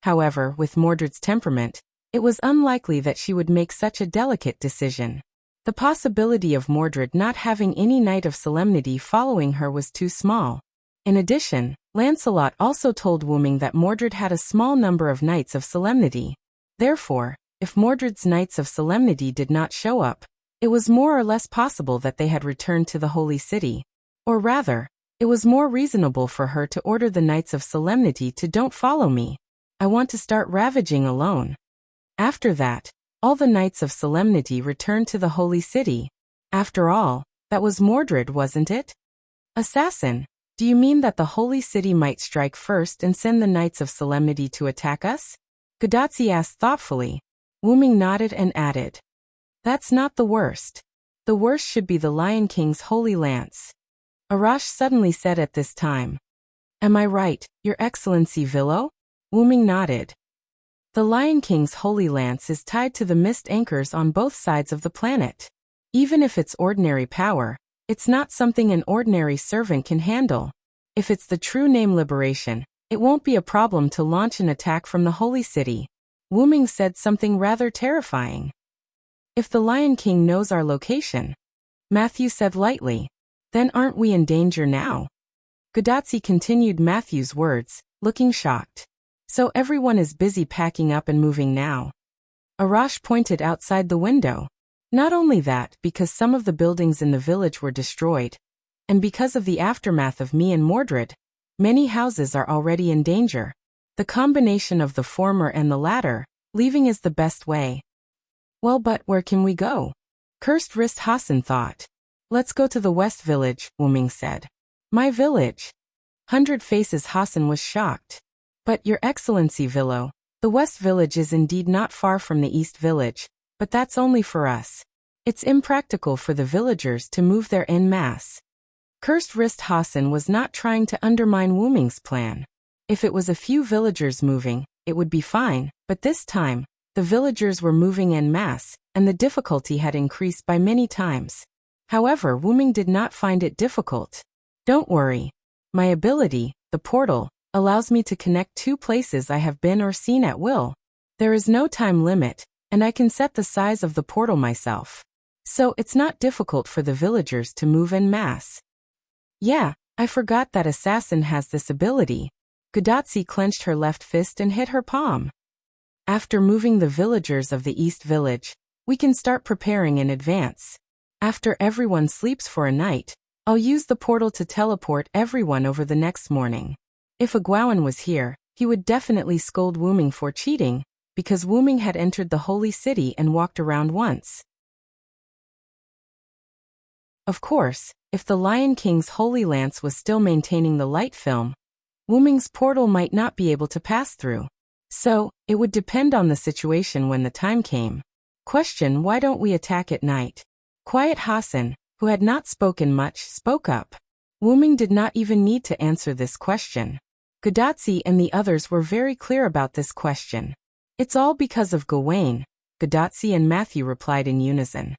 However, with Mordred's temperament, It was unlikely that she would make such a delicate decision. The possibility of Mordred not having any night of solemnity following her was too small. In addition, Lancelot also told Wuming that Mordred had a small number of nights of solemnity. Therefore, if Mordred's nights of solemnity did not show up, it was more or less possible that they had returned to the Holy City. Or rather, it was more reasonable for her to order the Knights of Solemnity to don't follow me. I want to start ravaging alone. After that, all the Knights of Solemnity returned to the Holy City. After all, that was Mordred, wasn't it? Assassin, do you mean that the Holy City might strike first and send the Knights of Solemnity to attack us? Gudatzi asked thoughtfully. Wuming nodded and added. That's not the worst. The worst should be the Lion King's Holy Lance. Arash suddenly said at this time. Am I right, Your Excellency Villo? Wuming nodded. The Lion King's Holy Lance is tied to the mist anchors on both sides of the planet. Even if it's ordinary power, it's not something an ordinary servant can handle. If it's the true name Liberation, it won't be a problem to launch an attack from the Holy City. Wuming said something rather terrifying. If the Lion King knows our location, Matthew said lightly, then aren't we in danger now? Gudatzi continued Matthew's words, looking shocked. So everyone is busy packing up and moving now. Arash pointed outside the window. Not only that, because some of the buildings in the village were destroyed, and because of the aftermath of me and Mordred, many houses are already in danger. The combination of the former and the latter, leaving is the best way. Well, but where can we go? Cursed Wrist Hassan thought. Let's go to the West Village, Wuming said. My village? 100 Faces Hassan was shocked. But Your Excellency Villo, the West Village is indeed not far from the East Village, but that's only for us. It's impractical for the villagers to move there en masse. Cursed Wrist Hassan was not trying to undermine Wuming's plan. If it was a few villagers moving, it would be fine, but this time, the villagers were moving en masse, and the difficulty had increased by many times. However, Wuming did not find it difficult. Don't worry. My ability, the portal, allows me to connect two places I have been or seen at will. There is no time limit, and I can set the size of the portal myself. So it's not difficult for the villagers to move en masse. Yeah, I forgot that Assassin has this ability. Gudatzi clenched her left fist and hit her palm. After moving the villagers of the East Village, we can start preparing in advance. After everyone sleeps for a night, I'll use the portal to teleport everyone over the next morning. If a Gwaun was here, he would definitely scold Wuming for cheating, because Wuming had entered the Holy City and walked around once. Of course, if the Lion King's Holy Lance was still maintaining the light film, Wuming's portal might not be able to pass through. So, it would depend on the situation when the time came. Question: why don't we attack at night? Quiet Hassan, who had not spoken much, spoke up. Wuming did not even need to answer this question. Gudatzi and the others were very clear about this question. It's all because of Gawain, Gudatzi and Matthew replied in unison.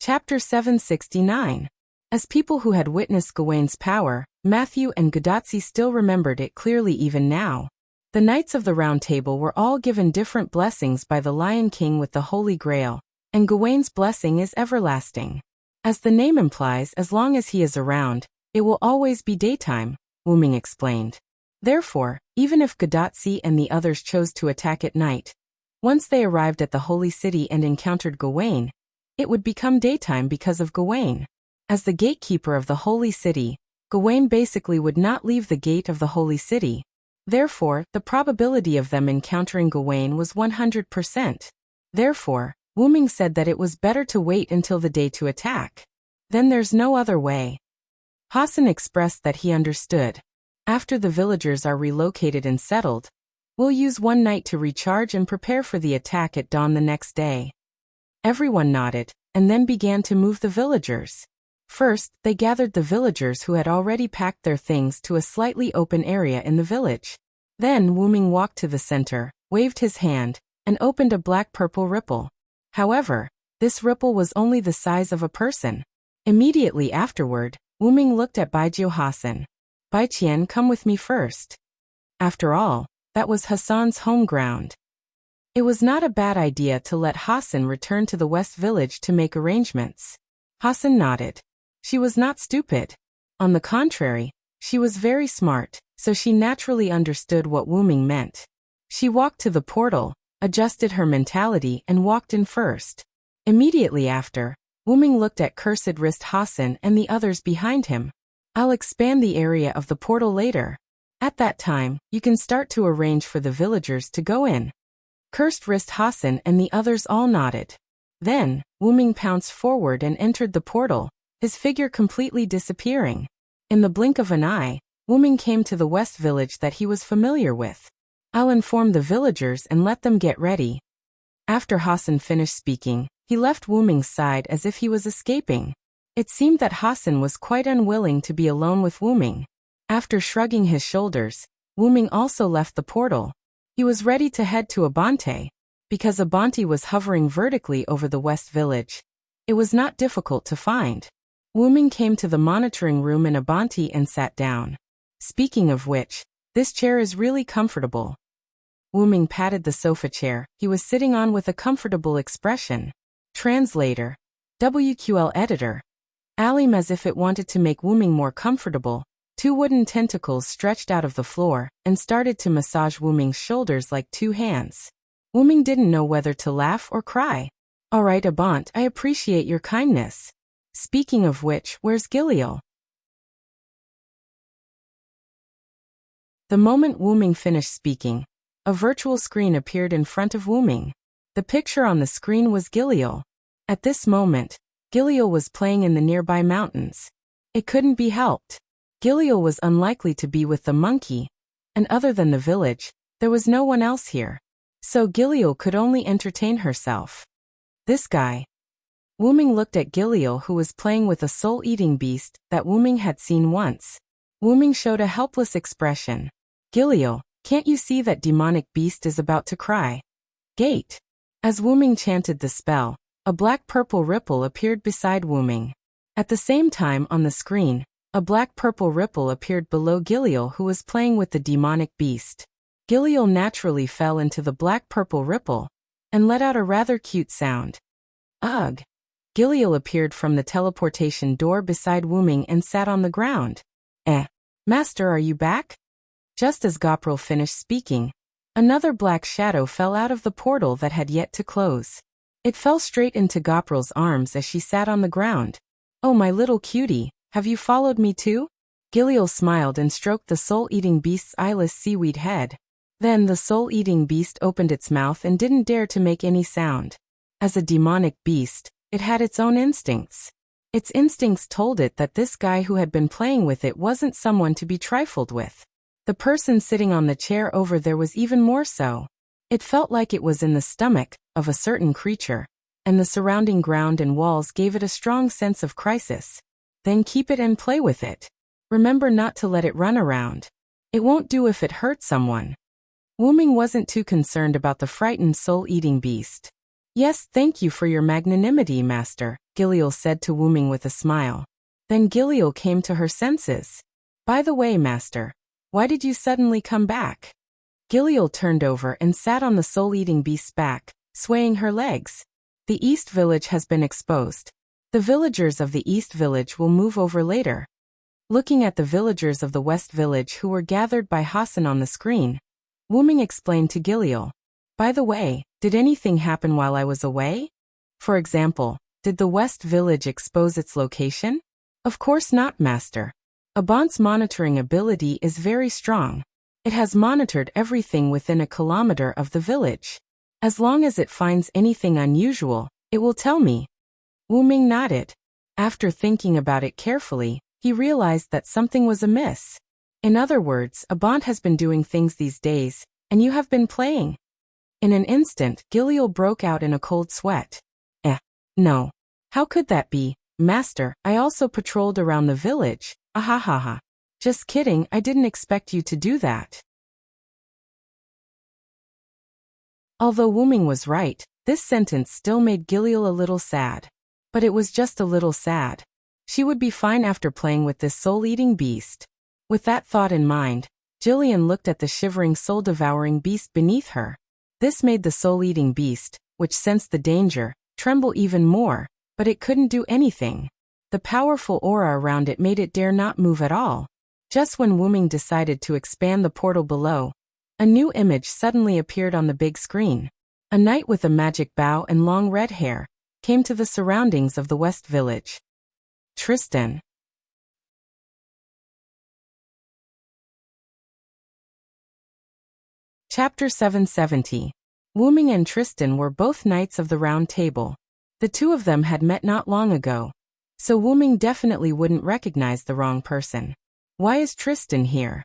Chapter 769. As people who had witnessed Gawain's power, Matthew and Gudatzi still remembered it clearly even now. The Knights of the Round Table were all given different blessings by the Lion King with the Holy Grail, and Gawain's blessing is everlasting. As the name implies, as long as he is around, it will always be daytime, Wuming explained. Therefore, even if Gudatzi and the others chose to attack at night, once they arrived at the Holy City and encountered Gawain, it would become daytime because of Gawain. As the gatekeeper of the Holy City, Gawain basically would not leave the gate of the Holy City. Therefore, the probability of them encountering Gawain was 100%. Therefore, Wuming said that it was better to wait until the day to attack. Then there's no other way. Hassan expressed that he understood. After the villagers are relocated and settled, we'll use one night to recharge and prepare for the attack at dawn the next day. Everyone nodded, and then began to move the villagers. First, they gathered the villagers who had already packed their things to a slightly open area in the village. Then Wuming walked to the center, waved his hand, and opened a black-purple ripple. However, this ripple was only the size of a person. Immediately afterward, Wuming looked at Baijiu Hassan. Bai Qian, come with me first. After all, that was Hassan's home ground. It was not a bad idea to let Hassan return to the West Village to make arrangements. Hassan nodded. She was not stupid. On the contrary, she was very smart, so she naturally understood what Wuming meant. She walked to the portal, adjusted her mentality and walked in first. Immediately after, Wuming looked at Cursed Wrist Hassan and the others behind him. I'll expand the area of the portal later. At that time, you can start to arrange for the villagers to go in. Cursed Wrist Hassan and the others all nodded. Then, Wuming pounced forward and entered the portal, his figure completely disappearing. In the blink of an eye, Wuming came to the West Village that he was familiar with. I'll inform the villagers and let them get ready. After Hassan finished speaking, he left Wuming's side as if he was escaping. It seemed that Hassan was quite unwilling to be alone with Wuming. After shrugging his shoulders, Wuming also left the portal. He was ready to head to Abante. Because Abante was hovering vertically over the West Village, it was not difficult to find. Wuming came to the monitoring room in Abante and sat down. Speaking of which, this chair is really comfortable. Wuming patted the sofa chair he was sitting on with a comfortable expression. Translator. WQL editor. Alim, as if it wanted to make Wuming more comfortable, two wooden tentacles stretched out of the floor and started to massage Wuming's shoulders like two hands. Wuming didn't know whether to laugh or cry. All right, Abant, I appreciate your kindness. Speaking of which, where's Gilio? The moment Wuming finished speaking, a virtual screen appeared in front of Wuming. The picture on the screen was Gilio. At this moment, Gilio was playing in the nearby mountains. It couldn't be helped. Gilio was unlikely to be with the monkey, and other than the village, there was no one else here. So Gilio could only entertain herself. This guy. Wuming looked at Gilio, who was playing with a soul-eating beast that Wuming had seen once. Wuming showed a helpless expression. Gilio, can't you see that demonic beast is about to cry? Gate. As Wuming chanted the spell, a black-purple ripple appeared beside Wuming. At the same time on the screen, a black-purple ripple appeared below Gilio, who was playing with the demonic beast. Gilio naturally fell into the black-purple ripple and let out a rather cute sound. Ugh. Gilio appeared from the teleportation door beside Wuming and sat on the ground. Master, are you back? Just as Gopril finished speaking, another black shadow fell out of the portal that had yet to close. It fell straight into Gopril's arms as she sat on the ground. Oh, my little cutie, have you followed me too? Gilio smiled and stroked the soul-eating beast's eyeless seaweed head. Then the soul-eating beast opened its mouth and didn't dare to make any sound. As a demonic beast, it had its own instincts. Its instincts told it that this guy who had been playing with it wasn't someone to be trifled with. The person sitting on the chair over there was even more so. It felt like it was in the stomach of a certain creature, and the surrounding ground and walls gave it a strong sense of crisis. Then keep it and play with it. Remember not to let it run around. It won't do if it hurts someone. Wuming wasn't too concerned about the frightened soul-eating beast. Yes, thank you for your magnanimity, Master, Gilio said to Wuming with a smile. Then Gilio came to her senses. By the way, Master, why did you suddenly come back? Gilio turned over and sat on the soul-eating beast's back, swaying her legs. The East Village has been exposed. The villagers of the East Village will move over later. Looking at the villagers of the West Village who were gathered by Hassan on the screen, Wuming explained to Gilio. By the way, did anything happen while I was away? For example, did the West Village expose its location? Of course not, Master. Abant's monitoring ability is very strong. It has monitored everything within a kilometer of the village. As long as it finds anything unusual, it will tell me. Wuming nodded. After thinking about it carefully, he realized that something was amiss. In other words, Abant has been doing things these days, and you have been playing. In an instant, Gilio broke out in a cold sweat. No. How could that be, Master? I also patrolled around the village. Ahahaha. Just kidding, I didn't expect you to do that. Although Wuming was right, this sentence still made Gilio a little sad. But it was just a little sad. She would be fine after playing with this soul-eating beast. With that thought in mind, Jillian looked at the shivering soul-devouring beast beneath her. This made the soul-eating beast, which sensed the danger, tremble even more, but it couldn't do anything. The powerful aura around it made it dare not move at all. Just when Wuming decided to expand the portal below, a new image suddenly appeared on the big screen. A knight with a magic bow and long red hair came to the surroundings of the West Village. Tristan. Chapter 770. Wuming and Tristan were both knights of the Round Table. The two of them had met not long ago, so Wuming definitely wouldn't recognize the wrong person. Why is Tristan here?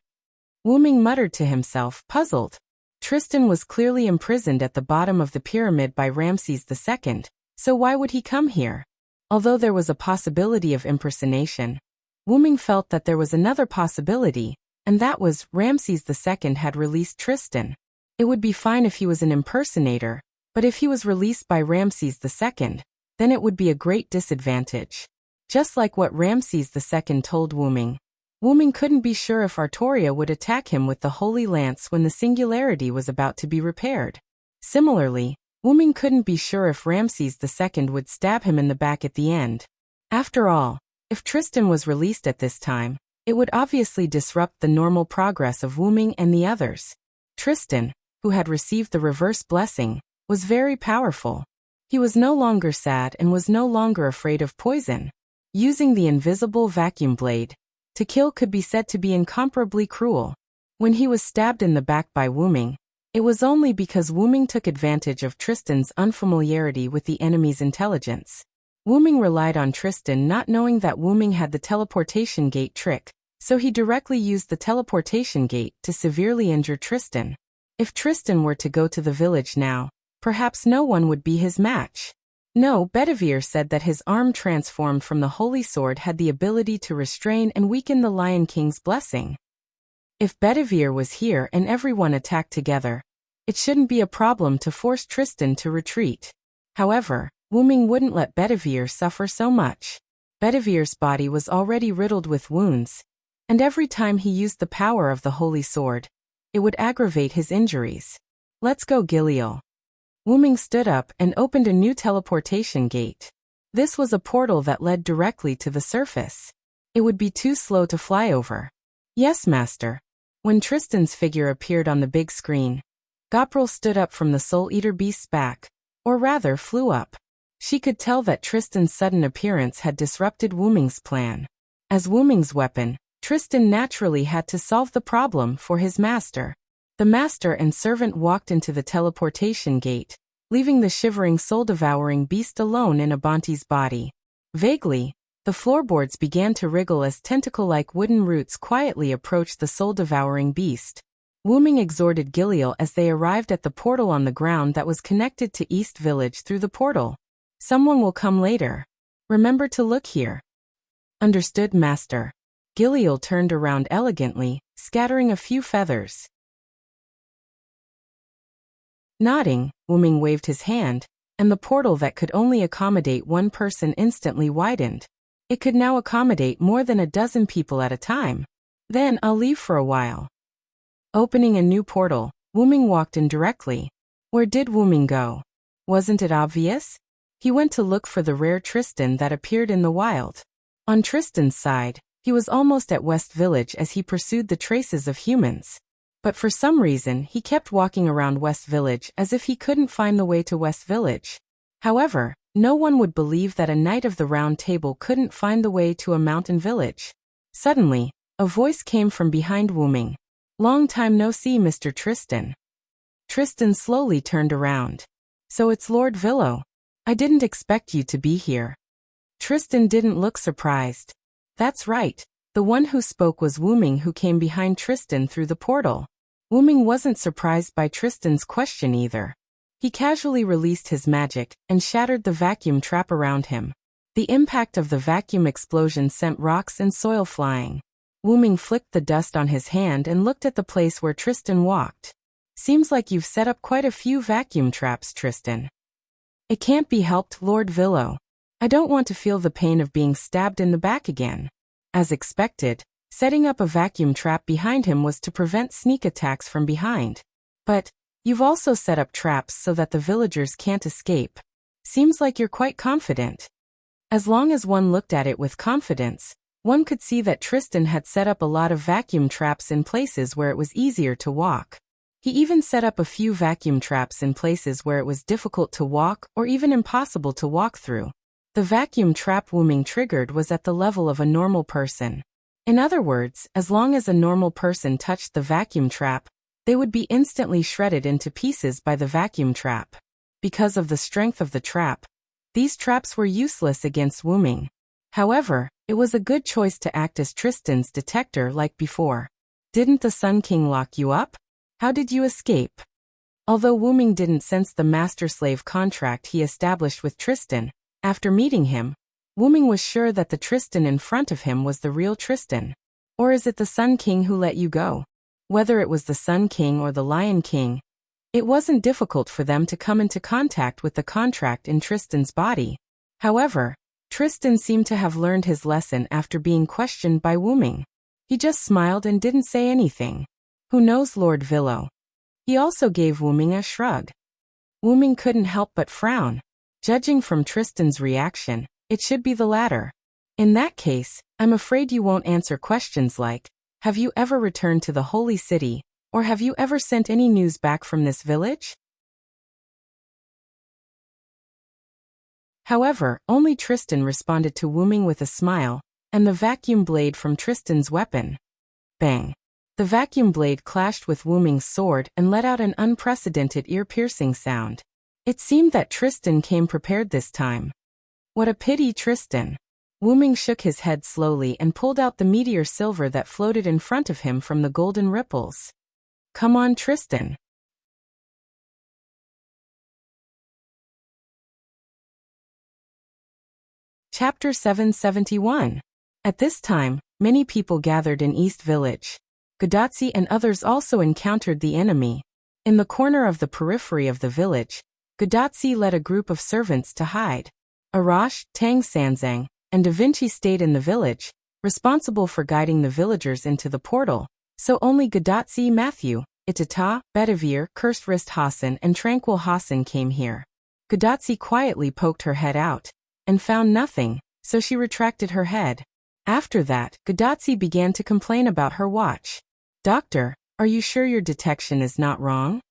Wuming muttered to himself, puzzled. Tristan was clearly imprisoned at the bottom of the pyramid by Ramses II, so why would he come here? Although there was a possibility of impersonation, Wuming felt that there was another possibility, and that was Ramses II had released Tristan. It would be fine if he was an impersonator, but if he was released by Ramses II, then it would be a great disadvantage. Just like what Ramses II told Wuming. Wuming couldn't be sure if Artoria would attack him with the Holy Lance when the singularity was about to be repaired. Similarly, Wuming couldn't be sure if Ramses II would stab him in the back at the end. After all, if Tristan was released at this time, it would obviously disrupt the normal progress of Wuming and the others. Tristan, who had received the reverse blessing, was very powerful. He was no longer sad and was no longer afraid of poison. Using the invisible vacuum blade to kill could be said to be incomparably cruel. When he was stabbed in the back by Wuming, it was only because Wuming took advantage of Tristan's unfamiliarity with the enemy's intelligence. Wuming relied on Tristan not knowing that Wuming had the teleportation gate trick, so he directly used the teleportation gate to severely injure Tristan. If Tristan were to go to the village now, perhaps no one would be his match. No, Bedivere said that his arm transformed from the Holy Sword had the ability to restrain and weaken the Lion King's blessing. If Bedivere was here and everyone attacked together, it shouldn't be a problem to force Tristan to retreat. However, Wuming wouldn't let Bedivere suffer so much. Bedivere's body was already riddled with wounds, and every time he used the power of the Holy Sword, it would aggravate his injuries. Let's go, Giliel. Wuming stood up and opened a new teleportation gate. This was a portal that led directly to the surface. It would be too slow to fly over. Yes, master. When Tristan's figure appeared on the big screen, Goprel stood up from the Soul Eater beast's back, or rather flew up. She could tell that Tristan's sudden appearance had disrupted Wuming's plan. As Wuming's weapon, Tristan naturally had to solve the problem for his master. The master and servant walked into the teleportation gate, leaving the shivering soul-devouring beast alone in Abanti's body. Vaguely, the floorboards began to wriggle as tentacle-like wooden roots quietly approached the soul-devouring beast. Wuming exhorted Giliel as they arrived at the portal on the ground that was connected to East Village through the portal. Someone will come later. Remember to look here. Understood, master. Giliel turned around elegantly, scattering a few feathers. Nodding, Wuming waved his hand, and the portal that could only accommodate one person instantly widened. It could now accommodate more than a dozen people at a time. Then I'll leave for a while. Opening a new portal, Wuming walked in directly. Where did Wuming go? Wasn't it obvious? He went to look for the rare Tristan that appeared in the wild. On Tristan's side, he was almost at West Village as he pursued the traces of humans. But for some reason he kept walking around West Village as if he couldn't find the way to West Village. However, no one would believe that a knight of the Round Table couldn't find the way to a mountain village. Suddenly, a voice came from behind Wuming. Long time no see, Mr. Tristan. Tristan slowly turned around. So it's Lord Villo. I didn't expect you to be here. Tristan didn't look surprised. That's right. The one who spoke was Wuming, who came behind Tristan through the portal. Wuming wasn't surprised by Tristan's question either. He casually released his magic and shattered the vacuum trap around him. The impact of the vacuum explosion sent rocks and soil flying. Wuming flicked the dust on his hand and looked at the place where Tristan walked. Seems like you've set up quite a few vacuum traps, Tristan. It can't be helped, Lord Villo. I don't want to feel the pain of being stabbed in the back again. As expected, Setting up a vacuum trap behind him was to prevent sneak attacks from behind. But you've also set up traps so that the villagers can't escape. Seems like you're quite confident. As long as one looked at it with confidence, one could see that Tristan had set up a lot of vacuum traps in places where it was easier to walk. He even set up a few vacuum traps in places where it was difficult to walk or even impossible to walk through. The vacuum trap Wuming triggered was at the level of a normal person. In other words, as long as a normal person touched the vacuum trap, they would be instantly shredded into pieces by the vacuum trap. Because of the strength of the trap, these traps were useless against Wuming. However, it was a good choice to act as Tristan's detector like before. Didn't the Sun King lock you up? How did you escape? Although Wuming didn't sense the master-slave contract he established with Tristan, after meeting him, Wuming was sure that the Tristan in front of him was the real Tristan. Or is it the Sun King who let you go? Whether it was the Sun King or the Lion King, it wasn't difficult for them to come into contact with the contract in Tristan's body. However, Tristan seemed to have learned his lesson after being questioned by Wuming. He just smiled and didn't say anything. Who knows, Lord Villo? He also gave Wuming a shrug. Wuming couldn't help but frown. Judging from Tristan's reaction, it should be the latter. In that case, I'm afraid you won't answer questions like, have you ever returned to the Holy City, or have you ever sent any news back from this village? However, only Tristan responded to Wuming with a smile, and the vacuum blade from Tristan's weapon. Bang! The vacuum blade clashed with Wuming's sword and let out an unprecedented ear-piercing sound. It seemed that Tristan came prepared this time. What a pity, Tristan. Wuming shook his head slowly and pulled out the meteor silver that floated in front of him from the golden ripples. Come on, Tristan. Chapter 771. At this time, many people gathered in East Village. Godatsi and others also encountered the enemy. In the corner of the periphery of the village, Godatsi led a group of servants to hide. Arash, Tang Sanzang, and Da Vinci stayed in the village, responsible for guiding the villagers into the portal, so only Godatsi, Matthew, Itata, Bedivere, Cursed Wrist Hassan and Tranquil Hassan came here. Godatsi quietly poked her head out, and found nothing, so she retracted her head. After that, Godatsi began to complain about her watch. Doctor, are you sure your detection is not wrong?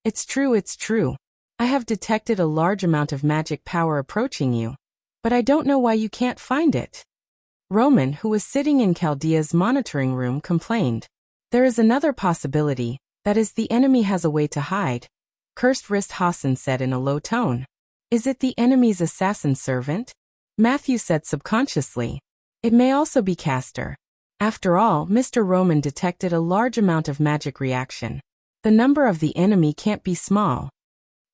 It's true. I have detected a large amount of magic power approaching you, but I don't know why you can't find it. Roman, who was sitting in Chaldea's monitoring room, complained. There is another possibility, that is the enemy has a way to hide. Cursed Wrist Hassan said in a low tone. Is it the enemy's assassin servant? Matthew said subconsciously. It may also be Castor. After all, Mr. Roman detected a large amount of magic reaction. The number of the enemy can't be small.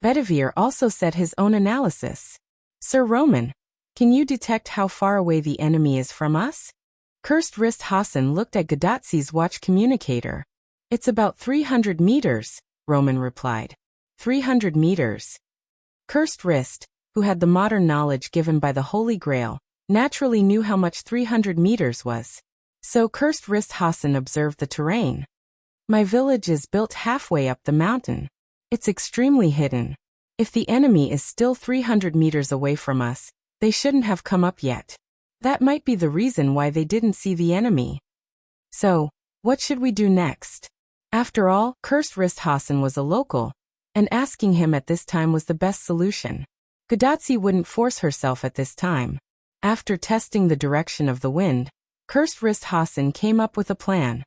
Bedivere also said his own analysis. Sir Roman, can you detect how far away the enemy is from us? Cursed Wrist Hassan looked at Godatsi's watch communicator. It's about 300 meters, Roman replied. 300 meters. Cursed Wrist, who had the modern knowledge given by the Holy Grail, naturally knew how much 300 meters was. So Cursed Wrist Hassan observed the terrain. My village is built halfway up the mountain. It's extremely hidden. If the enemy is still 300 meters away from us, they shouldn't have come up yet. That might be the reason why they didn't see the enemy. So, what should we do next? After all, Cursed Wrist Hassan was a local, and asking him at this time was the best solution. Godatsi wouldn't force herself at this time. After testing the direction of the wind, Cursed Wrist Hassan came up with a plan.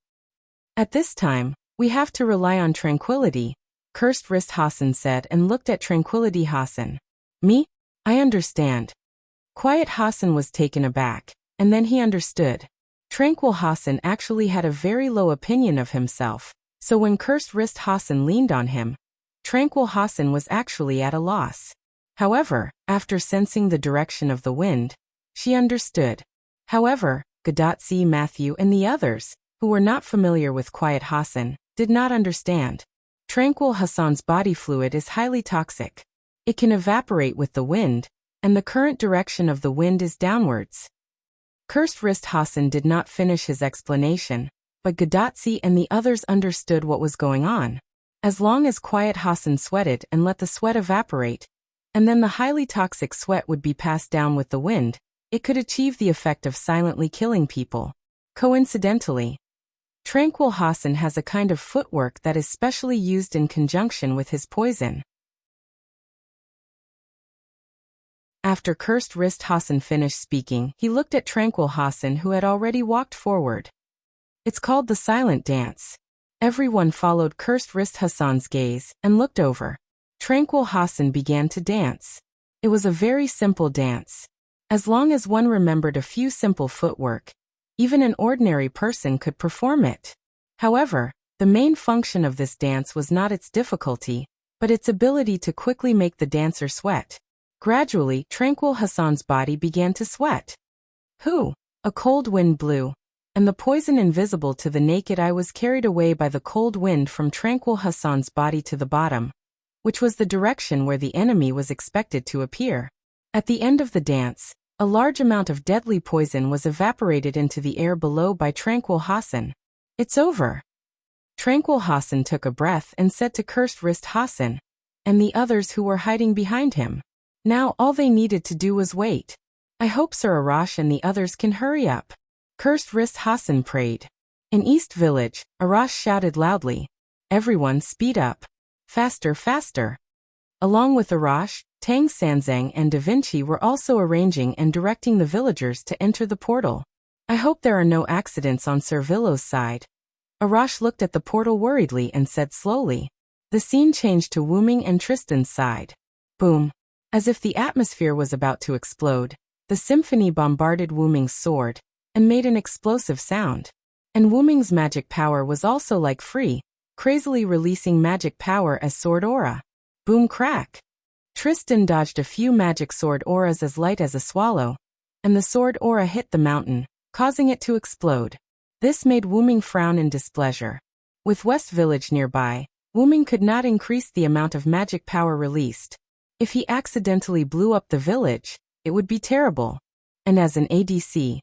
At this time, we have to rely on tranquility, Cursed Wrist Hassan said and looked at Tranquility Hassan. Me? I understand. Quiet Hassan was taken aback, and then he understood. Tranquil Hassan actually had a very low opinion of himself, so when Cursed Wrist Hassan leaned on him, Tranquil Hassan was actually at a loss. However, after sensing the direction of the wind, she understood. However, Godatsi, Matthew and the others, who were not familiar with Quiet Hassan, did not understand. Tranquil Hassan's body fluid is highly toxic. It can evaporate with the wind, and the current direction of the wind is downwards. Cursed Wrist Hassan did not finish his explanation, but Gadotsi and the others understood what was going on. As long as Quiet Hassan sweated and let the sweat evaporate, and then the highly toxic sweat would be passed down with the wind, it could achieve the effect of silently killing people. Coincidentally, Tranquil Hassan has a kind of footwork that is specially used in conjunction with his poison. After Cursed Wrist Hassan finished speaking, he looked at Tranquil Hassan, who had already walked forward. It's called the silent dance. Everyone followed Cursed Wrist Hassan's gaze and looked over. Tranquil Hassan began to dance. It was a very simple dance. As long as one remembered a few simple footwork, even an ordinary person could perform it. However, the main function of this dance was not its difficulty, but its ability to quickly make the dancer sweat. Gradually, Tranquil Hassan's body began to sweat. A cold wind blew, and the poison invisible to the naked eye was carried away by the cold wind from Tranquil Hassan's body to the bottom, which was the direction where the enemy was expected to appear. At the end of the dance, a large amount of deadly poison was evaporated into the air below by Tranquil Hassan. It's over. Tranquil Hassan took a breath and said to Cursed Wrist Hassan and the others who were hiding behind him. Now all they needed to do was wait. I hope Sir Arash and the others can hurry up. Cursed Wrist Hassan prayed. In East Village, Arash shouted loudly, "Everyone speed up. Faster, faster." Along with Arash, Tang Sanzang and Da Vinci were also arranging and directing the villagers to enter the portal. I hope there are no accidents on Sir Villo's side. Arash looked at the portal worriedly and said slowly. The scene changed to Wu Ming and Tristan's side. Boom. As if the atmosphere was about to explode, the symphony bombarded Wu Ming's sword and made an explosive sound. And Wu Ming's magic power was also like free, crazily releasing magic power as sword aura. Boom crack. Tristan dodged a few magic sword auras as light as a swallow, and the sword aura hit the mountain, causing it to explode. This made Wu Ming frown in displeasure. With West Village nearby, Wu Ming could not increase the amount of magic power released. If he accidentally blew up the village, it would be terrible. And as an ADC,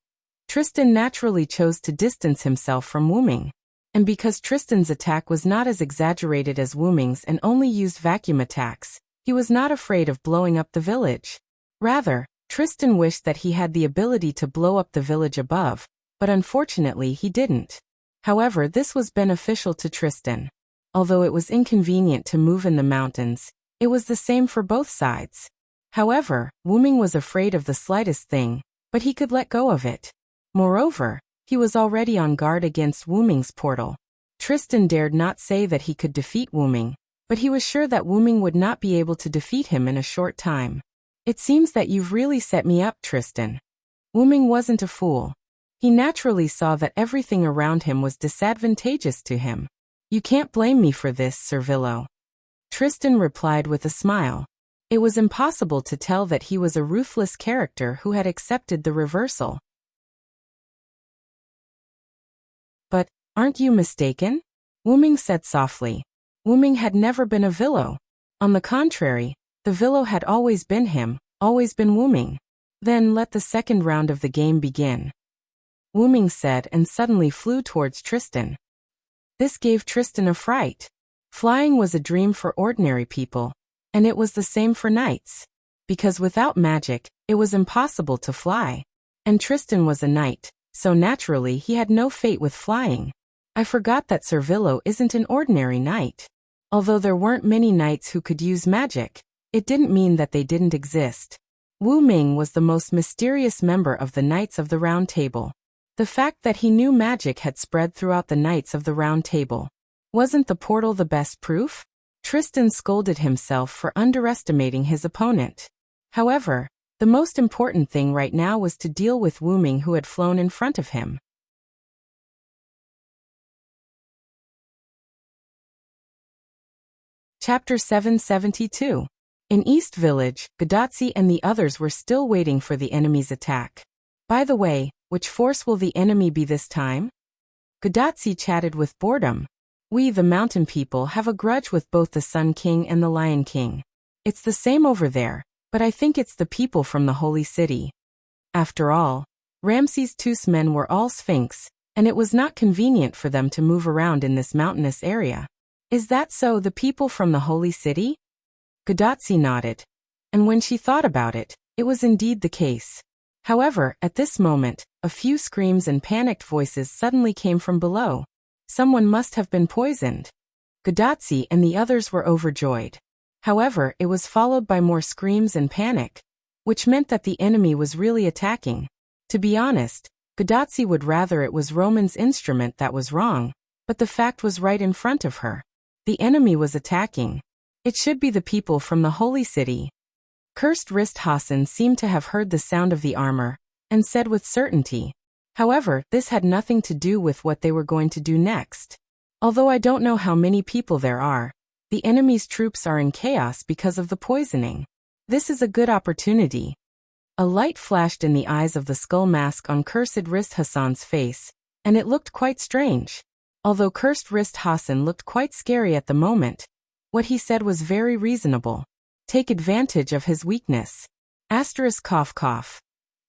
Tristan naturally chose to distance himself from Wu Ming. And because Tristan's attack was not as exaggerated as Wu Ming's and only used vacuum attacks, he was not afraid of blowing up the village. Rather, Tristan wished that he had the ability to blow up the village above, but unfortunately he didn't. However, this was beneficial to Tristan. Although it was inconvenient to move in the mountains, it was the same for both sides. However, Wu Ming was afraid of the slightest thing, but he could let go of it. Moreover, he was already on guard against Wu Ming's portal. Tristan dared not say that he could defeat Wu Ming, but he was sure that Wu Ming would not be able to defeat him in a short time. It seems that you've really set me up, Tristan. Wu Ming wasn't a fool. He naturally saw that everything around him was disadvantageous to him. You can't blame me for this, Sir Villo. Tristan replied with a smile. It was impossible to tell that he was a ruthless character who had accepted the reversal. But, aren't you mistaken? Wu Ming said softly. Wu Ming had never been a Villo. On the contrary, the Villo had always been him, always been Wu Ming. Then let the second round of the game begin. Wu Ming said and suddenly flew towards Tristan. This gave Tristan a fright. Flying was a dream for ordinary people, and it was the same for knights. Because without magic, it was impossible to fly. And Tristan was a knight, so naturally he had no fate with flying. I forgot that Sir Villo isn't an ordinary knight. Although there weren't many knights who could use magic, it didn't mean that they didn't exist. Wu Ming was the most mysterious member of the Knights of the Round Table. The fact that he knew magic had spread throughout the Knights of the Round Table. Wasn't the portal the best proof? Tristan scolded himself for underestimating his opponent. However, the most important thing right now was to deal with Wu Ming, who had flown in front of him. Chapter 772. In East Village, Gadotsi and the others were still waiting for the enemy's attack. By the way, which force will the enemy be this time? Gadotsi chatted with boredom. We, the mountain people, have a grudge with both the Sun King and the Lion King. It's the same over there, but I think it's the people from the Holy City. After all, Ramses II's men were all Sphinx, and it was not convenient for them to move around in this mountainous area. Is that so, the people from the holy city? Gadotsi nodded. And when she thought about it, it was indeed the case. However, at this moment, a few screams and panicked voices suddenly came from below. Someone must have been poisoned. Gadotsi and the others were overjoyed. However, it was followed by more screams and panic, which meant that the enemy was really attacking. To be honest, Gadotsi would rather it was Roman's instrument that was wrong, but the fact was right in front of her. The enemy was attacking. It should be the people from the holy city. Cursed Wrist Hassan seemed to have heard the sound of the armor, and said with certainty. However, this had nothing to do with what they were going to do next. Although I don't know how many people there are, the enemy's troops are in chaos because of the poisoning. This is a good opportunity. A light flashed in the eyes of the skull mask on Cursed Wrist Hassan's face, and it looked quite strange. Although Cursed Wrist Hassan looked quite scary at the moment, what he said was very reasonable. Take advantage of his weakness. Asterisk cough cough.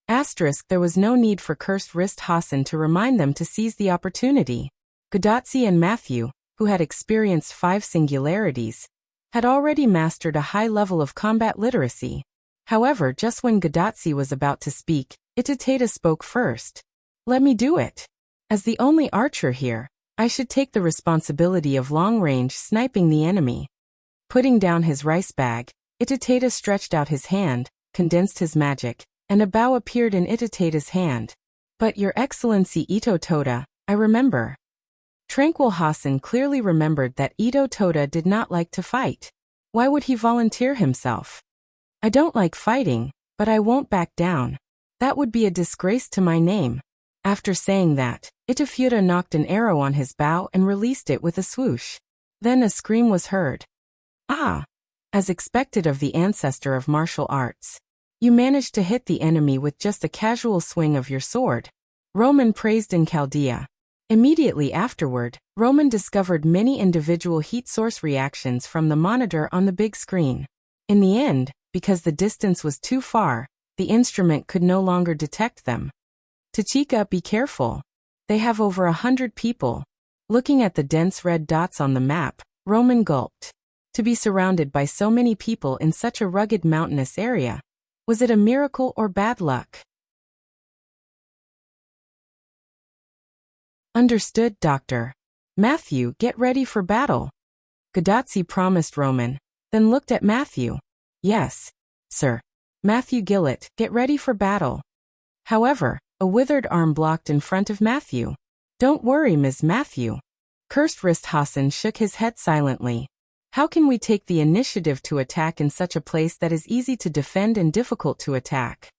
Asterisk there was no need for Cursed Wrist Hassan to remind them to seize the opportunity. Gadotsi and Matthew, who had experienced 5 singularities, had already mastered a high level of combat literacy. However, just when Gadotsi was about to speak, Itatata spoke first. Let me do it. As the only archer here, I should take the responsibility of long-range sniping the enemy. Putting down his rice bag, Itatata stretched out his hand, condensed his magic, and a bow appeared in Itatata's hand. But Your Excellency Ito Toda, I remember. Tranquil Hassan clearly remembered that Ito Toda did not like to fight. Why would he volunteer himself? I don't like fighting, but I won't back down. That would be a disgrace to my name. After saying that, Itafura knocked an arrow on his bow and released it with a swoosh. Then a scream was heard. Ah! As expected of the ancestor of martial arts. You managed to hit the enemy with just a casual swing of your sword. Roman praised in Chaldea. Immediately afterward, Roman discovered many individual heat source reactions from the monitor on the big screen. In the end, because the distance was too far, the instrument could no longer detect them. Tachika, be careful. They have over 100 people. Looking at the dense red dots on the map, Roman gulped. To be surrounded by so many people in such a rugged mountainous area. Was it a miracle or bad luck? Understood, Doctor. Matthew, get ready for battle. Gadotsi promised Roman, then looked at Matthew. Yes, sir. Matthew Gillett, get ready for battle. However, a withered arm blocked in front of Matthew. Don't worry, Ms. Matthew. Cursed Wrist Hassan shook his head silently. How can we take the initiative to attack in such a place that is easy to defend and difficult to attack?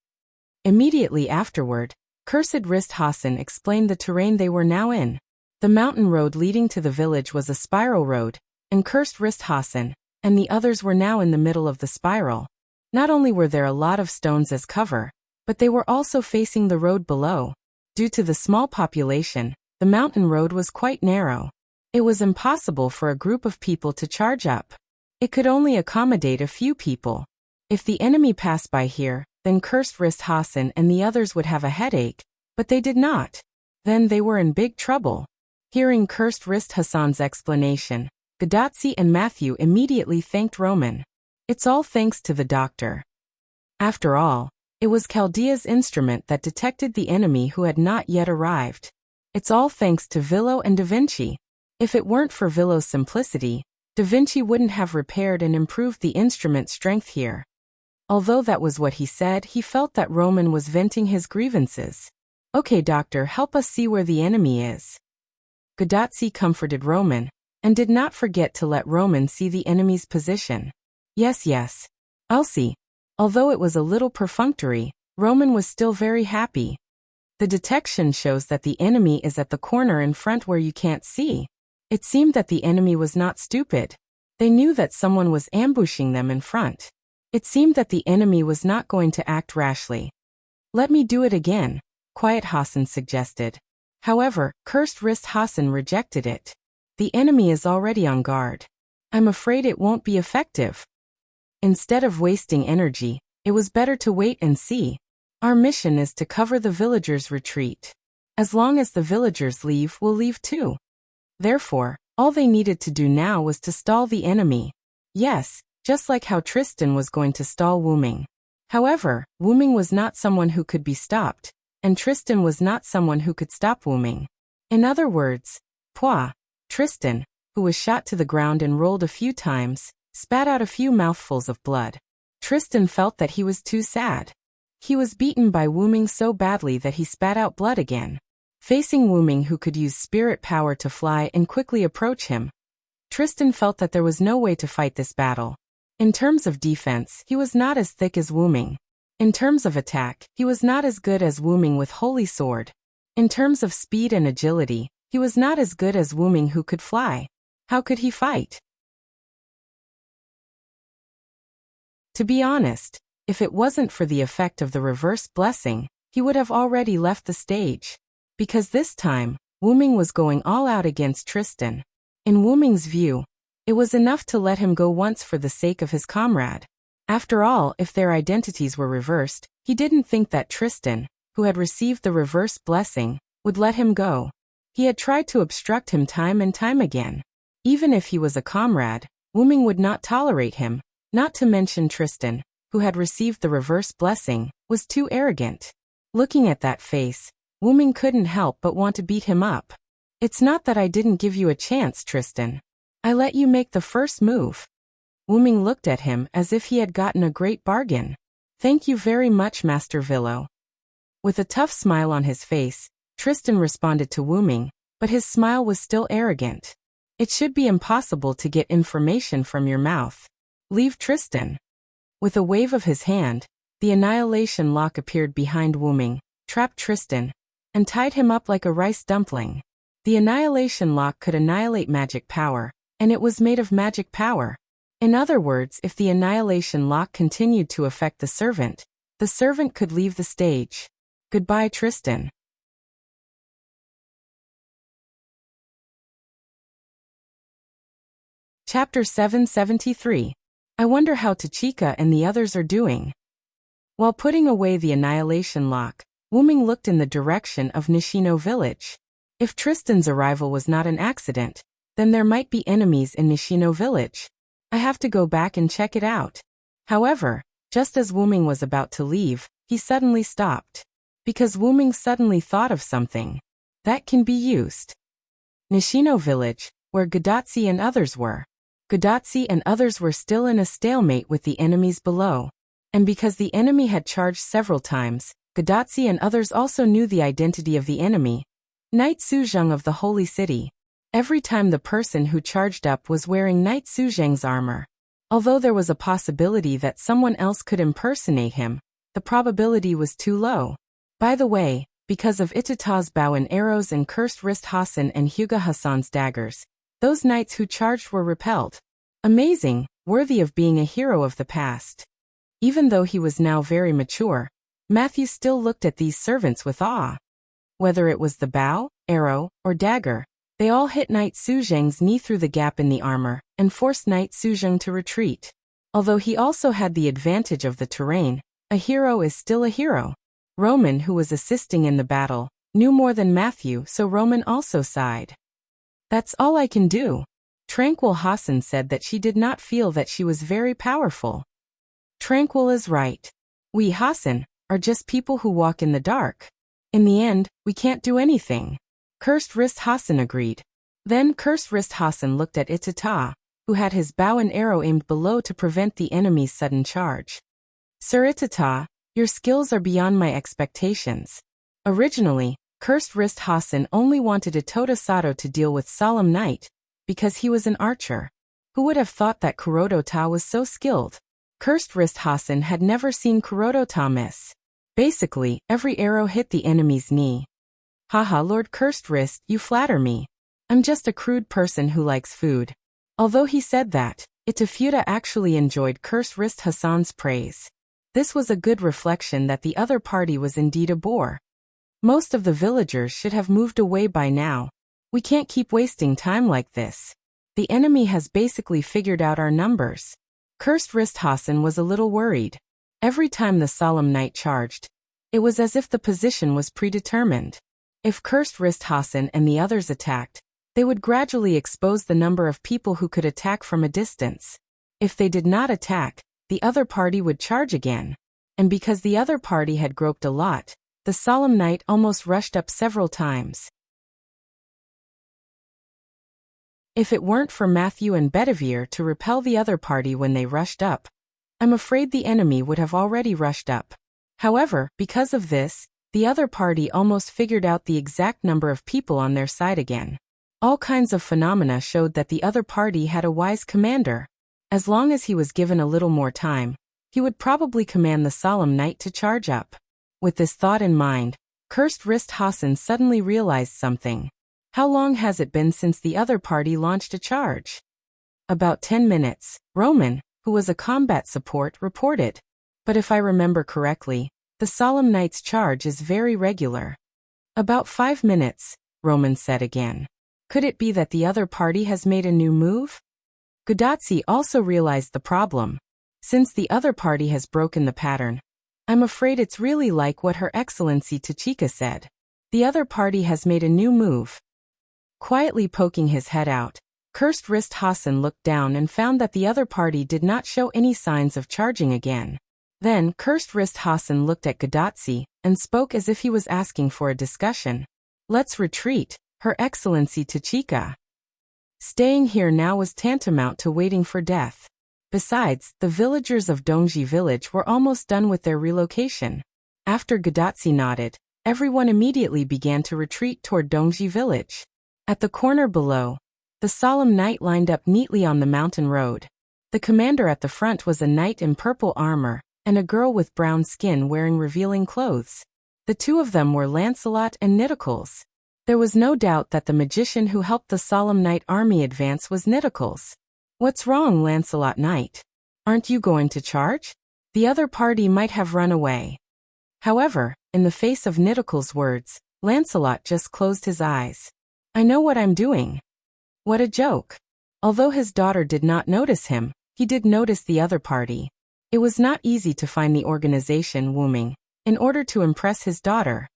Immediately afterward, Cursed Wrist Hassan explained the terrain they were now in. The mountain road leading to the village was a spiral road, and Cursed Wrist Hassan and the others were now in the middle of the spiral. Not only were there a lot of stones as cover, but they were also facing the road below. Due to the small population, the mountain road was quite narrow. It was impossible for a group of people to charge up. It could only accommodate a few people. If the enemy passed by here, then Cursed Wrist Hassan and the others would have a headache, but they did not. Then they were in big trouble. Hearing Cursed Wrist Hassan's explanation, Gadotsi and Matthew immediately thanked Roman. It's all thanks to the doctor. After all, it was Chaldea's instrument that detected the enemy who had not yet arrived. It's all thanks to Villo and Da Vinci. If it weren't for Villo's simplicity, Da Vinci wouldn't have repaired and improved the instrument's strength here. Although that was what he said, he felt that Roman was venting his grievances. Okay, doctor, help us see where the enemy is. Gadotsi comforted Roman, and did not forget to let Roman see the enemy's position. Yes, I'll see. Although it was a little perfunctory, Roman was still very happy. The detection shows that the enemy is at the corner in front where you can't see. It seemed that the enemy was not stupid. They knew that someone was ambushing them in front. It seemed that the enemy was not going to act rashly. Let me do it again, Quiet Hassan suggested. However, Cursed Wrist Hassan rejected it. The enemy is already on guard. I'm afraid it won't be effective. Instead of wasting energy, it was better to wait and see. Our mission is to cover the villagers' retreat. As long as the villagers leave, we'll leave too. Therefore, all they needed to do now was to stall the enemy. Yes, just like how Tristan was going to stall Wu Ming. However, Wu Ming was not someone who could be stopped, and Tristan was not someone who could stop Wu Ming. In other words, Tristan, who was shot to the ground and rolled a few times, spat out a few mouthfuls of blood. Tristan felt that he was too sad. He was beaten by Wu Ming so badly that he spat out blood again. Facing Wu Ming, who could use spirit power to fly and quickly approach him, Tristan felt that there was no way to fight this battle. In terms of defense, he was not as thick as Wu Ming. In terms of attack, he was not as good as Wu Ming with Holy Sword. In terms of speed and agility, he was not as good as Wu Ming, who could fly. How could he fight? To be honest, if it wasn't for the effect of the reverse blessing, he would have already left the stage. Because this time, Wu Ming was going all out against Tristan. In Wu Ming's view, it was enough to let him go once for the sake of his comrade. After all, if their identities were reversed, he didn't think that Tristan, who had received the reverse blessing, would let him go. He had tried to obstruct him time and time again. Even if he was a comrade, Wu Ming would not tolerate him, not to mention Tristan, who had received the reverse blessing, was too arrogant. Looking at that face, Wu Ming couldn't help but want to beat him up. It's not that I didn't give you a chance, Tristan. I let you make the first move. Wu Ming looked at him as if he had gotten a great bargain. Thank you very much, Master Villo. With a tough smile on his face, Tristan responded to Wu Ming, but his smile was still arrogant. It should be impossible to get information from your mouth. Leave Tristan. With a wave of his hand, the annihilation lock appeared behind Wu Ming, trapped Tristan, and tied him up like a rice dumpling. The annihilation lock could annihilate magic power, and it was made of magic power. In other words, if the annihilation lock continued to affect the servant could leave the stage. Goodbye, Tristan. Chapter 773. I wonder how Tachika and the others are doing. While putting away the annihilation lock, Wu Ming looked in the direction of Nishino village. If Tristan's arrival was not an accident, then there might be enemies in Nishino village. I have to go back and check it out. However, just as Wu Ming was about to leave, he suddenly stopped. Because Wu Ming suddenly thought of something that can be used. Nishino village, where Gadatsi and others were. Gadatsi and others were still in a stalemate with the enemies below. And because the enemy had charged several times, Gadatsi and others also knew the identity of the enemy, Knight Suzheng of the Holy City. Every time the person who charged up was wearing Knight Suzheng's armor. Although there was a possibility that someone else could impersonate him, the probability was too low. By the way, because of Itata's bow and arrows and cursed wrist Hassan and Hyuga Hassan's daggers, those knights who charged were repelled. Amazing, worthy of being a hero of the past. Even though he was now very mature, Matthew still looked at these servants with awe. Whether it was the bow, arrow, or dagger, they all hit Knight Suzheng's knee through the gap in the armor, and forced Knight Suzheng to retreat. Although he also had the advantage of the terrain, a hero is still a hero. Roman, who was assisting in the battle, knew more than Matthew, so Roman also sighed. That's all I can do. Tranquil Hassan said that she did not feel that she was very powerful. Tranquil is right. We Hassan are just people who walk in the dark. In the end, we can't do anything. Cursed Wrist Hassan agreed. Then Cursed Wrist Hassan looked at Itata, who had his bow and arrow aimed below to prevent the enemy's sudden charge. Sir Itata, your skills are beyond my expectations. Originally, Cursed Wrist Hassan only wanted Itoto Sato to deal with Solemn Knight, because he was an archer. Who would have thought that Kurodo Ta was so skilled? Cursed Wrist Hassan had never seen Kurodo Ta miss. Basically, every arrow hit the enemy's knee. Haha, Lord Cursed Wrist, you flatter me. I'm just a crude person who likes food. Although he said that, Itafuda actually enjoyed Cursed Wrist Hassan's praise. This was a good reflection that the other party was indeed a bore. Most of the villagers should have moved away by now. We can't keep wasting time like this. The enemy has basically figured out our numbers. Cursed Wrist Hassan was a little worried. Every time the Solemn Knight charged, It was as if the position was predetermined. If Cursed Wrist Hassan and the others attacked, they would gradually expose the number of people who could attack from a distance. If they did not attack, the other party would charge again. And because the other party had groped a lot, the solemn knight almost rushed up several times. If it weren't for Matthew and Bedivere to repel the other party when they rushed up, I'm afraid the enemy would have already rushed up. However, because of this, the other party almost figured out the exact number of people on their side again. All kinds of phenomena showed that the other party had a wise commander. As long as he was given a little more time, he would probably command the solemn knight to charge up. With this thought in mind, Cursed Wrist Hassan suddenly realized something. How long has it been since the other party launched a charge? About 10 minutes, Roman, who was a combat support, reported. But if I remember correctly, the solemn knight's charge is very regular. About 5 minutes, Roman said again. Could it be that the other party has made a new move? Gudatsi also realized the problem. Since the other party has broken the pattern, I'm afraid it's really like what Her Excellency Tachika said. The other party has made a new move. Quietly poking his head out, Cursed Wrist Hassan looked down and found that the other party did not show any signs of charging again. Then Cursed Wrist Hassan looked at Gudatsi and spoke as if he was asking for a discussion. Let's retreat, Her Excellency Tachika. Staying here now was tantamount to waiting for death. Besides, the villagers of Dongji village were almost done with their relocation. After Gudatsi nodded, everyone immediately began to retreat toward Dongji village. At the corner below, the solemn knight lined up neatly on the mountain road. The commander at the front was a knight in purple armor, and a girl with brown skin wearing revealing clothes. The two of them were Lancelot and Nidicles. There was no doubt that the magician who helped the solemn knight army advance was Nidicles. What's wrong, Lancelot Knight? Aren't you going to charge? The other party might have run away. However, in the face of Nidicles' words, Lancelot just closed his eyes. I know what I'm doing. What a joke. Although his daughter did not notice him, he did notice the other party. It was not easy to find the organization Wuming in order to impress his daughter.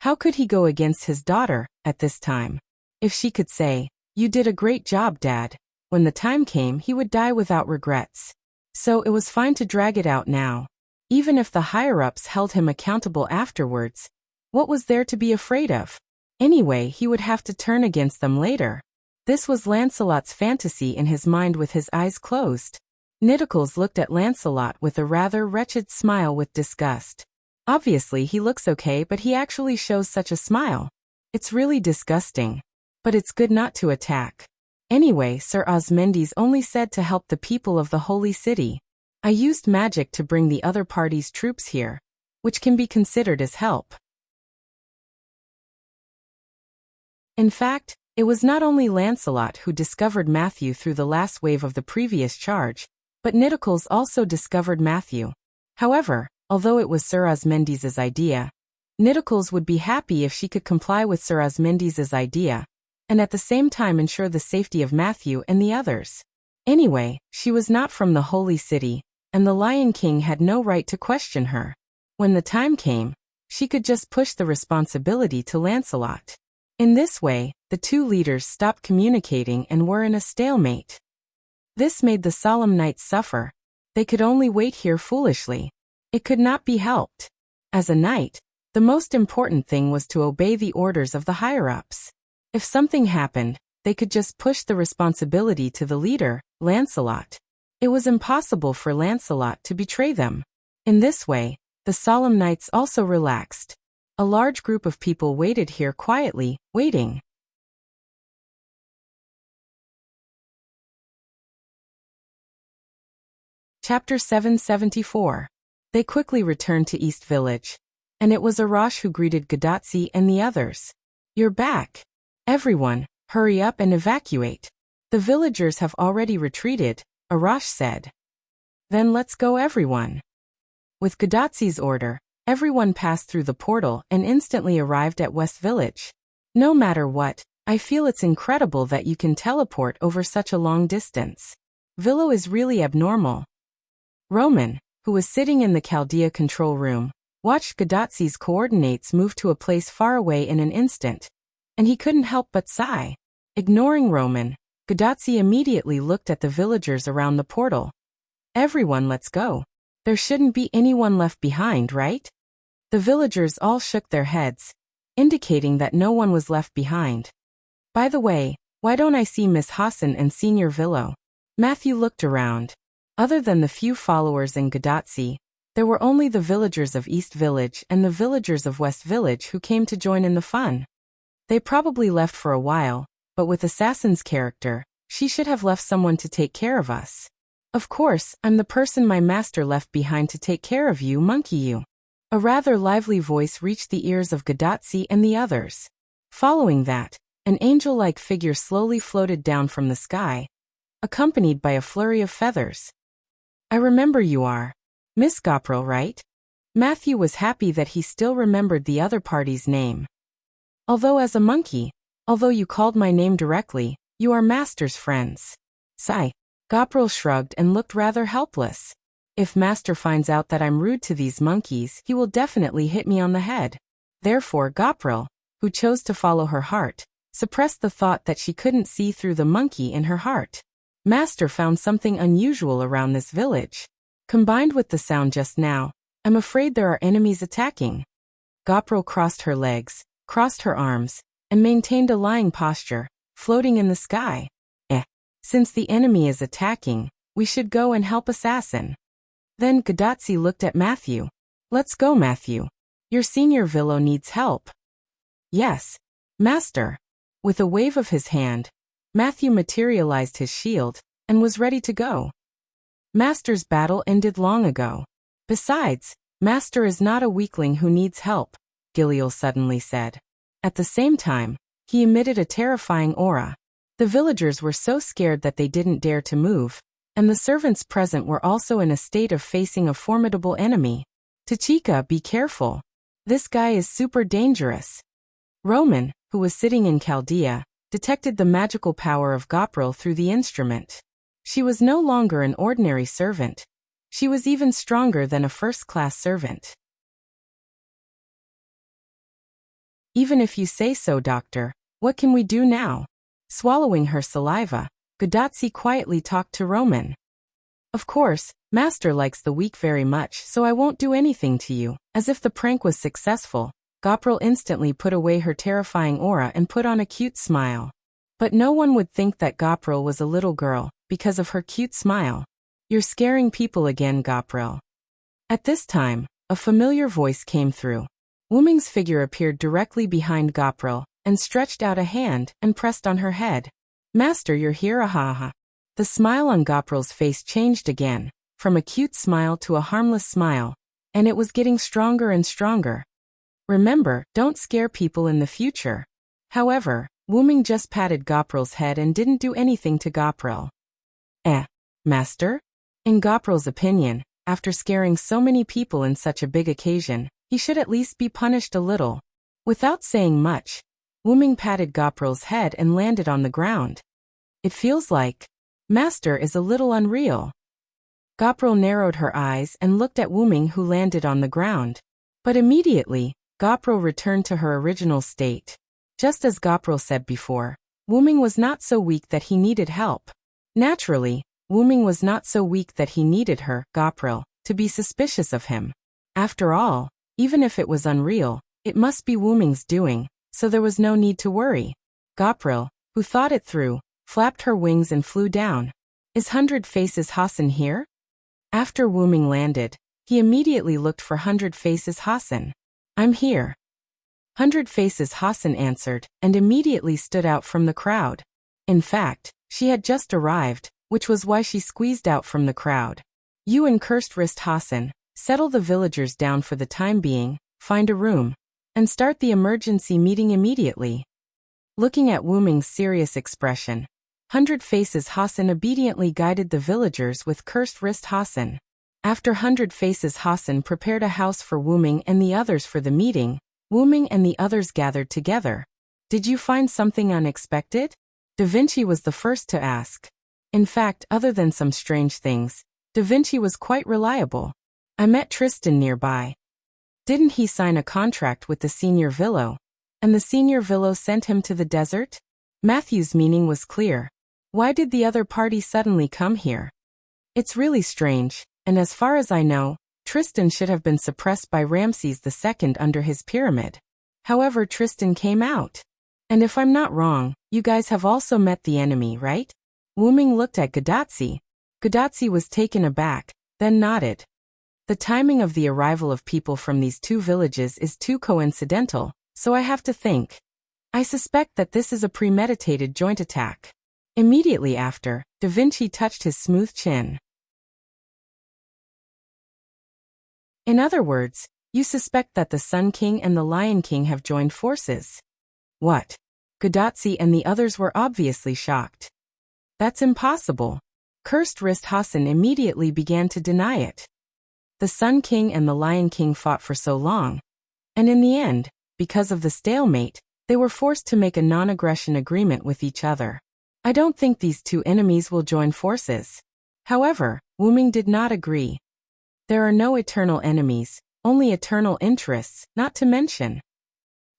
How could he go against his daughter at this time? If she could say, "You did a great job, Dad," when the time came he would die without regrets. So it was fine to drag it out now. Even if the higher-ups held him accountable afterwards, what was there to be afraid of? Anyway, he would have to turn against them later. This was Lancelot's fantasy in his mind with his eyes closed. Nidicles looked at Lancelot with a rather wretched smile with disgust. Obviously he looks okay, but he actually shows such a smile. It's really disgusting. But it's good not to attack. Anyway, Sir Osmendes only said to help the people of the holy city. I used magic to bring the other party's troops here, which can be considered as help. In fact, it was not only Lancelot who discovered Matthew through the last wave of the previous charge, but Nidicles also discovered Matthew. However, although it was Sir Osmendes's idea, Nidicles would be happy if she could comply with Sir Osmendes's idea, and at the same time ensure the safety of Matthew and the others. Anyway, she was not from the holy city, and the Lion King had no right to question her. When the time came, she could just push the responsibility to Lancelot. In this way, the two leaders stopped communicating and were in a stalemate. This made the solemn knights suffer. They could only wait here foolishly. It could not be helped. As a knight, the most important thing was to obey the orders of the higher-ups. If something happened, they could just push the responsibility to the leader, Lancelot. It was impossible for Lancelot to betray them. In this way, the solemn knights also relaxed. A large group of people waited here quietly, waiting. Chapter 774. They quickly returned to East Village. And it was Arash who greeted Gudatsi and the others. You're back. Everyone, hurry up and evacuate. The villagers have already retreated, Arash said. Then let's go, everyone. With Gudatsi's order, everyone passed through the portal and instantly arrived at West Village. No matter what, I feel it's incredible that you can teleport over such a long distance. Villo is really abnormal. Roman, who was sitting in the Chaldea control room, watched Gadatsi's coordinates move to a place far away in an instant, and he couldn't help but sigh. Ignoring Roman, Gadatsi immediately looked at the villagers around the portal. Everyone, let's go. There shouldn't be anyone left behind, right? The villagers all shook their heads, indicating that no one was left behind. By the way, why don't I see Miss Hassan and Senior Villo? Matthew looked around. Other than the few followers in Gadatsi, there were only the villagers of East Village and the villagers of West Village who came to join in the fun. They probably left for a while, but with Assassin's character, she should have left someone to take care of us. Of course, I'm the person my master left behind to take care of you, monkey you. A rather lively voice reached the ears of Gadatsi and the others. Following that, an angel-like figure slowly floated down from the sky, accompanied by a flurry of feathers. I remember you are Miss Gopril, right? Matthew was happy that he still remembered the other party's name. Although as a monkey, although you called my name directly, you are master's friends. Sigh. Gopril shrugged and looked rather helpless. If master finds out that I'm rude to these monkeys, he will definitely hit me on the head. Therefore Gopril, who chose to follow her heart, suppressed the thought that she couldn't see through the monkey in her heart. Master found something unusual around this village. Combined with the sound just now, I'm afraid there are enemies attacking. Gopril crossed her legs, crossed her arms, and maintained a lying posture, floating in the sky. Since the enemy is attacking, we should go and help Assassin. Then Gadatsi looked at Matthew. Let's go, Matthew. Your Senior Villo needs help. Yes, master. With a wave of his hand, Matthew materialized his shield and was ready to go. Master's battle ended long ago. Besides, Master is not a weakling who needs help, Giliel suddenly said. At the same time, he emitted a terrifying aura. The villagers were so scared that they didn't dare to move, and the servants present were also in a state of facing a formidable enemy. Tachika, be careful. This guy is super dangerous. Roman, who was sitting in Chaldea, detected the magical power of Gopril through the instrument. She was no longer an ordinary servant. She was even stronger than a first-class servant. Even if you say so, doctor, what can we do now? Swallowing her saliva, Gadatsi quietly talked to Roman. Of course, master likes the weak very much, so I won't do anything to you. As if the prank was successful, Gopril instantly put away her terrifying aura and put on a cute smile. But no one would think that Gopril was a little girl, because of her cute smile. You're scaring people again, Gopril. At this time, a familiar voice came through. Wuming's figure appeared directly behind Gopril, and stretched out a hand and pressed on her head. Master, you're here, ahaha. The smile on Gopril's face changed again, from a cute smile to a harmless smile, and it was getting stronger and stronger. Remember, don't scare people in the future. However, Wuming just patted Gopril's head and didn't do anything to Gopril. Master? In Gopril's opinion, after scaring so many people in such a big occasion, he should at least be punished a little. Without saying much, Wuming patted Gopril's head and landed on the ground. It feels like Master is a little unreal. Gopril narrowed her eyes and looked at Wuming, who landed on the ground. But immediately, Gopril returned to her original state. Just as Gopril said before, Wuming was not so weak that he needed help. Naturally, Wuming was not so weak that he needed her, Gopril, to be suspicious of him. After all, even if it was unreal, it must be Wuming's doing, so there was no need to worry. Gopril, who thought it through, flapped her wings and flew down. Is Hundred Faces Hassan here? After Wuming landed, he immediately looked for Hundred Faces Hassan. I'm here. Hundred Faces Hassan answered, and immediately stood out from the crowd. In fact, she had just arrived, which was why she squeezed out from the crowd. You and Cursed Wrist Hassan, settle the villagers down for the time being, find a room, and start the emergency meeting immediately. Looking at Wuming's serious expression, Hundred Faces Hassan obediently guided the villagers with Cursed Wrist Hassan. After Hundred Faces Hassan prepared a house for Wuming and the others for the meeting, Wuming and the others gathered together. Did you find something unexpected? Da Vinci was the first to ask. In fact, other than some strange things, Da Vinci was quite reliable. I met Tristan nearby. Didn't he sign a contract with the senior Villo? And the senior Villo sent him to the desert? Matthew's meaning was clear. Why did the other party suddenly come here? It's really strange, and as far as I know, Tristan should have been suppressed by Ramses II under his pyramid. However, Tristan came out. And if I'm not wrong, you guys have also met the enemy, right? Wu Ming looked at Gadotsi. Gadotsi was taken aback, then nodded. The timing of the arrival of people from these two villages is too coincidental, so I have to think. I suspect that this is a premeditated joint attack. Immediately after, Da Vinci touched his smooth chin. In other words, you suspect that the Sun King and the Lion King have joined forces. What? Gadotsi and the others were obviously shocked. That's impossible. Cursed Wrist Hassan immediately began to deny it. The Sun King and the Lion King fought for so long. And in the end, because of the stalemate, they were forced to make a non-aggression agreement with each other. I don't think these two enemies will join forces. However, Wu Ming did not agree. There are no eternal enemies, only eternal interests, not to mention.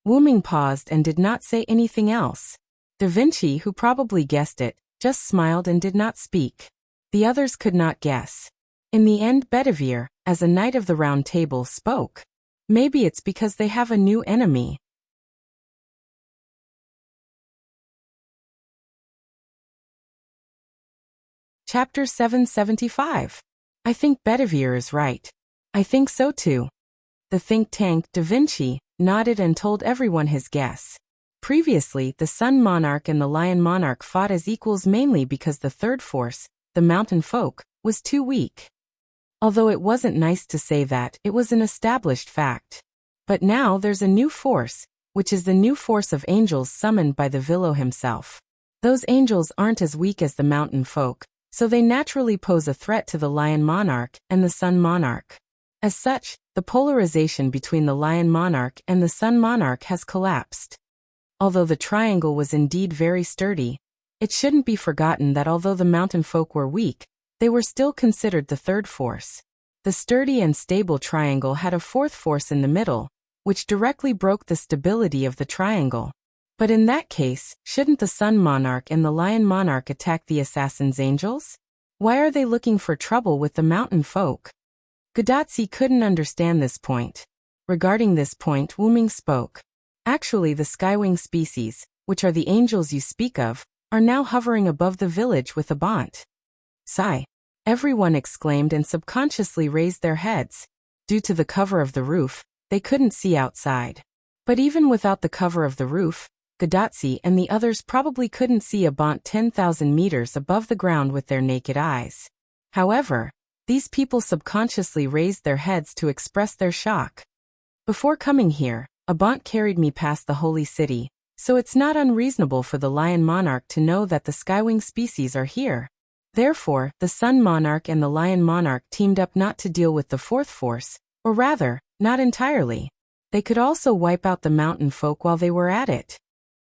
Wu Ming paused and did not say anything else. Da Vinci, who probably guessed it, just smiled and did not speak. The others could not guess. In the end, Bedivere, as a knight of the Round Table, spoke. Maybe it's because they have a new enemy. Chapter 775. I think Bedivere is right. I think so too. The think tank, Da Vinci, nodded and told everyone his guess. Previously, the Sun Monarch and the Lion Monarch fought as equals mainly because the third force, the Mountain Folk, was too weak. Although it wasn't nice to say that, it was an established fact. But now there's a new force, which is the new force of angels summoned by the Villo himself. Those angels aren't as weak as the Mountain Folk, so they naturally pose a threat to the Lion Monarch and the Sun Monarch. As such, the polarization between the Lion Monarch and the Sun Monarch has collapsed. Although the triangle was indeed very sturdy, it shouldn't be forgotten that although the Mountain Folk were weak, they were still considered the third force. The sturdy and stable triangle had a fourth force in the middle, which directly broke the stability of the triangle. But in that case, shouldn't the Sun Monarch and the Lion Monarch attack the Assassin's Angels? Why are they looking for trouble with the Mountain Folk? Gadotsi couldn't understand this point. Regarding this point, Wu Ming spoke. Actually, the Skywing species, which are the angels you speak of, are now hovering above the village with Abant. Sigh. Everyone exclaimed and subconsciously raised their heads. Due to the cover of the roof, they couldn't see outside. But even without the cover of the roof, Gadotsi and the others probably couldn't see Abant 10,000 meters above the ground with their naked eyes. However, these people subconsciously raised their heads to express their shock. Before coming here, Abant carried me past the holy city, so it's not unreasonable for the Lion Monarch to know that the Skywing species are here. Therefore, the Sun Monarch and the Lion Monarch teamed up not to deal with the fourth force, or rather, not entirely. They could also wipe out the Mountain Folk while they were at it.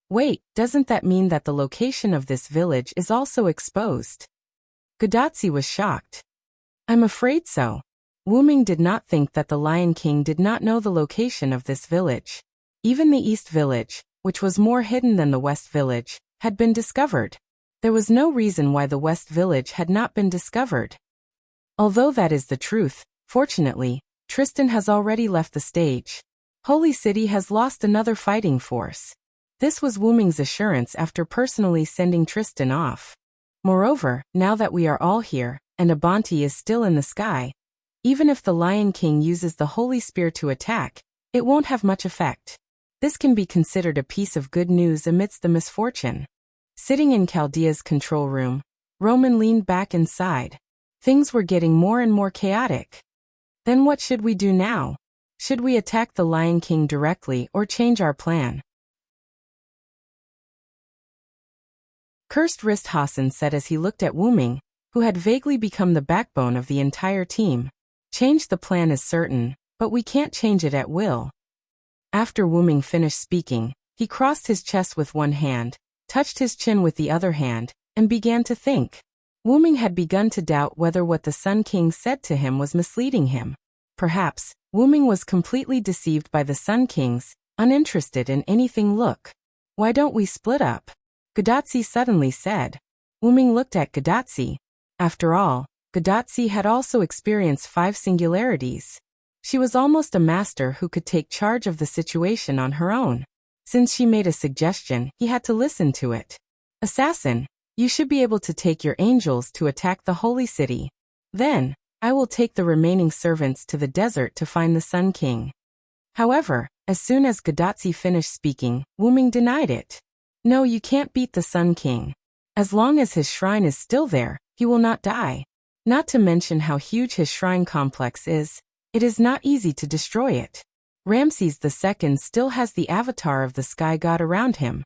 Wait, doesn't that mean that the location of this village is also exposed? Gadotsi was shocked. I'm afraid so. Wu Ming did not think that the Lion King did not know the location of this village. Even the East Village, which was more hidden than the West Village, had been discovered. There was no reason why the West Village had not been discovered. Although that is the truth, fortunately, Tristan has already left the stage. Holy City has lost another fighting force. This was Wu Ming's assurance after personally sending Tristan off. Moreover, now that we are all here, and Abanti is still in the sky, even if the Lion King uses the Holy Spear to attack, it won't have much effect. This can be considered a piece of good news amidst the misfortune. Sitting in Chaldea's control room, Roman leaned back and sighed. Things were getting more and more chaotic. Then what should we do now? Should we attack the Lion King directly or change our plan? Cursed Wrist Hassan said as he looked at Wu Ming, who had vaguely become the backbone of the entire team. Change the plan is certain, but we can't change it at will. After Wu Ming finished speaking, he crossed his chest with one hand, touched his chin with the other hand, and began to think. Wu Ming had begun to doubt whether what the Sun King said to him was misleading him. Perhaps, Wu-ming was completely deceived by the Sun King's, uninterested in anything look. Why don't we split up? Gudatsi suddenly said. Wu-ming looked at Gudatsi. After all, Gudatsi had also experienced 5 singularities. She was almost a master who could take charge of the situation on her own. Since she made a suggestion, he had to listen to it. Assassin, you should be able to take your angels to attack the holy city. Then, I will take the remaining servants to the desert to find the Sun King. However, as soon as Gudatsi finished speaking, Wu-ming denied it. No, you can't beat the Sun King. As long as his shrine is still there, he will not die. Not to mention how huge his shrine complex is, it is not easy to destroy it. Ramses II still has the avatar of the sky god around him.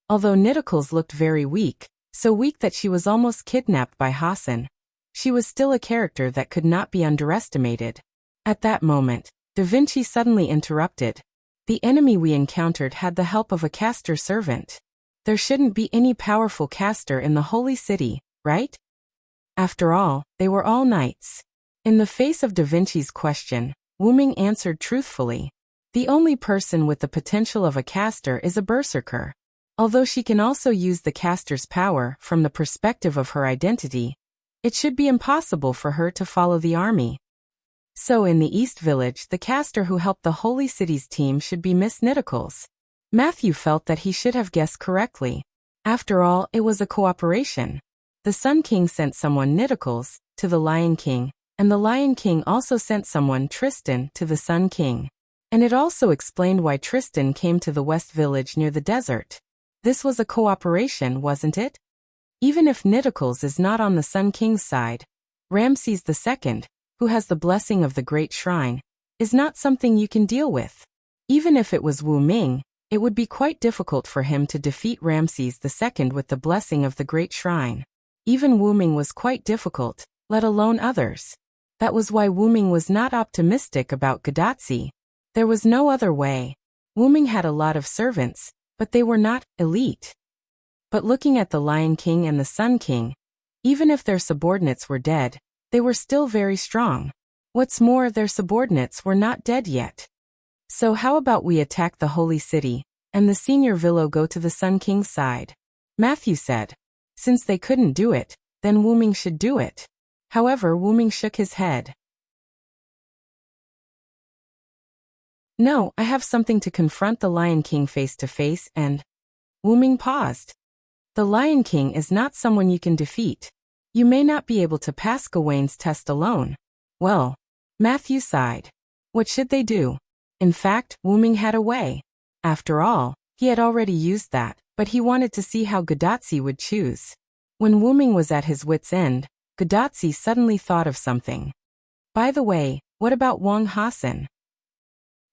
Although Nidicles looked very weak, so weak that she was almost kidnapped by Hassan, she was still a character that could not be underestimated. At that moment, Da Vinci suddenly interrupted. The enemy we encountered had the help of a caster servant. There shouldn't be any powerful caster in the holy city, right? After all, they were all knights. In the face of Da Vinci's question, Wu-ming answered truthfully. The only person with the potential of a caster is a berserker. Although she can also use the caster's power from the perspective of her identity, it should be impossible for her to follow the army. So in the East Village, the caster who helped the Holy City's team should be Miss Nidicles. Matthew felt that he should have guessed correctly. After all, it was a cooperation. The Sun King sent someone Nidicles to the Lion King, and the Lion King also sent someone Tristan to the Sun King. And it also explained why Tristan came to the West Village near the desert. This was a cooperation, wasn't it? Even if Nidicles is not on the Sun King's side, Ramses II, who has the blessing of the Great Shrine, is not something you can deal with. Even if it was Wu-ming, it would be quite difficult for him to defeat Ramses II with the blessing of the Great Shrine. Even Wu-ming was quite difficult, let alone others. That was why Wu-ming was not optimistic about Gudatsi. There was no other way. Wu-ming had a lot of servants, but they were not elite. But looking at the Lion King and the Sun King, even if their subordinates were dead, they were still very strong. What's more, their subordinates were not dead yet. So how about we attack the holy city, and the senior Vilo go to the Sun King's side? Matthew said. Since they couldn't do it, then Wu-ming should do it. However, Wu-ming shook his head. No, I have something to confront the Lion King face to face and... Wu-ming paused. The Lion King is not someone you can defeat. You may not be able to pass Gawain's test alone. Well, Matthew sighed. What should they do? In fact, Wu-ming had a way. After all, he had already used that, but he wanted to see how Gudatsi would choose. When Wu-ming was at his wit's end, Gudatsi suddenly thought of something. By the way, what about Wang Hassan?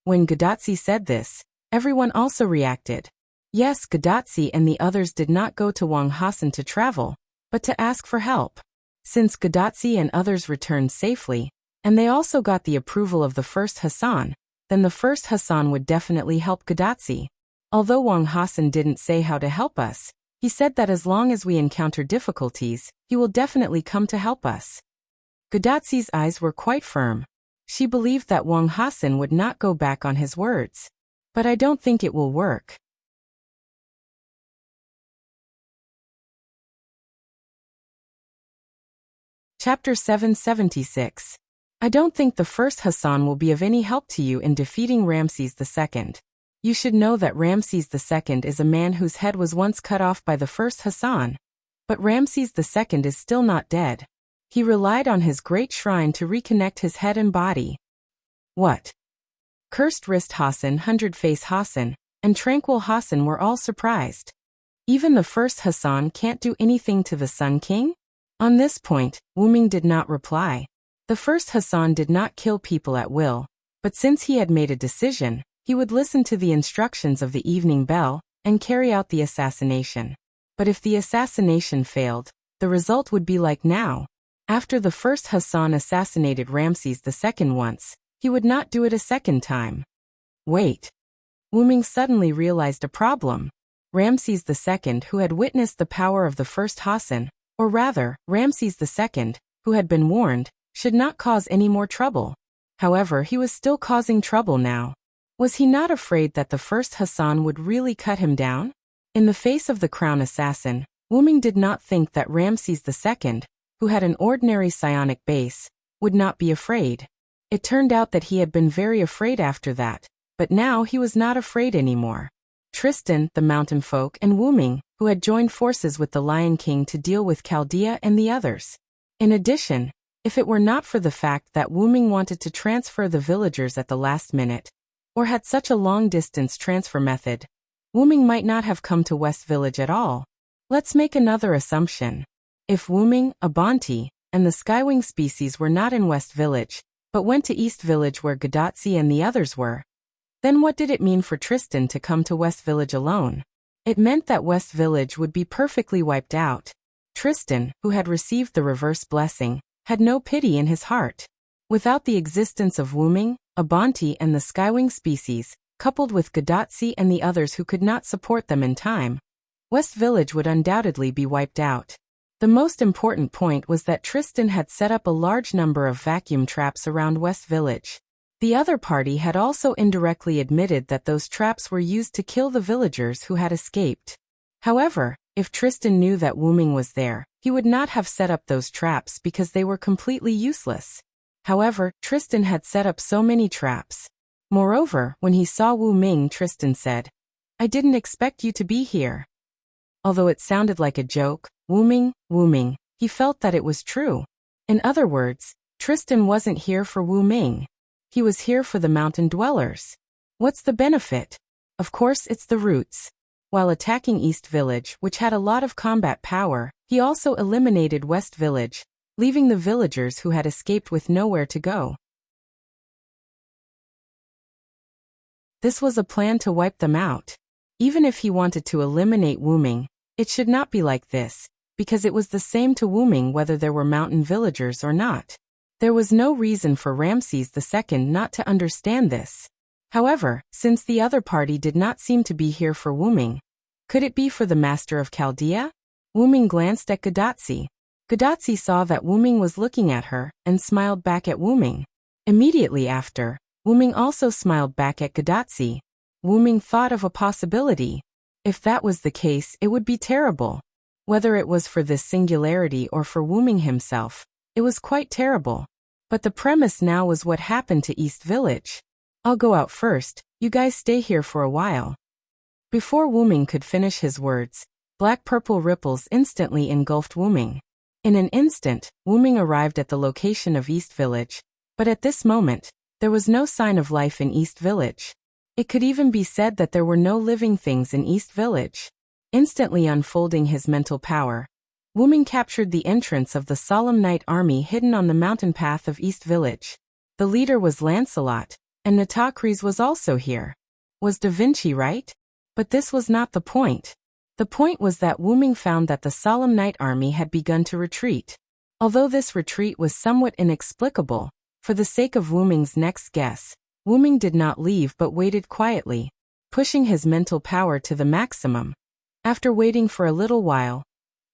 When Gudatsi said this, everyone also reacted. Yes, Gudatsi and the others did not go to Wang Hassan to travel, but to ask for help. Since Gudatsi and others returned safely, and they also got the approval of the first Hassan, then the first Hassan would definitely help Gudatsi. Although Wang Hassan didn't say how to help us, he said that as long as we encounter difficulties, he will definitely come to help us. Gudatsi's eyes were quite firm. She believed that Wang Hassan would not go back on his words. But I don't think it will work. Chapter 776. I don't think the first Hassan will be of any help to you in defeating Ramses II. You should know that Ramses II is a man whose head was once cut off by the first Hassan. But Ramses II is still not dead. He relied on his great shrine to reconnect his head and body. What? Cursed Wrist Hassan, Hundred Face Hassan, and Tranquil Hassan were all surprised. Even the first Hassan can't do anything to the Sun King? On this point, Wu-ming did not reply. The first Hassan did not kill people at will, but since he had made a decision, he would listen to the instructions of the evening bell and carry out the assassination. But if the assassination failed, the result would be like now. After the first Hassan assassinated Ramses II once, he would not do it a second time. Wait. Wu-ming suddenly realized a problem. Ramses II, who had witnessed the power of the first Hassan, or rather, Ramses II, who had been warned, should not cause any more trouble. However, he was still causing trouble now. Was he not afraid that the first Hassan would really cut him down? In the face of the crown assassin, Wuming did not think that Ramses II, who had an ordinary psionic base, would not be afraid. It turned out that he had been very afraid after that, but now he was not afraid anymore. Tristan, the mountain folk, and Wuming, who had joined forces with the Lion King to deal with Chaldea and the others. In addition, if it were not for the fact that Wuming wanted to transfer the villagers at the last minute, or had such a long-distance transfer method, Wuming might not have come to West Village at all. Let's make another assumption. If Wuming, Abanti, and the Skywing species were not in West Village, but went to East Village where Gadotsi and the others were, then what did it mean for Tristan to come to West Village alone? It meant that West Village would be perfectly wiped out. Tristan, who had received the reverse blessing, had no pity in his heart. Without the existence of Wuming, Abanti and the Skywing species, coupled with Gadotsi and the others who could not support them in time, West Village would undoubtedly be wiped out. The most important point was that Tristan had set up a large number of vacuum traps around West Village. The other party had also indirectly admitted that those traps were used to kill the villagers who had escaped. However, if Tristan knew that Wuming was there, he would not have set up those traps because they were completely useless. However, Tristan had set up so many traps. Moreover, when he saw Wuming, Tristan said, "I didn't expect you to be here." Although it sounded like a joke, Wuming, he felt that it was true. In other words, Tristan wasn't here for Wuming. He was here for the mountain dwellers. What's the benefit? Of course, it's the roots. While attacking East Village, which had a lot of combat power, he also eliminated West Village, leaving the villagers who had escaped with nowhere to go. This was a plan to wipe them out. Even if he wanted to eliminate Wuming, it should not be like this, because it was the same to Wuming whether there were mountain villagers or not. There was no reason for Ramses II not to understand this. However, since the other party did not seem to be here for Wuming, could it be for the master of Chaldea? Wuming glanced at Gadotsi. Gadotsi saw that Wuming was looking at her and smiled back at Wuming. Immediately after, Wuming also smiled back at Gadotsi. Wuming thought of a possibility. If that was the case, it would be terrible. Whether it was for this singularity or for Wuming himself, it was quite terrible. But the premise now was what happened to East Village. "I'll go out first, you guys stay here for a while." Before Wuming could finish his words, black-purple ripples instantly engulfed Wuming. In an instant, Wuming arrived at the location of East Village, but at this moment, there was no sign of life in East Village. It could even be said that there were no living things in East Village. Instantly unfolding his mental power, Wuming captured the entrance of the solemn night army hidden on the mountain path of East Village. The leader was Lancelot, and Nitocris was also here. Was Da Vinci right? But this was not the point. The point was that Wuming found that the solemn night army had begun to retreat. Although this retreat was somewhat inexplicable, for the sake of Wuming's next guess, Wuming did not leave but waited quietly, pushing his mental power to the maximum. After waiting for a little while,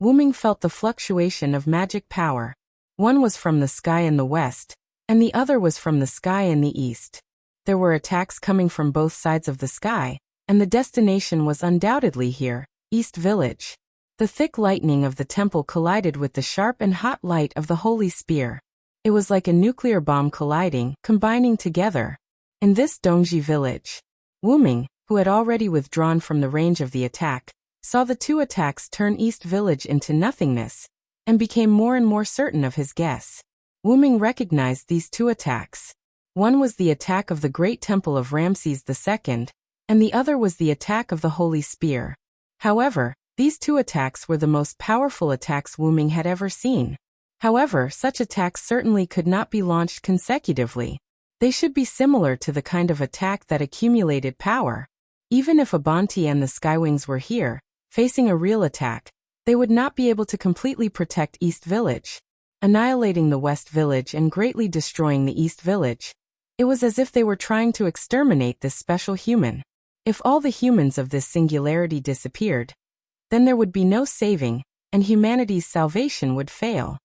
Wuming felt the fluctuation of magic power. One was from the sky in the west, and the other was from the sky in the east. There were attacks coming from both sides of the sky, and the destination was undoubtedly here, East Village. The thick lightning of the temple collided with the sharp and hot light of the holy spear. It was like a nuclear bomb colliding, combining together. In this Dongji village, Wuming, who had already withdrawn from the range of the attack, saw the two attacks turn East Village into nothingness, and became more and more certain of his guess. Wuming recognized these two attacks. One was the attack of the Great Temple of Ramses II, and the other was the attack of the Holy Spear. However, these two attacks were the most powerful attacks Wuming had ever seen. However, such attacks certainly could not be launched consecutively. They should be similar to the kind of attack that accumulated power. Even if Abanti and the Skywings were here, facing a real attack, they would not be able to completely protect East Village. Annihilating the West Village and greatly destroying the East Village. It was as if they were trying to exterminate this special human. If all the humans of this singularity disappeared, then there would be no saving, and humanity's salvation would fail.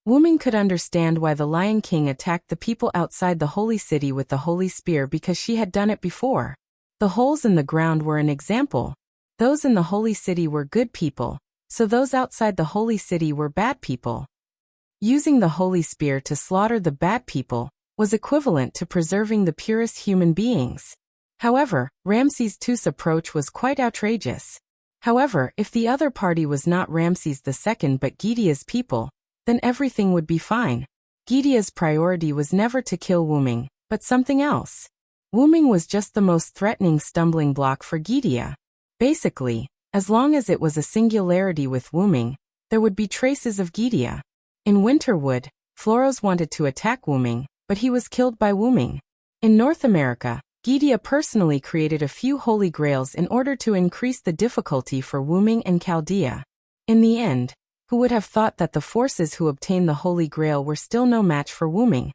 Wu Ming could understand why the Lion King attacked the people outside the holy city with the holy spear because she had done it before. The holes in the ground were an example. Those in the holy city were good people, so those outside the holy city were bad people. Using the holy spear to slaughter the bad people was equivalent to preserving the purest human beings. However, Ramses II's approach was quite outrageous. However, if the other party was not Ramses II but Gidea's people, then everything would be fine. Gidea's priority was never to kill Wu Ming, but something else. Wu Ming was just the most threatening stumbling block for Gidea. Basically, as long as it was a singularity with Wu Ming, there would be traces of Gidea. In Winterwood, Floros wanted to attack Wu Ming, but he was killed by Wu Ming. In North America, Gidea personally created a few holy grails in order to increase the difficulty for Wu Ming and Chaldea. In the end, who would have thought that the forces who obtained the holy grail were still no match for Wu Ming?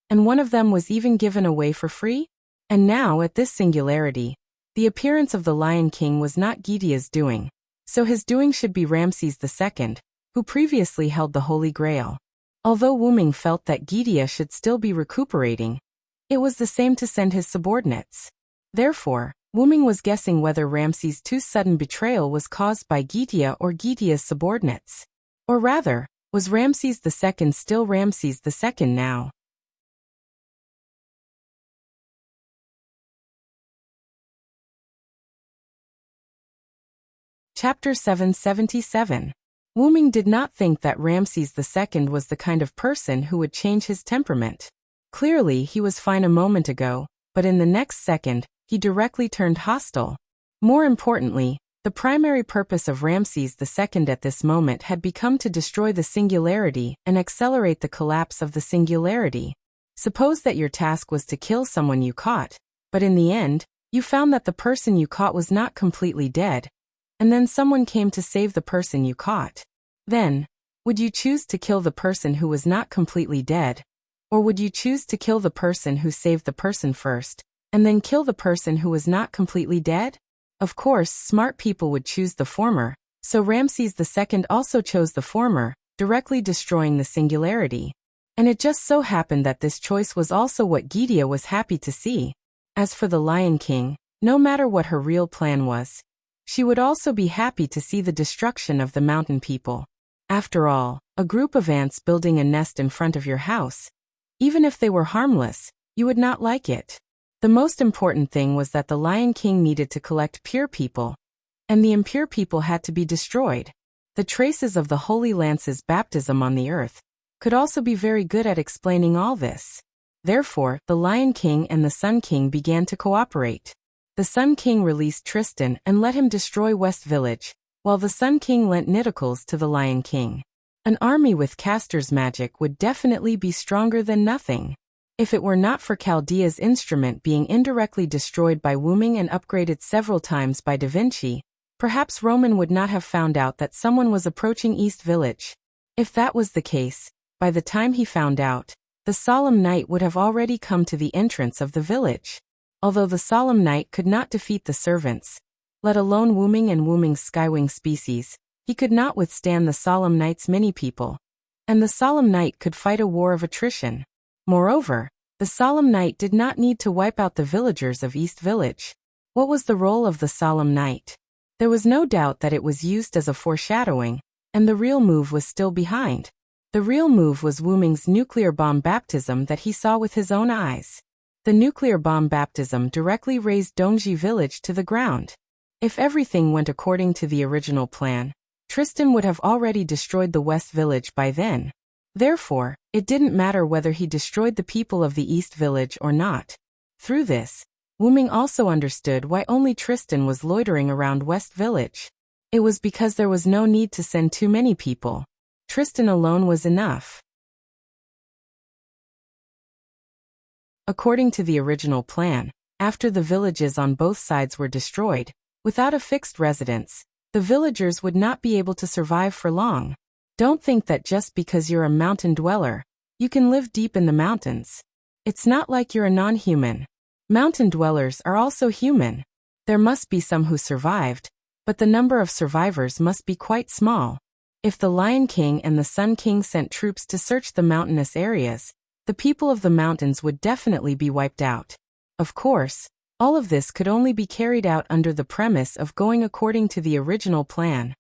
And one of them was even given away for free? And now, at this singularity, the appearance of the Lion King was not Gidea's doing, so his doing should be Ramses II, who previously held the holy grail. Although Wu Ming felt that Gidea should still be recuperating, it was the same to send his subordinates. Therefore, Wu Ming was guessing whether Ramses II's sudden betrayal was caused by Gidea or Gidea's subordinates. Or rather, was Ramses II still Ramses II now? Chapter 777. Wu Ming did not think that Ramses II was the kind of person who would change his temperament. Clearly, he was fine a moment ago, but in the next second, he directly turned hostile. More importantly, the primary purpose of Ramses II at this moment had become to destroy the singularity and accelerate the collapse of the singularity. Suppose that your task was to kill someone you caught, but in the end, you found that the person you caught was not completely dead, and then someone came to save the person you caught. Then, would you choose to kill the person who was not completely dead? Or would you choose to kill the person who saved the person first, and then kill the person who was not completely dead? Of course, smart people would choose the former, so Ramses II also chose the former, directly destroying the singularity. And it just so happened that this choice was also what Gidea was happy to see. As for the Lion King, no matter what her real plan was, she would also be happy to see the destruction of the mountain people. After all, a group of ants building a nest in front of your house, even if they were harmless, you would not like it. The most important thing was that the Lion King needed to collect pure people, and the impure people had to be destroyed. The traces of the Holy Lance's baptism on the earth could also be very good at explaining all this. Therefore, the Lion King and the Sun King began to cooperate. The Sun King released Tristan and let him destroy West Village, while the Sun King lent Nidacolls to the Lion King. An army with caster's magic would definitely be stronger than nothing. If it were not for Chaldea's instrument being indirectly destroyed by Wu Ming and upgraded several times by Da Vinci, perhaps Roman would not have found out that someone was approaching East Village. If that was the case, by the time he found out, the solemn knight would have already come to the entrance of the village. Although the solemn knight could not defeat the servants, let alone Wu Ming and Wu Ming's skywing species, he could not withstand the solemn knight's mini-people. And the solemn knight could fight a war of attrition. Moreover, the solemn knight did not need to wipe out the villagers of East Village. What was the role of the solemn knight? There was no doubt that it was used as a foreshadowing, and the real move was still behind. The real move was Wu Ming's nuclear bomb baptism that he saw with his own eyes. The nuclear bomb baptism directly razed Dongji village to the ground. If everything went according to the original plan, Tristan would have already destroyed the West Village by then. Therefore, it didn't matter whether he destroyed the people of the East Village or not. Through this, Wu Ming also understood why only Tristan was loitering around West Village. It was because there was no need to send too many people. Tristan alone was enough. According to the original plan, after the villages on both sides were destroyed, without a fixed residence, the villagers would not be able to survive for long. Don't think that just because you're a mountain dweller, you can live deep in the mountains. It's not like you're a non-human. Mountain dwellers are also human. There must be some who survived, but the number of survivors must be quite small. If the Lion King and the Sun King sent troops to search the mountainous areas, the people of the mountains would definitely be wiped out. Of course, all of this could only be carried out under the premise of going according to the original plan.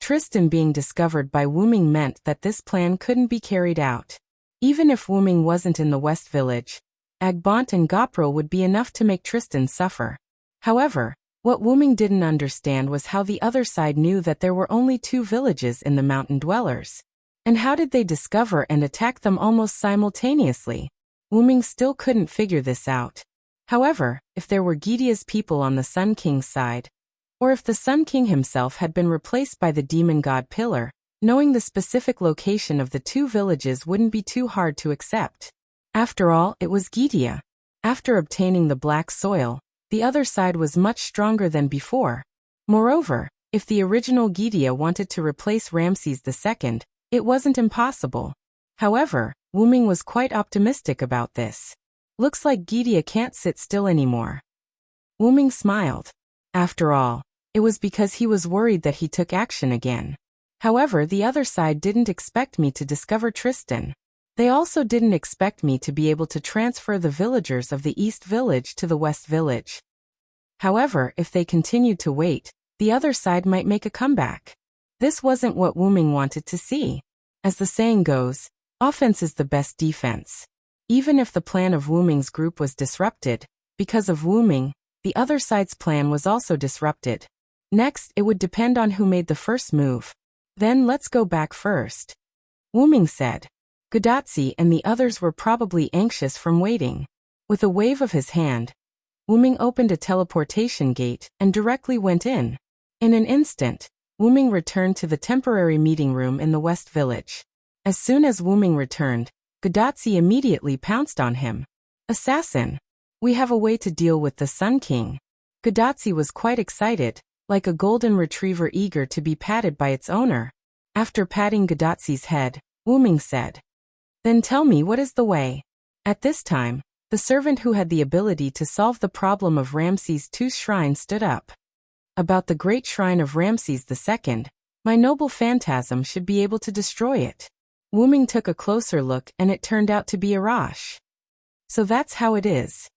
Tristan being discovered by Wu Ming meant that this plan couldn't be carried out. Even if Wu Ming wasn't in the West Village, Agbont and Gopril would be enough to make Tristan suffer. However, what Wu Ming didn't understand was how the other side knew that there were only 2 villages in the mountain dwellers. And how did they discover and attack them almost simultaneously? Wu Ming still couldn't figure this out. However, if there were Gidea's people on the Sun King's side, or if the Sun King himself had been replaced by the demon god Pillar, knowing the specific location of the 2 villages wouldn't be too hard to accept. After all, it was Gidea. After obtaining the black soil, the other side was much stronger than before. Moreover, if the original Gidea wanted to replace Ramses II, it wasn't impossible. However, Wu Ming was quite optimistic about this. Looks like Gidea can't sit still anymore. Wu Ming smiled. After all, it was because he was worried that he took action again. However, the other side didn't expect me to discover Tristan. They also didn't expect me to be able to transfer the villagers of the East Village to the West Village. However, if they continued to wait, the other side might make a comeback. This wasn't what Wu Ming wanted to see. As the saying goes, offense is the best defense. Even if the plan of Wu Ming's group was disrupted, because of Wu Ming, the other side's plan was also disrupted. Next, it would depend on who made the first move. Then let's go back first. Wu Ming said. Gudatzi and the others were probably anxious from waiting. With a wave of his hand, Wu Ming opened a teleportation gate and directly went in. In an instant, Wu Ming returned to the temporary meeting room in the West Village. As soon as Wu Ming returned, Gudatzi immediately pounced on him. Assassin! We have a way to deal with the Sun King. Gudatzi was quite excited, like a golden retriever eager to be patted by its owner. After patting Gudatzi's head, Wu Ming said, "Then tell me what is the way." At this time, the servant who had the ability to solve the problem of Ramses II's shrine stood up. About the great shrine of Ramses II, my noble phantasm should be able to destroy it. Wu Ming took a closer look and it turned out to be a Rosh. So that's how it is.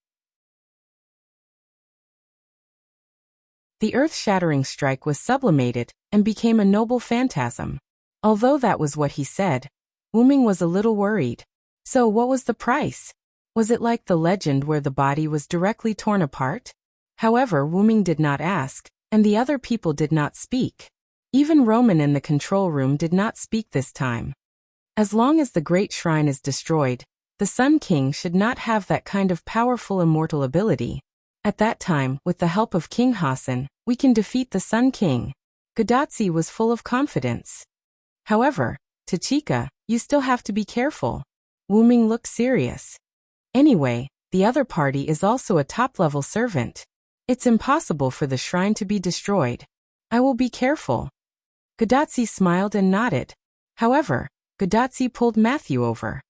The earth-shattering strike was sublimated and became a noble phantasm. Although that was what he said, Wu Ming was a little worried. So what was the price? Was it like the legend where the body was directly torn apart? However, Wu Ming did not ask, and the other people did not speak. Even Roman in the control room did not speak this time. As long as the great shrine is destroyed, the Sun King should not have that kind of powerful immortal ability. At that time, with the help of King Hassan, we can defeat the Sun King. Gudatzi was full of confidence. However, Tachika, you still have to be careful. Wu Ming looked serious. Anyway, the other party is also a top-level servant. It's impossible for the shrine to be destroyed. I will be careful. Gudatzi smiled and nodded. However, Gudatzi pulled Matthew over.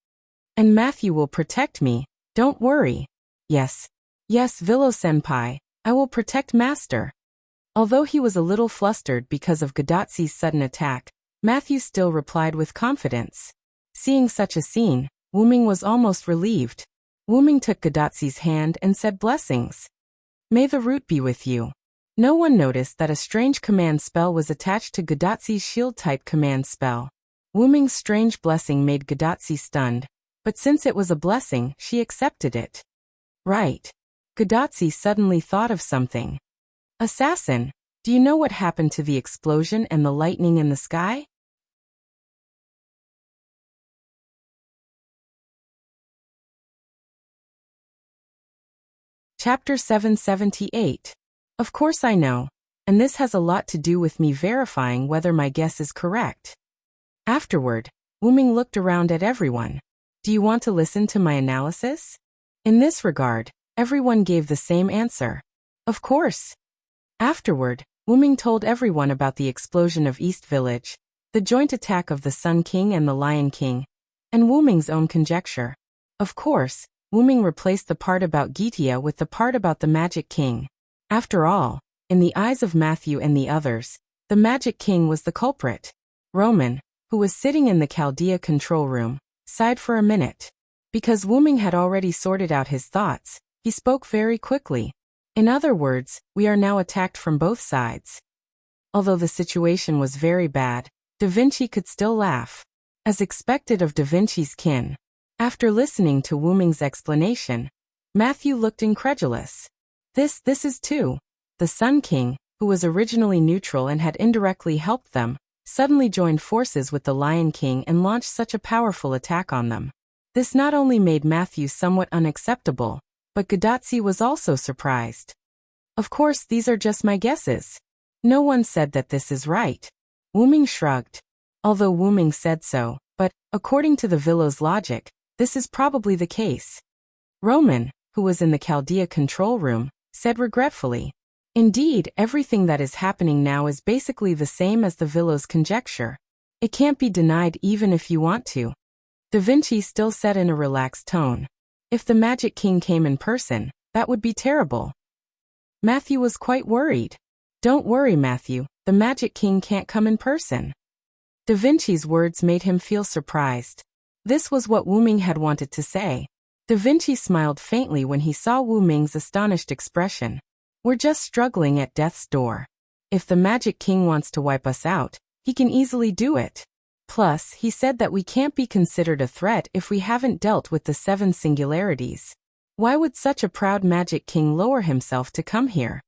And Matthew will protect me, don't worry. Yes, Vilo-senpai, I will protect Master. Although he was a little flustered because of Gudatzi's sudden attack, Matthew still replied with confidence. Seeing such a scene, Wu Ming was almost relieved. Wu Ming took Gudatzi's hand and said blessings. May the root be with you. No one noticed that a strange command spell was attached to Gudatzi's shield-type command spell. Wu Ming's strange blessing made Gudatzi stunned, but since it was a blessing, she accepted it. Right. Gudatzi suddenly thought of something. Assassin, do you know what happened to the explosion and the lightning in the sky? Chapter 778. Of course I know, and this has a lot to do with me verifying whether my guess is correct. Afterward, Wu Ming looked around at everyone. Do you want to listen to my analysis? In this regard, everyone gave the same answer. Of course. Afterward, Wu Ming told everyone about the explosion of East Village, the joint attack of the Sun King and the Lion King, and Wu Ming's own conjecture. Of course, Wu Ming replaced the part about Gidea with the part about the Magic King. After all, in the eyes of Matthew and the others, the Magic King was the culprit. Roman, who was sitting in the Chaldea control room, sighed for a minute. Because Wu Ming had already sorted out his thoughts, he spoke very quickly. In other words, we are now attacked from both sides. Although the situation was very bad, Da Vinci could still laugh. As expected of Da Vinci's kin. After listening to Wu Ming's explanation, Matthew looked incredulous. This is too. The Sun King, who was originally neutral and had indirectly helped them, suddenly joined forces with the Lion King and launched such a powerful attack on them. This not only made Matthew somewhat unacceptable, but Gadotsi was also surprised. Of course, these are just my guesses. No one said that this is right. Wu Ming shrugged. Although Wu Ming said so, but, according to the Villo's logic, this is probably the case. Roman, who was in the Chaldea control room, said regretfully. Indeed, everything that is happening now is basically the same as the Villo's conjecture. It can't be denied even if you want to. Da Vinci still said in a relaxed tone. If the Magic King came in person, that would be terrible. Matthew was quite worried. Don't worry, Matthew, the Magic King can't come in person. Da Vinci's words made him feel surprised. This was what Wu Ming had wanted to say. Da Vinci smiled faintly when he saw Wu Ming's astonished expression. We're just struggling at death's door. If the Magic King wants to wipe us out, he can easily do it. Plus, he said that we can't be considered a threat if we haven't dealt with the 7 singularities. Why would such a proud Magic King lower himself to come here?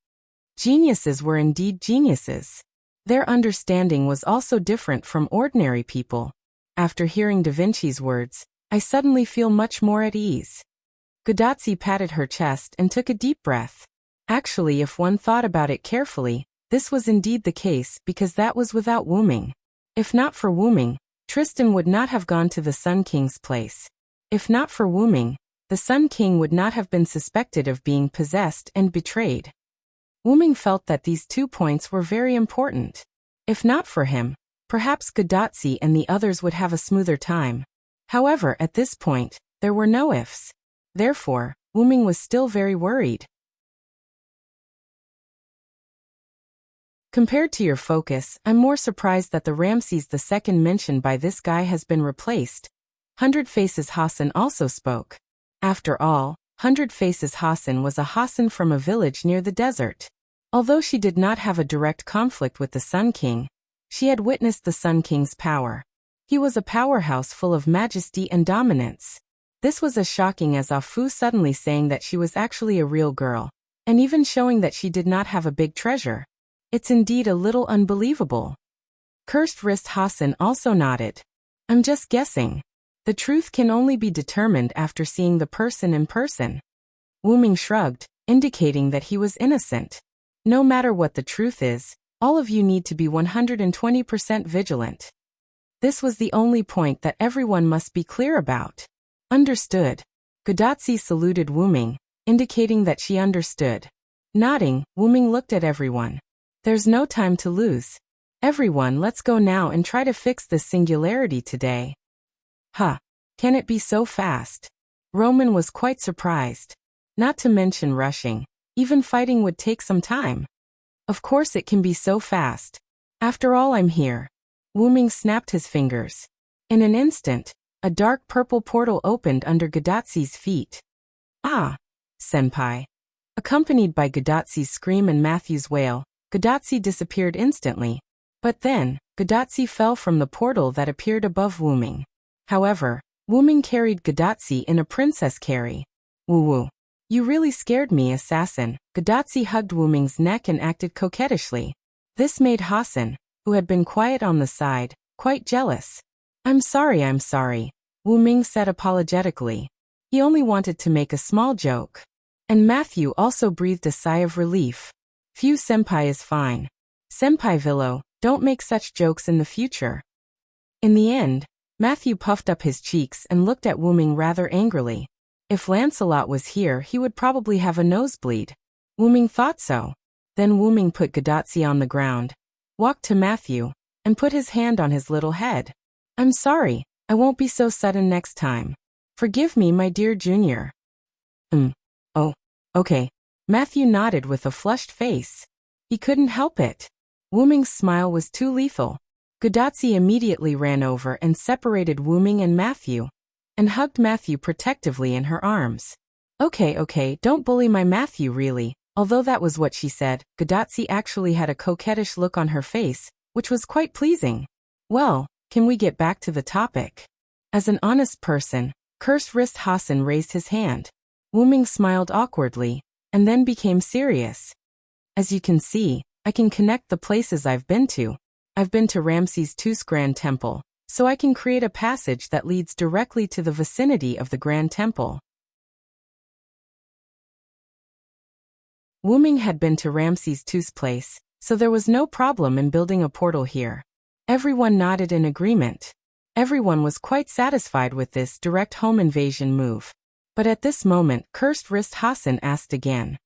Geniuses were indeed geniuses. Their understanding was also different from ordinary people. After hearing Da Vinci's words, I suddenly feel much more at ease. Gadotsi patted her chest and took a deep breath. Actually, if one thought about it carefully, this was indeed the case because that was without Wu Ming. If not for Wu Ming, Tristan would not have gone to the Sun King's place. If not for Wu Ming, the Sun King would not have been suspected of being possessed and betrayed. Wu Ming felt that these 2 points were very important. If not for him, perhaps Gadotsi and the others would have a smoother time. However, at this point, there were no ifs. Therefore, Wu Ming was still very worried. Compared to your focus, I'm more surprised that the Ramses II mentioned by this guy has been replaced. Hundred Faces Hassan also spoke. After all, Hundred Faces Hassan was a Hassan from a village near the desert. Although she did not have a direct conflict with the Sun King, she had witnessed the Sun King's power. He was a powerhouse full of majesty and dominance. This was as shocking as Ah Fu suddenly saying that she was actually a real girl, and even showing that she did not have a big treasure. It's indeed a little unbelievable. Cursed Wrist Hassan also nodded. I'm just guessing. The truth can only be determined after seeing the person in person. Wu Ming shrugged, indicating that he was innocent. No matter what the truth is, all of you need to be 120% vigilant. This was the only point that everyone must be clear about. Understood. Gadotsi saluted Wu Ming, indicating that she understood. Nodding, Wu Ming looked at everyone. There's no time to lose. Everyone, let's go now and try to fix this singularity today. Huh. Can it be so fast? Roman was quite surprised. Not to mention rushing. Even fighting would take some time. Of course it can be so fast. After all, I'm here. Wu Ming snapped his fingers. In an instant, a dark purple portal opened under Gadotsi's feet. Ah! Senpai. Accompanied by Gadotsi's scream and Matthew's wail, Gadotsi disappeared instantly. But then, Gadotsi fell from the portal that appeared above Wu Ming. However, Wu Ming carried Gadotsi in a princess carry. Woo-woo. You really scared me, assassin. Gadotsi hugged Wu Ming's neck and acted coquettishly. This made Hassan, who had been quiet on the side, quite jealous. I'm sorry, Wu Ming said apologetically. He only wanted to make a small joke. And Matthew also breathed a sigh of relief. Phew, senpai is fine. Senpai Villo, don't make such jokes in the future. In the end, Matthew puffed up his cheeks and looked at Wu Ming rather angrily. If Lancelot was here, he would probably have a nosebleed. Wu Ming thought so. Then Wu Ming put Gadotsi on the ground, walked to Matthew, and put his hand on his little head. I'm sorry, I won't be so sudden next time. Forgive me, my dear junior. Oh, okay. Matthew nodded with a flushed face. He couldn't help it. Wu Ming's smile was too lethal. Gudatzi immediately ran over and separated Wuming and Matthew, and hugged Matthew protectively in her arms. Okay, don't bully my Matthew really. Although that was what she said, Gudatzi actually had a coquettish look on her face, which was quite pleasing. Well, can we get back to the topic? As an honest person, Cursed Wrist Hassan raised his hand. Wuming smiled awkwardly, and then became serious. As you can see, I can connect the places I've been to. I've been to Ramses II's Grand Temple, so I can create a passage that leads directly to the vicinity of the Grand Temple. Wuming had been to Ramses II's place, so there was no problem in building a portal here. Everyone nodded in agreement. Everyone was quite satisfied with this direct home invasion move. But at this moment, Cursed Wrist Hassan asked again.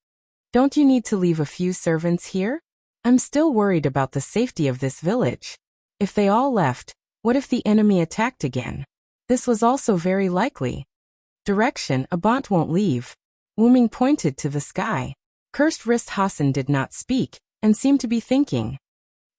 Don't you need to leave a few servants here? I'm still worried about the safety of this village. If they all left, what if the enemy attacked again? This was also very likely. Direction, Abant won't leave. Wuming pointed to the sky. Cursed Wrist Hassan did not speak, and seemed to be thinking.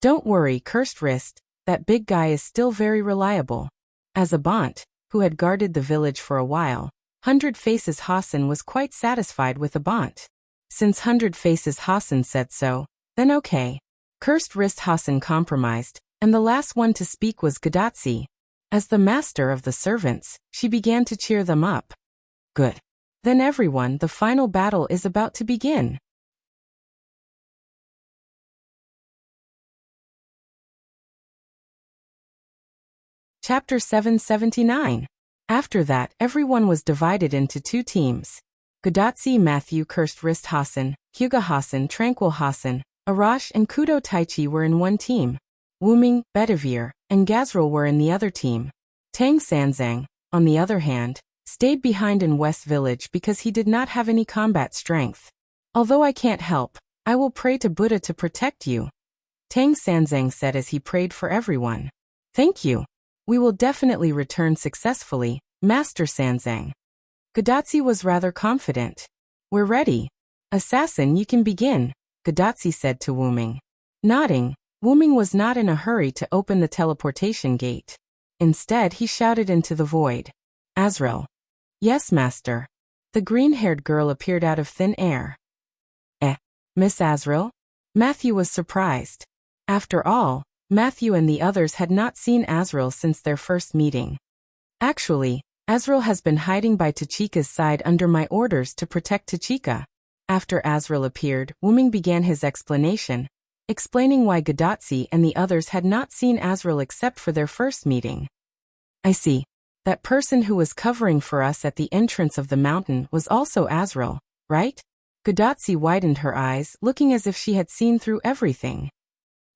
Don't worry, Cursed Wrist, that big guy is still very reliable. As Abant, who had guarded the village for a while, 100 Faces Hassan was quite satisfied with Abant. Since 100 Faces Hassan said so, then okay. Cursed Wrist Hassan compromised, and the last one to speak was Gudatzi. As the master of the servants, she began to cheer them up. Good. Then everyone, the final battle is about to begin. Chapter 779. After that, everyone was divided into two teams. Gudatzi, Matthew, Cursed Wrist Hassan, Hyuga Hassan, Tranquil Hassan, Arash and Kudo Taichi were in one team. Wuming, Bedivere, and Gazril were in the other team. Tang Sanzang, on the other hand, stayed behind in West Village because he did not have any combat strength. Although I can't help, I will pray to Buddha to protect you, Tang Sanzang said as he prayed for everyone. Thank you. We will definitely return successfully, Master Sanzang. Gudatzi was rather confident. We're ready. Assassin, you can begin, Gudatzi said to Wuming. Nodding, Wuming was not in a hurry to open the teleportation gate. Instead, he shouted into the void. Azrael. Yes, Master. The green-haired girl appeared out of thin air. Miss Azrael? Matthew was surprised. After all, Matthew and the others had not seen Azrael since their first meeting. Actually, Azrael has been hiding by Tachika's side under my orders to protect Tachika. After Azrael appeared, Wuming began his explanation, explaining why Gudatzi and the others had not seen Azrael except for their first meeting. I see. That person who was covering for us at the entrance of the mountain was also Azrael, right? Gudatzi widened her eyes, looking as if she had seen through everything.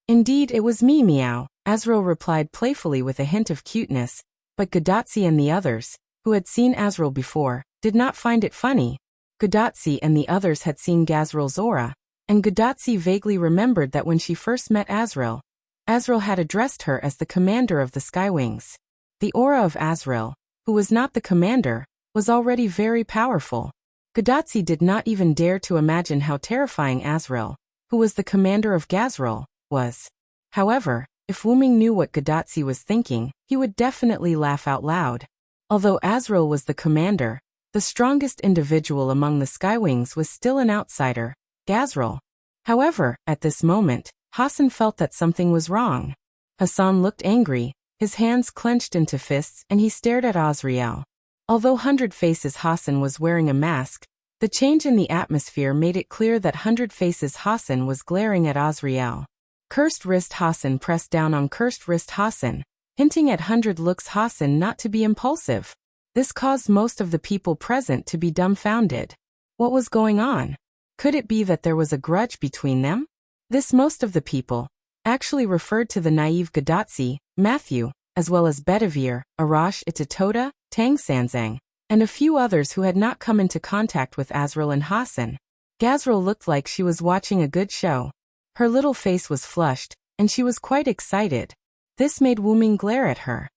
Indeed, it was me, Meow, Azrael replied playfully with a hint of cuteness, but Gudatzi and the others, who had seen Azrael before, did not find it funny. Gudatzi and the others had seen Gazrael's aura, and Gudatzi vaguely remembered that when she first met Azrael, Azrael had addressed her as the commander of the Skywings. The aura of Azrael, who was not the commander, was already very powerful. Gudatzi did not even dare to imagine how terrifying Azrael, who was the commander of Gazrael, was. However, if Wuming knew what Gudatzi was thinking, he would definitely laugh out loud. Although Azrael was the commander, the strongest individual among the Skywings was still an outsider, Gazrael. However, at this moment, Hassan felt that something was wrong. Hassan looked angry, his hands clenched into fists, and he stared at Azrael. Although 100 Faces Hassan was wearing a mask, the change in the atmosphere made it clear that 100 Faces Hassan was glaring at Azrael. Cursed Wrist Hassan pressed down on Cursed Wrist Hassan, hinting at 100 Looks Hassan not to be impulsive. This caused most of the people present to be dumbfounded. What was going on? Could it be that there was a grudge between them? This most of the people actually referred to the naive Gudatzi, Matthew, as well as Bedivere, Arash Itatoda, Tang Sanzang, and a few others who had not come into contact with Azrael and Hassan. Gazrael looked like she was watching a good show. Her little face was flushed, and she was quite excited. This made Wuming glare at her.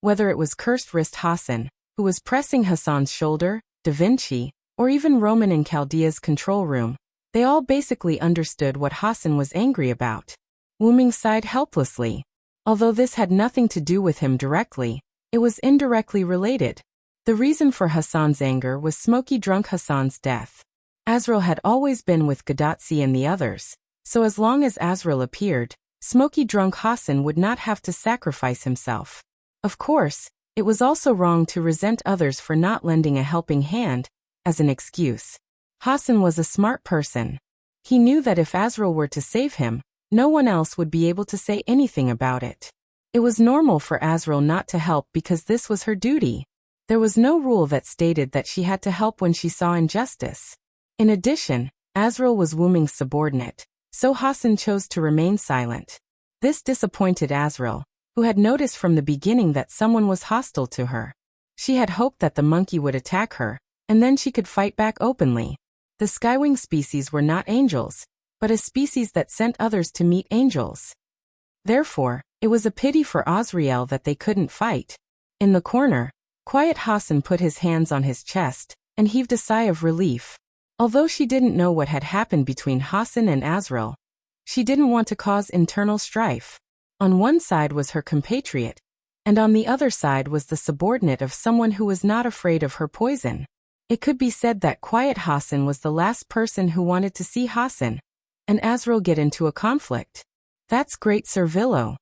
Whether it was Cursed Wrist Hassan, who was pressing Hassan's shoulder, Da Vinci, or even Roman in Chaldea's control room, They all basically understood what Hassan was angry about. Wu Ming sighed helplessly. Although this had nothing to do with him directly, it was indirectly related. The reason for Hassan's anger was smoky drunk Hassan's death. Azrael had always been with Gadotsi and the others, so as long as Azrael appeared, smoky drunk Hassan would not have to sacrifice himself. Of course, it was also wrong to resent others for not lending a helping hand, as an excuse. Hassan was a smart person. He knew that if Azrael were to save him, no one else would be able to say anything about it. It was normal for Azrael not to help because this was her duty. There was no rule that stated that she had to help when she saw injustice. In addition, Azrael was Wu Ming's subordinate, so Hassan chose to remain silent. This disappointed Azrael, who had noticed from the beginning that someone was hostile to her. She had hoped that the monkey would attack her, and then she could fight back openly. The skywing species were not angels, but a species that sent others to meet angels. Therefore, it was a pity for Azrael that they couldn't fight. In the corner, quiet Hassan put his hands on his chest and heaved a sigh of relief. Although she didn't know what had happened between Hassan and Azrael, she didn't want to cause internal strife. On one side was her compatriot, and on the other side was the subordinate of someone who was not afraid of her poison. It could be said that quiet Hassan was the last person who wanted to see Hassan and Azrael get into a conflict. That's great, Sir Villo.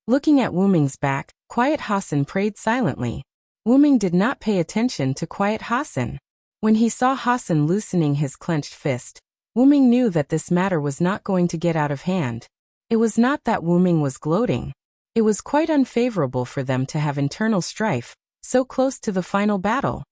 Looking at Wu Ming's back, quiet Hassan prayed silently. Wu Ming did not pay attention to quiet Hassan. When he saw Hassan loosening his clenched fist, Wu Ming knew that this matter was not going to get out of hand. It was not that Wu Ming was gloating. It was quite unfavorable for them to have internal strife, so close to the final battle.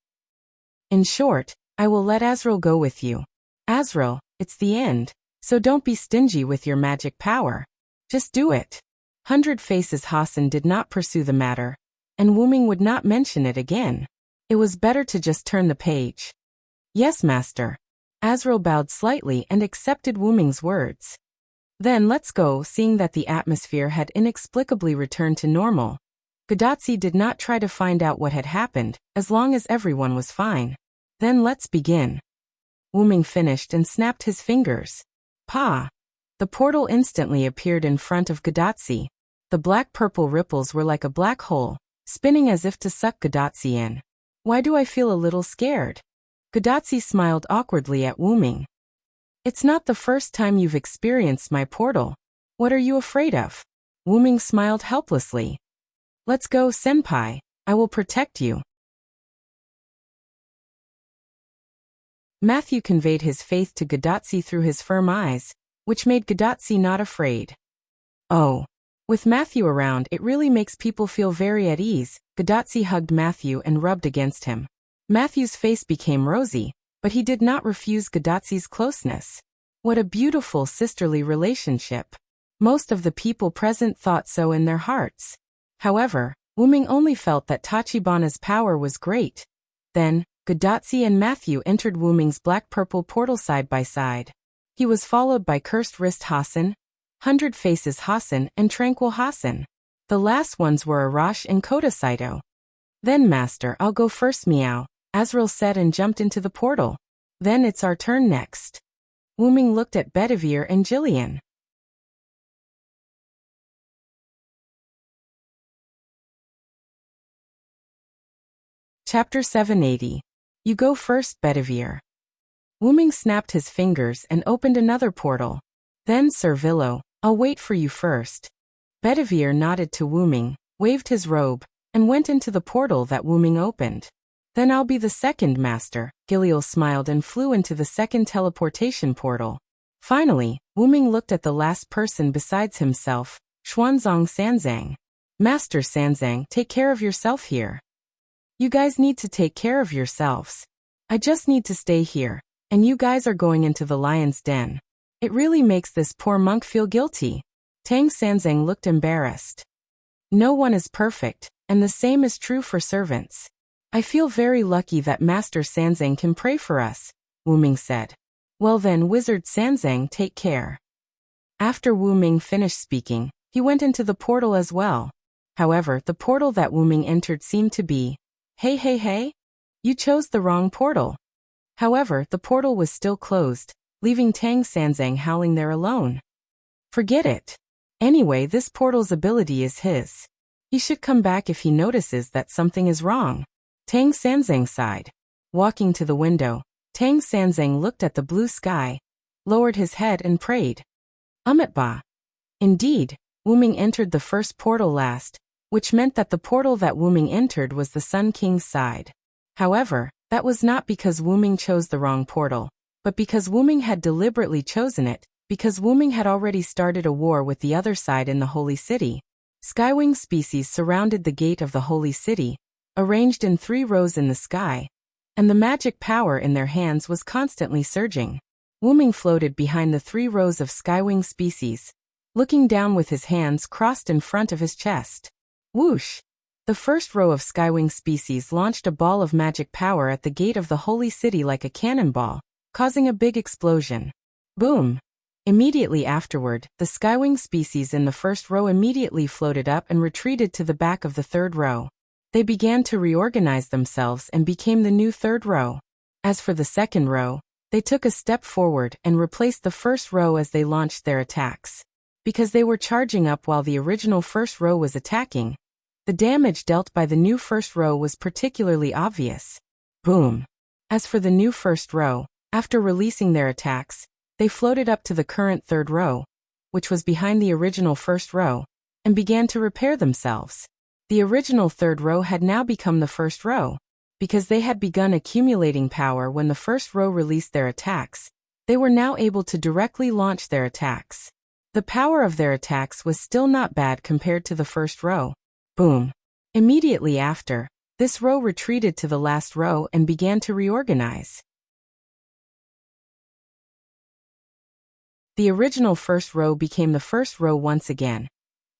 In short, I will let Azrael go with you. Azrael, it's the end, so don't be stingy with your magic power. Just do it. 100 Faces Hassan did not pursue the matter, and Wu Ming would not mention it again. It was better to just turn the page. Yes, master. Azrael bowed slightly and accepted Wu Ming's words. Then let's go. Seeing that the atmosphere had inexplicably returned to normal, Gadotsi did not try to find out what had happened, as long as everyone was fine. Then let's begin. Wu Ming finished and snapped his fingers. Pa! The portal instantly appeared in front of Gadotsi. The black-purple ripples were like a black hole, spinning as if to suck Gadotsi in. Why do I feel a little scared? Gadotsi smiled awkwardly at Wu Ming. It's not the first time you've experienced my portal. What are you afraid of? Wu Ming smiled helplessly. Let's go, senpai. I will protect you. Matthew conveyed his faith to Gadotsi through his firm eyes, which made Gadotsi not afraid. Oh. With Matthew around, it really makes people feel very at ease. Gadotsi hugged Matthew and rubbed against him. Matthew's face became rosy, but he did not refuse Gadotsi's closeness. What a beautiful sisterly relationship. Most of the people present thought so in their hearts. However, Wu Ming only felt that Tachibana's power was great. Then, Gadotsi and Matthew entered Wu Ming's black-purple portal side by side. He was followed by Cursed Wrist Hassan, 100 Faces Hassan, and Tranquil Hassan. The last ones were Arash and Kota Saito. Then, master, I'll go first, meow, Azrael said and jumped into the portal. Then it's our turn next. Wu Ming looked at Bedivere and Jillian. Chapter 780. You go first, Bedivere. Wu Ming snapped his fingers and opened another portal. Then, Sir Villo, I'll wait for you first. Bedivere nodded to Wu Ming, waved his robe, and went into the portal that Wu Ming opened. Then I'll be the second, master. Giliel smiled and flew into the second teleportation portal. Finally, Wu Ming looked at the last person besides himself, Xuanzang Sanzang. Master Sanzang, take care of yourself here. You guys need to take care of yourselves. I just need to stay here, and you guys are going into the lion's den. It really makes this poor monk feel guilty. Tang Sanzang looked embarrassed. No one is perfect, and the same is true for servants. I feel very lucky that Master Sanzang can pray for us, Wu Ming said. Well then, Wizard Sanzang, take care. After Wu Ming finished speaking, he went into the portal as well. However, the portal that Wu Ming entered seemed to be, hey, you chose the wrong portal. However, the portal was still closed, leaving Tang Sanzang howling there alone. Forget it. Anyway, this portal's ability is his. He should come back if he notices that something is wrong. Tang Sanzang sighed. Walking to the window, Tang Sanzang looked at the blue sky, lowered his head and prayed. Ba. Indeed, Wuming entered the first portal last, which meant that the portal that Wuming entered was the Sun King's side. However, that was not because Wuming chose the wrong portal, but because Wuming had deliberately chosen it, because Wuming had already started a war with the other side in the Holy City. Skywing species surrounded the gate of the Holy City, arranged in 3 rows in the sky, and the magic power in their hands was constantly surging. Wuming floated behind the 3 rows of skywing species, looking down with his hands crossed in front of his chest. Whoosh! The first row of skywing species launched a ball of magic power at the gate of the Holy City like a cannonball, causing a big explosion. Boom! Immediately afterward, the skywing species in the first row immediately floated up and retreated to the back of the 3rd row. They began to reorganize themselves and became the new 3rd row. As for the 2nd row, they took a step forward and replaced the 1st row as they launched their attacks. Because they were charging up while the original 1st row was attacking, the damage dealt by the new 1st row was particularly obvious. Boom! As for the new 1st row, after releasing their attacks, they floated up to the current 3rd row, which was behind the original 1st row, and began to repair themselves. The original 3rd row had now become the 1st row. Because they had begun accumulating power when the 1st row released their attacks, they were now able to directly launch their attacks. The power of their attacks was still not bad compared to the 1st row. Boom! Immediately after, this row retreated to the last row and began to reorganize. The original 1st row became the 1st row once again.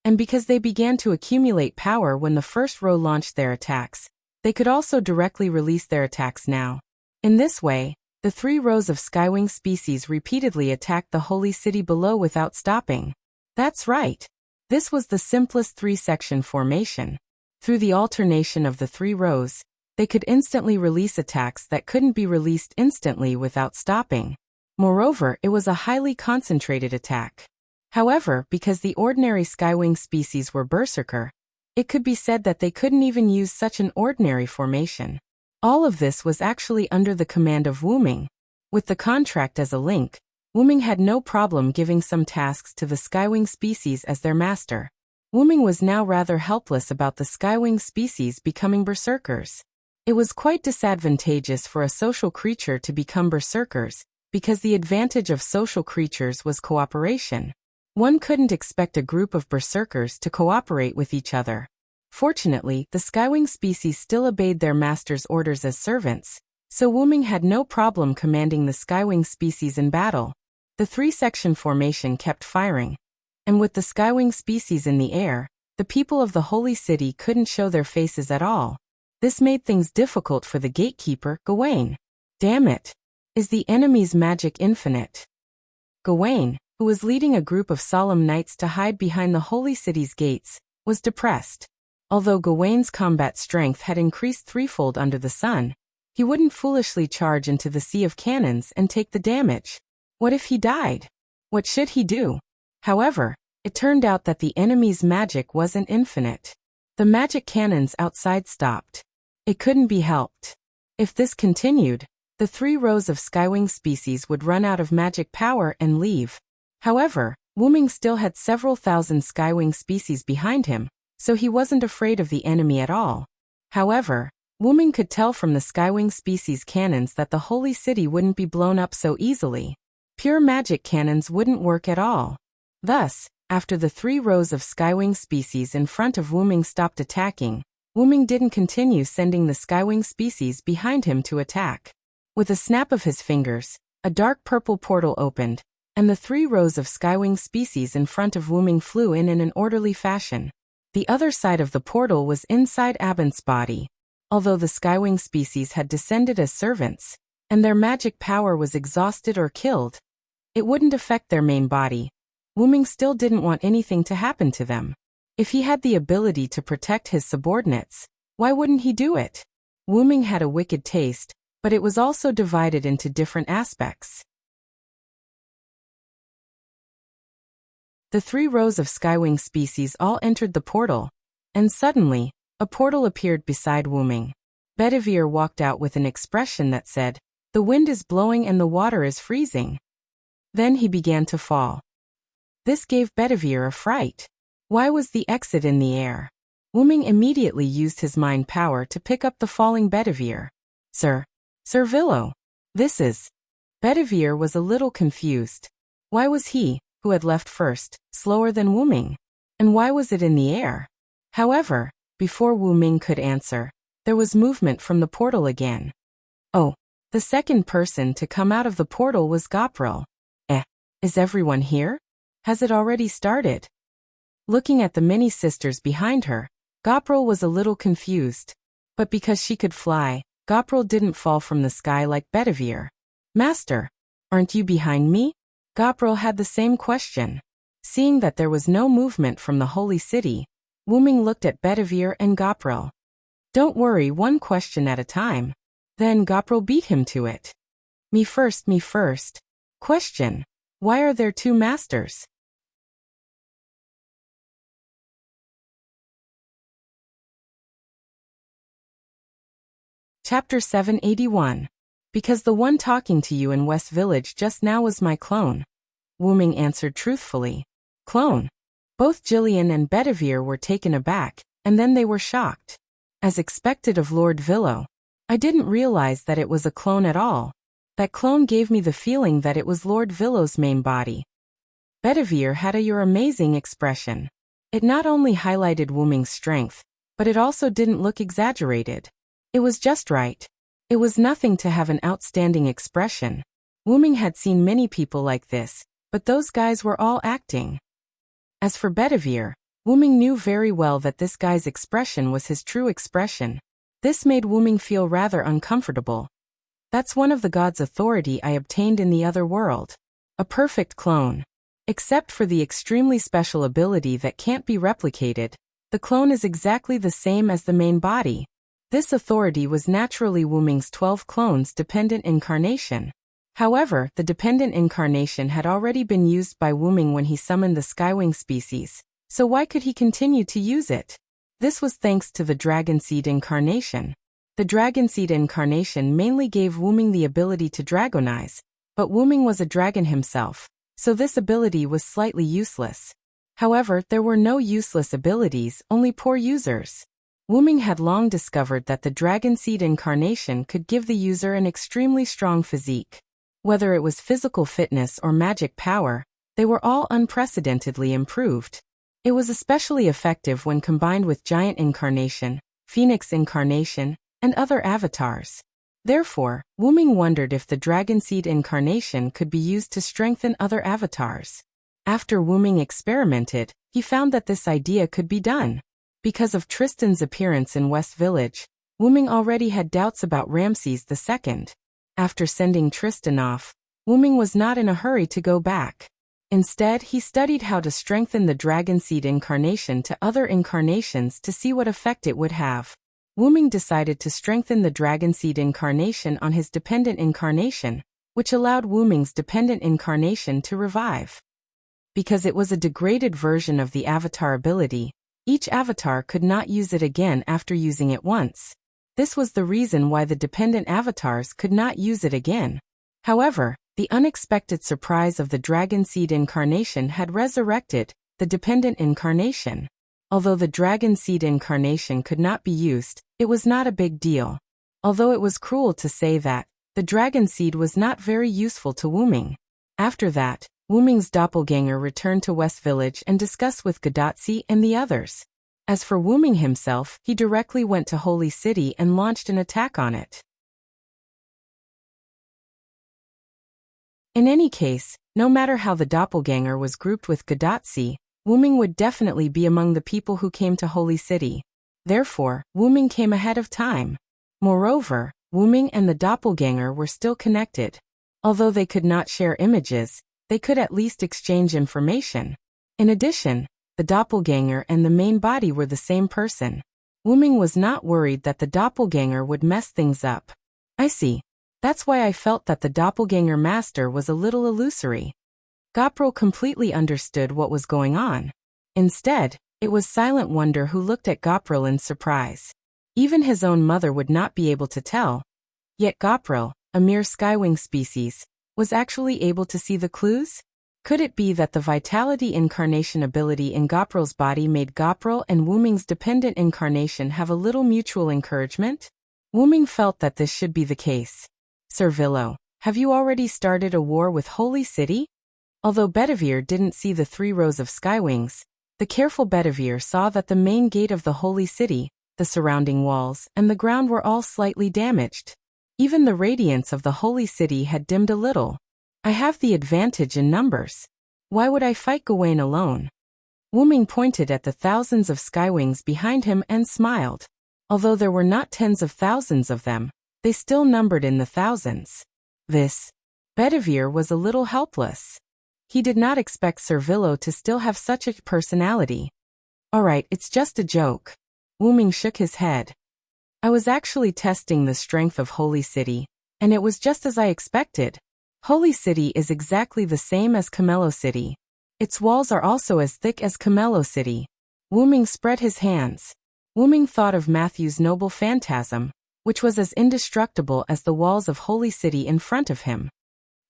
And because they began to accumulate power when the 1st row launched their attacks, they could also directly release their attacks now. In this way, the 3 rows of skywing species repeatedly attacked the Holy City below without stopping. That's right. This was the simplest 3-section formation. Through the alternation of the 3 rows, they could instantly release attacks that couldn't be released instantly without stopping. Moreover, it was a highly concentrated attack. However, because the ordinary skywing species were berserker, it could be said that they couldn't even use such an ordinary formation. All of this was actually under the command of Wuming. With the contract as a link, Wuming had no problem giving some tasks to the skywing species as their master. Wuming was now rather helpless about the skywing species becoming berserkers. It was quite disadvantageous for a social creature to become berserkers, because the advantage of social creatures was cooperation. One couldn't expect a group of berserkers to cooperate with each other. Fortunately, the skywing species still obeyed their master's orders as servants, so Wuming had no problem commanding the skywing species in battle. The 3-section formation kept firing, and with the skywing species in the air, the people of the Holy City couldn't show their faces at all. This made things difficult for the gatekeeper, Gawain. Damn it! Is the enemy's magic infinite? Gawain, who was leading a group of solemn knights to hide behind the Holy City's gates, was depressed. Although Gawain's combat strength had increased 3-fold under the sun, he wouldn't foolishly charge into the sea of cannons and take the damage. What if he died? What should he do? However, it turned out that the enemy's magic wasn't infinite. The magic cannons outside stopped. It couldn't be helped. If this continued, the 3 rows of skywing species would run out of magic power and leave. However, Wuming still had several thousand skywing species behind him, so he wasn't afraid of the enemy at all. However, Wuming could tell from the skywing species cannons that the Holy City wouldn't be blown up so easily. Pure magic cannons wouldn't work at all. Thus, after the 3 rows of skywing species in front of Wuming stopped attacking, Wuming didn't continue sending the skywing species behind him to attack. With a snap of his fingers, a dark purple portal opened, and the 3 rows of skywing species in front of Wuming flew in an orderly fashion. The other side of the portal was inside Abinth's body. Although the skywing species had descended as servants, and their magic power was exhausted or killed, it wouldn't affect their main body. Wuming still didn't want anything to happen to them. If he had the ability to protect his subordinates, why wouldn't he do it? Wuming had a wicked taste, but it was also divided into different aspects. The 3 rows of skywing species all entered the portal, and suddenly, a portal appeared beside Wuming. Bedivere walked out with an expression that said, "The wind is blowing and the water is freezing." Then he began to fall. This gave Bedivere a fright. Why was the exit in the air? Wuming immediately used his mind power to pick up the falling Bedivere. Sir Villo, this is..." Bedivere was a little confused. Why was he, who had left first, slower than Wuming? And why was it in the air? However, before Wuming could answer, there was movement from the portal again. Oh, the second person to come out of the portal was Gopril. Is everyone here? Has it already started? Looking at the many sisters behind her, Gopril was a little confused. But because she could fly, Gopril didn't fall from the sky like Bedivere. "Master, aren't you behind me?" Gopril had the same question. Seeing that there was no movement from the holy city, Wuming looked at Bedivere and Gopril. "Don't worry, one question at a time." Then Gopril beat him to it. Me first. Question: why are there 2 masters? Chapter 781. Because the one talking to you in West Village just now was my clone. Wuming answered truthfully. Clone? Both Jillian and Bedivere were taken aback, and then they were shocked. As expected of Lord Villo, I didn't realize that it was a clone at all. That clone gave me the feeling that it was Lord Villo's main body. Bedivere had a "you're amazing" expression. It not only highlighted Wuming's strength, but it also didn't look exaggerated. It was just right. It was nothing to have an outstanding expression. Wuming had seen many people like this, but those guys were all acting. As for Bedivere, Wuming knew very well that this guy's expression was his true expression. This made Wuming feel rather uncomfortable. That's one of the god's authority I obtained in the other world. A perfect clone. Except for the extremely special ability that can't be replicated, the clone is exactly the same as the main body. This authority was naturally Wuming's 12 clones' dependent incarnation. However, the dependent incarnation had already been used by Wuming when he summoned the skywing species, so why could he continue to use it? This was thanks to the Dragon Seed incarnation. The Dragon Seed incarnation mainly gave Wuming the ability to dragonize, but Wuming was a dragon himself, so this ability was slightly useless. However, there were no useless abilities, only poor users. Wuming had long discovered that the Dragon Seed incarnation could give the user an extremely strong physique. Whether it was physical fitness or magic power, they were all unprecedentedly improved. It was especially effective when combined with Giant Incarnation, Phoenix Incarnation, and other avatars. Therefore, Wuming wondered if the Dragon Seed incarnation could be used to strengthen other avatars. After Wuming experimented, he found that this idea could be done. Because of Tristan's appearance in West Village, Wuming already had doubts about Ramses II. After sending Tristan off, Wuming was not in a hurry to go back. Instead, he studied how to strengthen the Dragon Seed incarnation to other incarnations to see what effect it would have. Wuming decided to strengthen the Dragon Seed incarnation on his dependent incarnation, which allowed Wuming's dependent incarnation to revive. Because it was a degraded version of the avatar ability, each avatar could not use it again after using it once. This was the reason why the dependent avatars could not use it again. However, the unexpected surprise of the Dragon Seed incarnation had resurrected the dependent incarnation. Although the Dragon Seed incarnation could not be used, it was not a big deal. Although it was cruel to say that, the Dragon Seed was not very useful to Wuming. After that, Wuming's doppelganger returned to West Village and discussed with Gadatsi and the others. As for Wuming himself, he directly went to Holy City and launched an attack on it. In any case, no matter how the doppelganger was grouped with Gadatsi, Wuming would definitely be among the people who came to Holy City. Therefore, Wuming came ahead of time. Moreover, Wuming and the doppelganger were still connected. Although they could not share images, they could at least exchange information. In addition, the doppelganger and the main body were the same person. Wuming was not worried that the doppelganger would mess things up. I see. That's why I felt that the doppelganger master was a little illusory. Gopro completely understood what was going on. Instead, it was Silent Wonder who looked at Gopril in surprise. Even his own mother would not be able to tell. Yet Gopril, a mere skywing species, was actually able to see the clues? Could it be that the vitality incarnation ability in Gopril's body made Gopril and Wuming's dependent incarnation have a little mutual encouragement? Wuming felt that this should be the case. Sir Villo, have you already started a war with Holy City? Although Bedivere didn't see the 3 rows of skywings, the careful Bedivere saw that the main gate of the Holy City, the surrounding walls, and the ground were all slightly damaged. Even the radiance of the Holy City had dimmed a little. I have the advantage in numbers. Why would I fight Gawain alone? Wuming pointed at the thousands of skywings behind him and smiled. Although there were not tens of thousands of them, they still numbered in the thousands. Bedivere was a little helpless. He did not expect Sir Villo to still have such a personality. Alright, it's just a joke. Wuming shook his head. I was actually testing the strength of Holy City, and it was just as I expected. Holy City is exactly the same as Camello City. Its walls are also as thick as Camello City. Wuming spread his hands. Wuming thought of Matthew's noble phantasm, which was as indestructible as the walls of Holy City in front of him.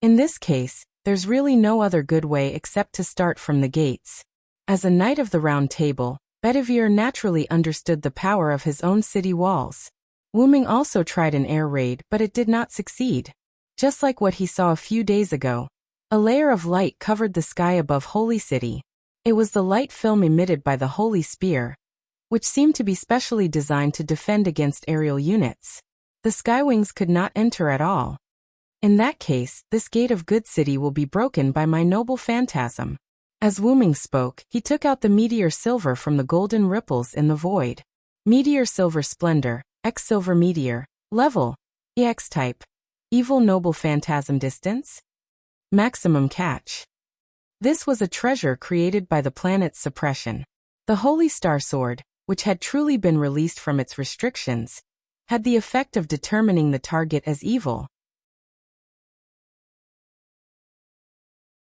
In this case, there's really no other good way except to start from the gates. As a knight of the Round Table, Bedivere naturally understood the power of his own city walls. Wuming also tried an air raid, but it did not succeed. Just like what he saw a few days ago, a layer of light covered the sky above Holy City. It was the light film emitted by the Holy Spear, which seemed to be specially designed to defend against aerial units. The skywings could not enter at all. In that case, this gate of Good City will be broken by my noble phantasm. As Wuming spoke, he took out the Meteor Silver from the golden ripples in the void. Meteor Silver Splendor, X Silver Meteor, Level, EX Type, Evil Noble Phantasm Distance, Maximum Catch. This was a treasure created by the planet's suppression. The Holy Star Sword, which had truly been released from its restrictions, had the effect of determining the target as evil.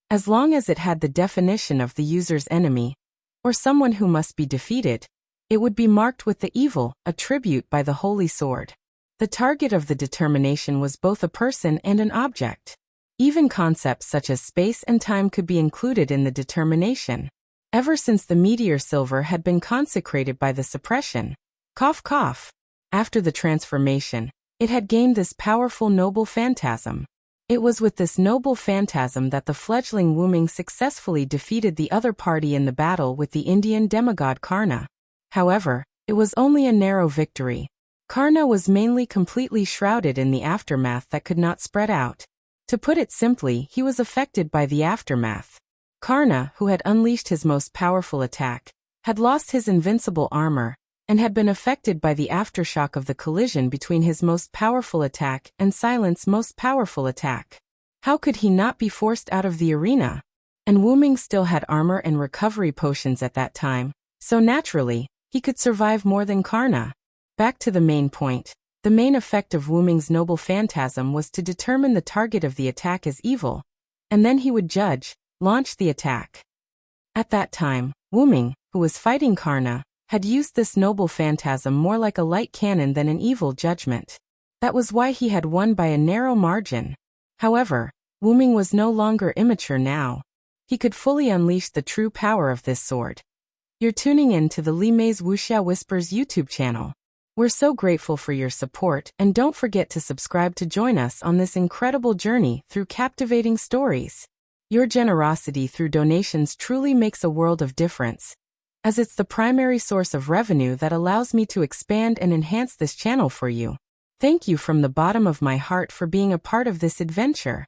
As long as it had the definition of the user's enemy, or someone who must be defeated, it would be marked with the evil attribute by the Holy Sword. The target of the determination was both a person and an object. Even concepts such as space and time could be included in the determination. Ever since the Meteor Silver had been consecrated by the suppression, cough cough, after the transformation, it had gained this powerful noble phantasm. It was with this noble phantasm that the fledgling Wuming successfully defeated the other party in the battle with the Indian demigod Karna. However, it was only a narrow victory. Karna was mainly completely shrouded in the aftermath that could not spread out. To put it simply, he was affected by the aftermath. Karna, who had unleashed his most powerful attack, had lost his invincible armor, and had been affected by the aftershock of the collision between his most powerful attack and Silent's most powerful attack. How could he not be forced out of the arena? And Wuming still had armor and recovery potions at that time, so naturally, he could survive more than Karna. Back to the main point. The main effect of Wuming's noble phantasm was to determine the target of the attack as evil, and then he would launch the attack. At that time, Wuming, who was fighting Karna, had used this noble phantasm more like a light cannon than an evil judgment. That was why he had won by a narrow margin. However, Wuming was no longer immature now. He could fully unleash the true power of this sword. You're tuning in to the Li Mei's Wuxia Whispers YouTube channel. We're so grateful for your support, and don't forget to subscribe to join us on this incredible journey through captivating stories. Your generosity through donations truly makes a world of difference, as it's the primary source of revenue that allows me to expand and enhance this channel for you. Thank you from the bottom of my heart for being a part of this adventure.